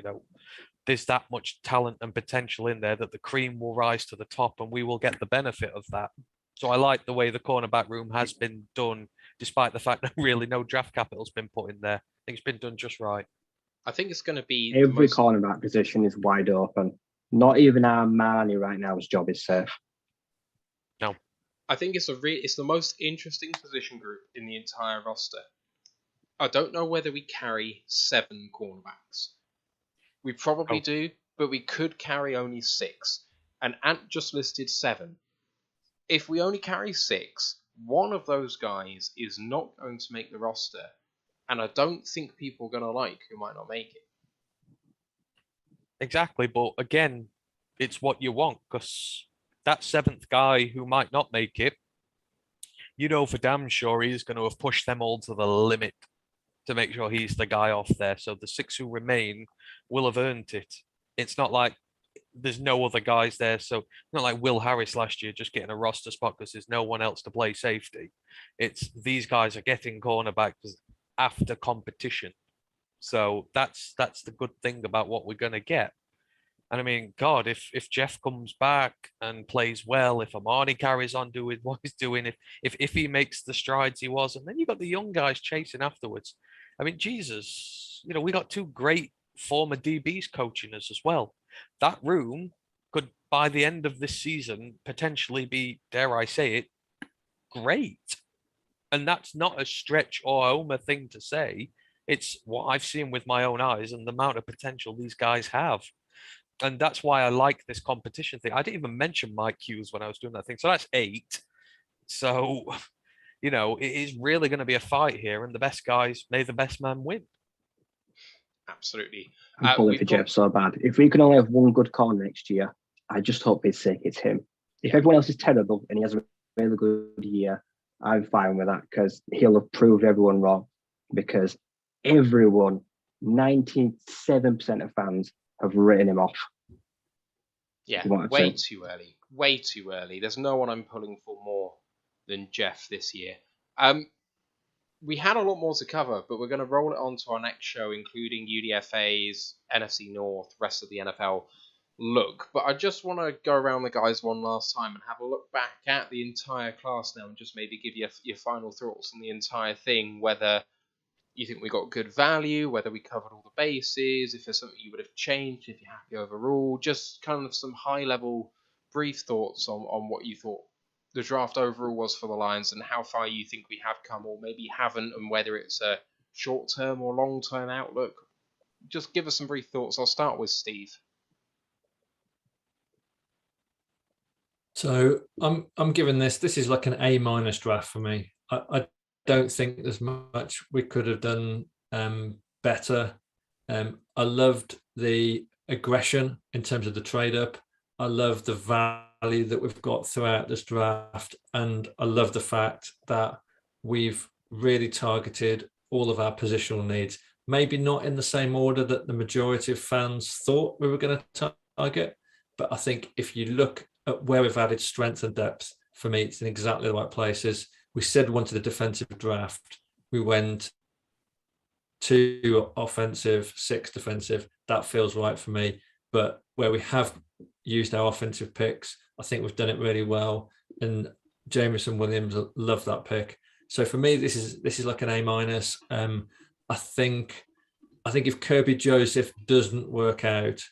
there's that much talent and potential in there that the cream will rise to the top and we will get the benefit of that. So I like the way the cornerback room has been done, despite the fact that really no draft capital's been put in there. I think it's been done just right. I think it's going to be every cornerback position is wide open. Not even our Marnie right now's job is safe. No, I think it's the most interesting position group in the entire roster. I don't know whether we carry 7 cornerbacks. We probably do, but we could carry only 6. And Ant just listed 7. If we only carry 6, one of those guys is not going to make the roster, and I don't think people are going to like who might not make it. Exactly, but again, it's what you want, because that 7th guy who might not make it, for damn sure he's going to have pushed them all to the limit to make sure he's the guy off there. So the 6 who remain will have earned it. It's not like there's no other guys there. So not like Will Harris last year just getting a roster spot because there's no one else to play safety. It's these guys are getting cornerbacks after competition. So that's the good thing about what we're going to get. And I mean, God, if Jeff comes back and plays well, if Amani carries on doing what he's doing, if he makes the strides he was, and then you got the young guys chasing afterwards. I mean, Jesus, we got 2 great former DBs coaching us as well. That room could, by the end of this season, potentially be, dare I say it, great. And that's not a stretch or a homer thing to say. It's what I've seen with my own eyes and the amount of potential these guys have. And that's why I like this competition thing. I didn't even mention Mike Hughes when I was doing that thing. So that's 8. So, it is really going to be a fight here. And the best guys, may the best man win. Absolutely. I'm pulling for Jeff so bad. If we can only have one good corner next year, I just hope for his sake it's him. If everyone else is terrible and he has a really good year, I'm fine with that because he'll have proved everyone wrong. Because everyone, 97% of fans have written him off. Yeah, way too early. Way too early. There's no one I'm pulling for more than Jeff this year. We had a lot more to cover, but we're going to roll it on to our next show, including UDFA's NFC North, rest of the NFL look. But I just want to go around the guys one last time and have a look back at the entire class now and just maybe give you your final thoughts on the entire thing, whether you think we got good value, whether we covered all the bases, if there's something you would have changed, if you're happy overall, just kind of some high-level brief thoughts on what you thought the draft overall was for the Lions and how far you think we have come or maybe haven't, and whether it's a short-term or long-term outlook. Just give us some brief thoughts. I'll start with Steve. So I'm giving this is like an A- draft for me. I don't think there's much we could have done better. I loved the aggression in terms of the trade up. I love the value that we've got throughout this draft. And I love the fact that we've really targeted all of our positional needs. Maybe not in the same order that the majority of fans thought we were going to target. But I think if you look at where we've added strength and depth, for me, it's in exactly the right places. We said we wanted a defensive draft. We went 2 offensive, 6 defensive. That feels right for me. But where we have used our offensive picks, I think we've done it really well. And Jameson Williams, love that pick. So for me, this is like an A-. I think if Kerby Joseph doesn't work out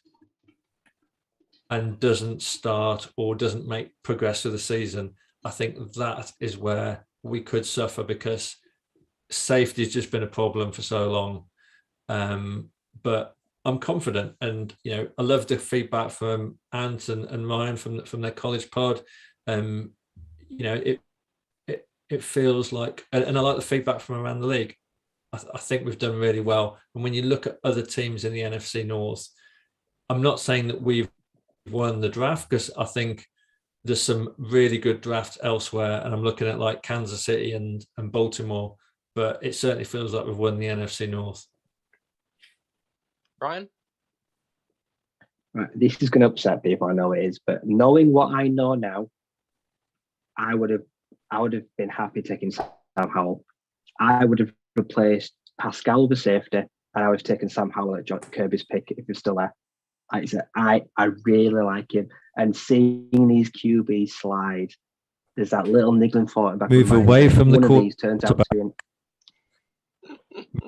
and doesn't start or doesn't make progress through the season, I think that is where we could suffer, because safety has just been a problem for so long. But I'm confident, and I love the feedback from Ant and Ryan from their college pod. It feels like, and I like the feedback from around the league. I think we've done really well. And when you look at other teams in the NFC North, I'm not saying that we've won the draft, because I think there's some really good drafts elsewhere, and I'm looking at like Kansas City and Baltimore, but it certainly feels like we've won the NFC North. Ryan? Right, this is going to upset people, I know it is, but knowing what I know now, I would have been happy taking Sam Howell. I would have replaced Paschal with safety, and I would have taken Sam Howell at Kerby's pick if he's still there. I really like him, and seeing these QBs slide, there's that little niggling thought in the back of my mind. Move away from the quarterback. One of these turns out to be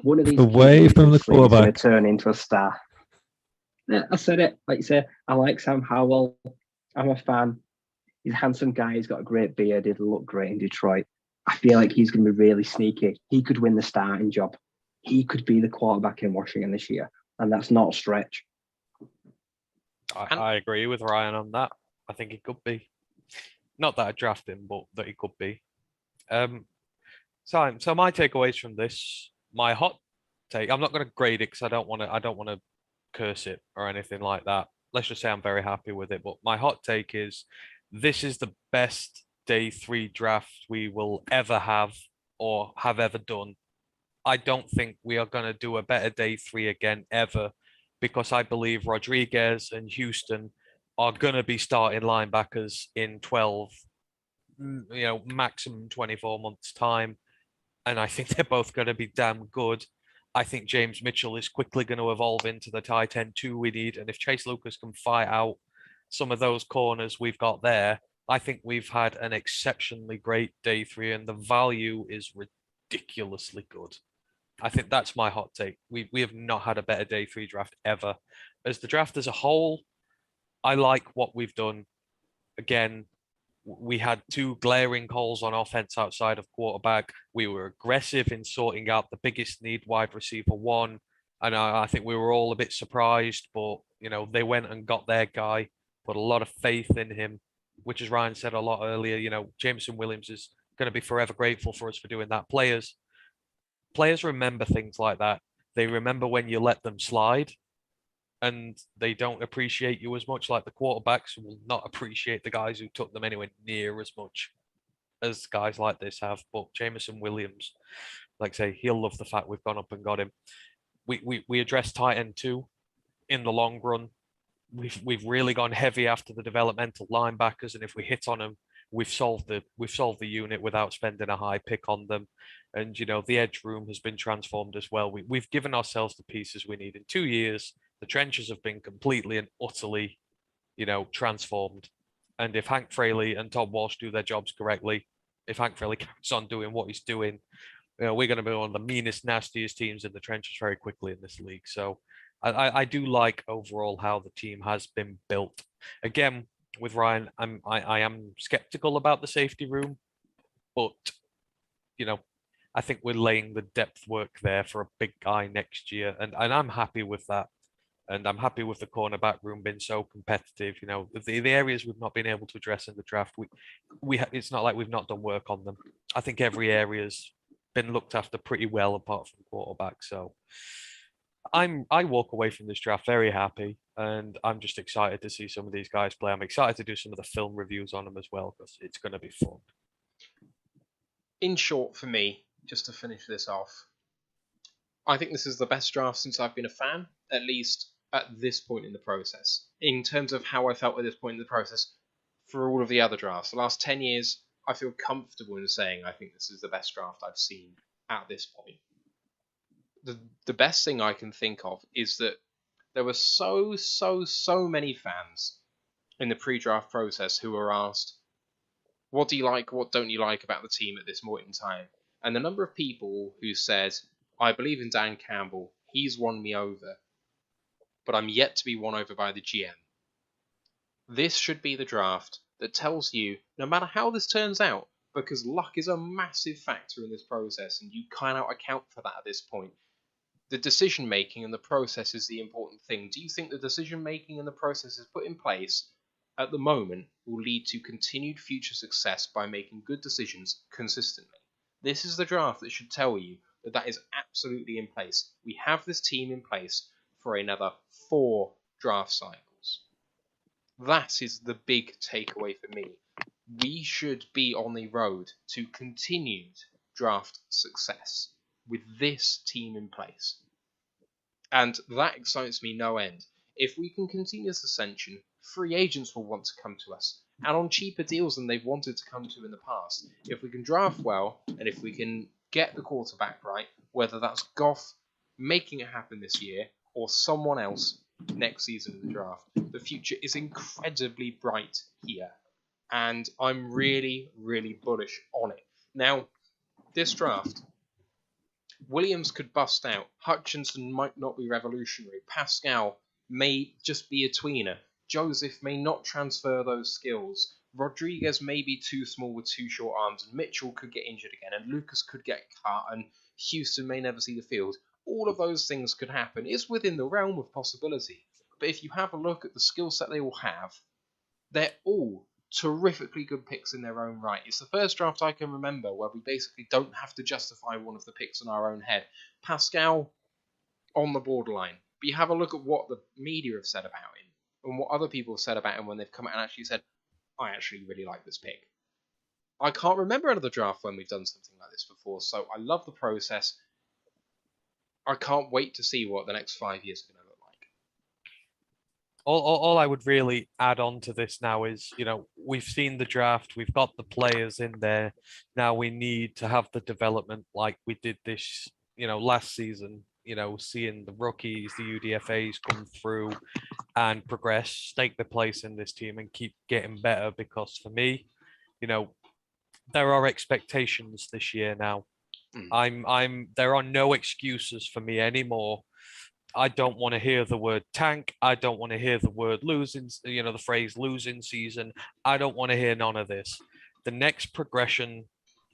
one of these away from the quarterback going to turn into a star. Yeah, I said it. Like you say, I like Sam Howell. I'm a fan. He's a handsome guy. He's got a great beard. He'd look great in Detroit. I feel like he's going to be really sneaky. He could win the starting job. He could be the quarterback in Washington this year, and that's not a stretch. I agree with Ryan on that. I think he could be. Not that I draft him, but that he could be. So my takeaways from this, my hot take. I'm not going to grade it because I don't want to curse it or anything like that. Let's just say I'm very happy with it. But my hot take is, this is the best day 3 draft we will ever have or have ever done. I don't think we are going to do a better day 3 again ever, because I believe Rodriguez and Houston are going to be starting linebackers in 12, maximum 24 months time. And I think they're both going to be damn good. I think James Mitchell is quickly going to evolve into the tight end 2 we need. And if Chase Lucas can fight out some of those corners we've got there, I think we've had an exceptionally great day 3, and the value is ridiculously good. I think that's my hot take. We have not had a better day 3 draft ever. As the draft as a whole, I like what we've done. Again, we had 2 glaring holes on offense outside of quarterback. We were aggressive in sorting out the biggest need, wide receiver 1. And I think we were all a bit surprised, but, they went and got their guy, put a lot of faith in him, which, as Ryan said a lot earlier, Jameson Williams is going to be forever grateful for us for doing that. Players remember things like that. They remember when you let them slide, and they don't appreciate you as much. Like the quarterbacks will not appreciate the guys who took them anywhere near as much as guys like this have. But Jameson Williams, like I say, he'll love the fact we've gone up and got him. We addressed tight end 2 in the long run. We've really gone heavy after the developmental linebackers, and if we hit on them, we've solved the unit without spending a high pick on them. And the edge room has been transformed as well. We've given ourselves the pieces we need. In 2 years, the trenches have been completely and utterly, transformed. And if Hank Fraley and Todd Walsh do their jobs correctly, if Hank Fraley carries on doing what he's doing, we're going to be one of the meanest, nastiest teams in the trenches very quickly in this league. So I do like overall how the team has been built. Again, with Ryan, I am skeptical about the safety room, but I think we're laying the depth work there for a big guy next year, and I'm happy with that. And I'm happy with the cornerback room being so competitive. The areas we've not been able to address in the draft, it's not like we've not done work on them. I think every area's been looked after pretty well, apart from quarterback. So I walk away from this draft very happy, and I'm just excited to see some of these guys play. I'm excited to do some of the film reviews on them as well because it's going to be fun. In short, for me, just to finish this off, I think this is the best draft since I've been a fan, at least at this point in the process. In terms of how I felt at this point in the process, for all of the other drafts, the last 10 years, I feel comfortable in saying I think this is the best draft I've seen at this point. The best thing I can think of is that there were so many fans in the pre-draft process who were asked, what do you like, what don't you like about the team at this point in time? And the number of people who said, I believe in Dan Campbell, he's won me over, but I'm yet to be won over by the GM. This should be the draft that tells you, no matter how this turns out, because luck is a massive factor in this process, and you cannot account for that at this point. The decision making and the process is the important thing. Do you think the decision making and the process is put in place at the moment will lead to continued future success by making good decisions consistently? This is the draft that should tell you that that is absolutely in place. We have this team in place for another 4 draft cycles. That is the big takeaway for me. We should be on the road to continued draft success with this team in place. And that excites me no end. If we can continue this ascension, free agents will want to come to us, and on cheaper deals than they've wanted to come to in the past. If we can draft well, and if we can get the quarterback right, whether that's Goff making it happen this year, or someone else next season in the draft, the future is incredibly bright here. And I'm really bullish on it. Now, this draft, Williams could bust out. Hutchinson might not be revolutionary. Paschal may just be a tweener. Joseph may not transfer those skills. Rodriguez may be too small with too short arms, and Mitchell could get injured again, and Lucas could get cut, and Houston may never see the field. All of those things could happen. It's within the realm of possibility. But if you have a look at the skill set they all have, they're all terrifically good picks in their own right. It's the first draft I can remember where we basically don't have to justify one of the picks in our own head. Paschal on the borderline. But you have a look at what the media have said about him and what other people have said about him when they've come out and actually said, I actually really like this pick. I can't remember another draft when we've done something like this before, so I love the process. I can't wait to see what the next 5 years are going to look like. All I would really add on to this now is, we've seen the draft, we've got the players in there. Now we need to have the development like we did this, last season, seeing the rookies, the UDFAs come through and progress, stake their place in this team and keep getting better. Because for me, there are expectations this year now. There are no excuses for me anymore. I don't want to hear the word tank. I don't want to hear the word losing, the phrase losing season. I don't want to hear none of this. The next progression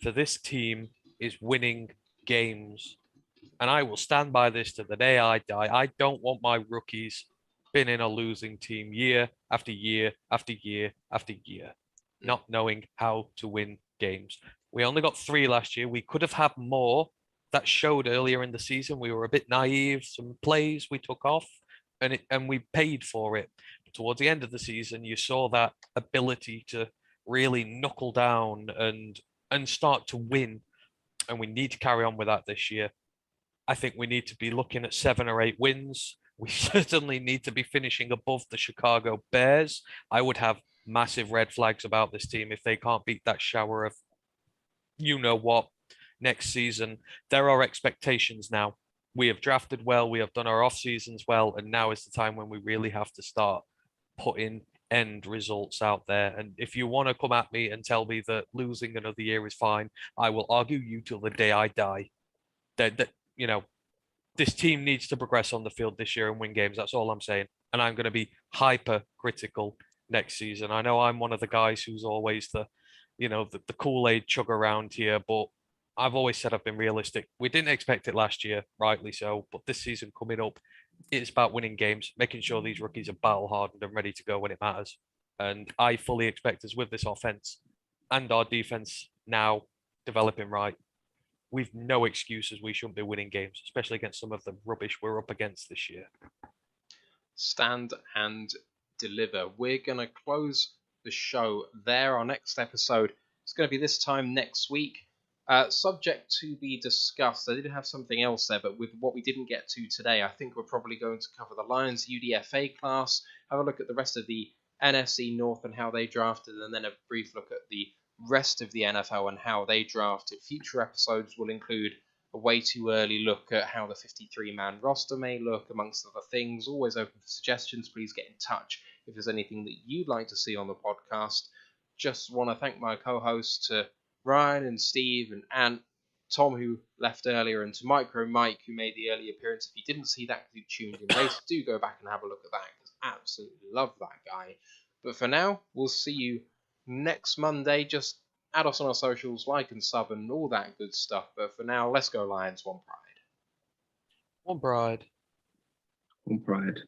for this team is winning games. And I will stand by this to the day I die. I don't want my rookies being in a losing team year after year after year after year, not knowing how to win games. We only got 3 last year. We could have had more. That showed earlier in the season. We were a bit naive. Some plays we took off, and we paid for it. But towards the end of the season, you saw that ability to really knuckle down and start to win. And we need to carry on with that this year. I think we need to be looking at 7 or 8 wins. We certainly need to be finishing above the Chicago Bears. I would have massive red flags about this team if they can't beat that shower of what next season. There are expectations now. We have drafted well, we have done our off seasons well, and now is the time when we really have to start putting end results out there. And if you want to come at me and tell me that losing another year is fine, I will argue you till the day I die. That this team needs to progress on the field this year and win games. That's all I'm saying. And I'm going to be hyper critical next season. I know I'm one of the guys who's always the Kool-Aid chug around here, but I've always said I've been realistic. We didn't expect it last year, rightly so, but this season coming up, it's about winning games, making sure these rookies are battle hardened and ready to go when it matters. And I fully expect us with this offense and our defense now developing right, we've no excuses. We shouldn't be winning games, especially against some of the rubbish we're up against this year. Stand and deliver. We're going to close the show there. Our next episode is going to be this time next week. Subject to be discussed. I did have something else there, but with what we didn't get to today, I think we're probably going to cover the Lions UDFA class, have a look at the rest of the NFC North and how they drafted, and then a brief look at the rest of the NFL and how they drafted. Future episodes will include a way too early look at how the 53-man roster may look, amongst other things. Always open for suggestions. Please get in touch if there's anything that you'd like to see on the podcast. Just want to thank my co-hosts, Ryan and Steve and Ant, Tom, who left earlier, and to MicroMike, who made the early appearance. If you didn't see that because you tuned in later, do go back and have a look at that, because I absolutely love that guy. But for now, we'll see you next Monday. Just add us on our socials, like and sub and all that good stuff. But for now, let's go Lions, one pride. One pride. One pride.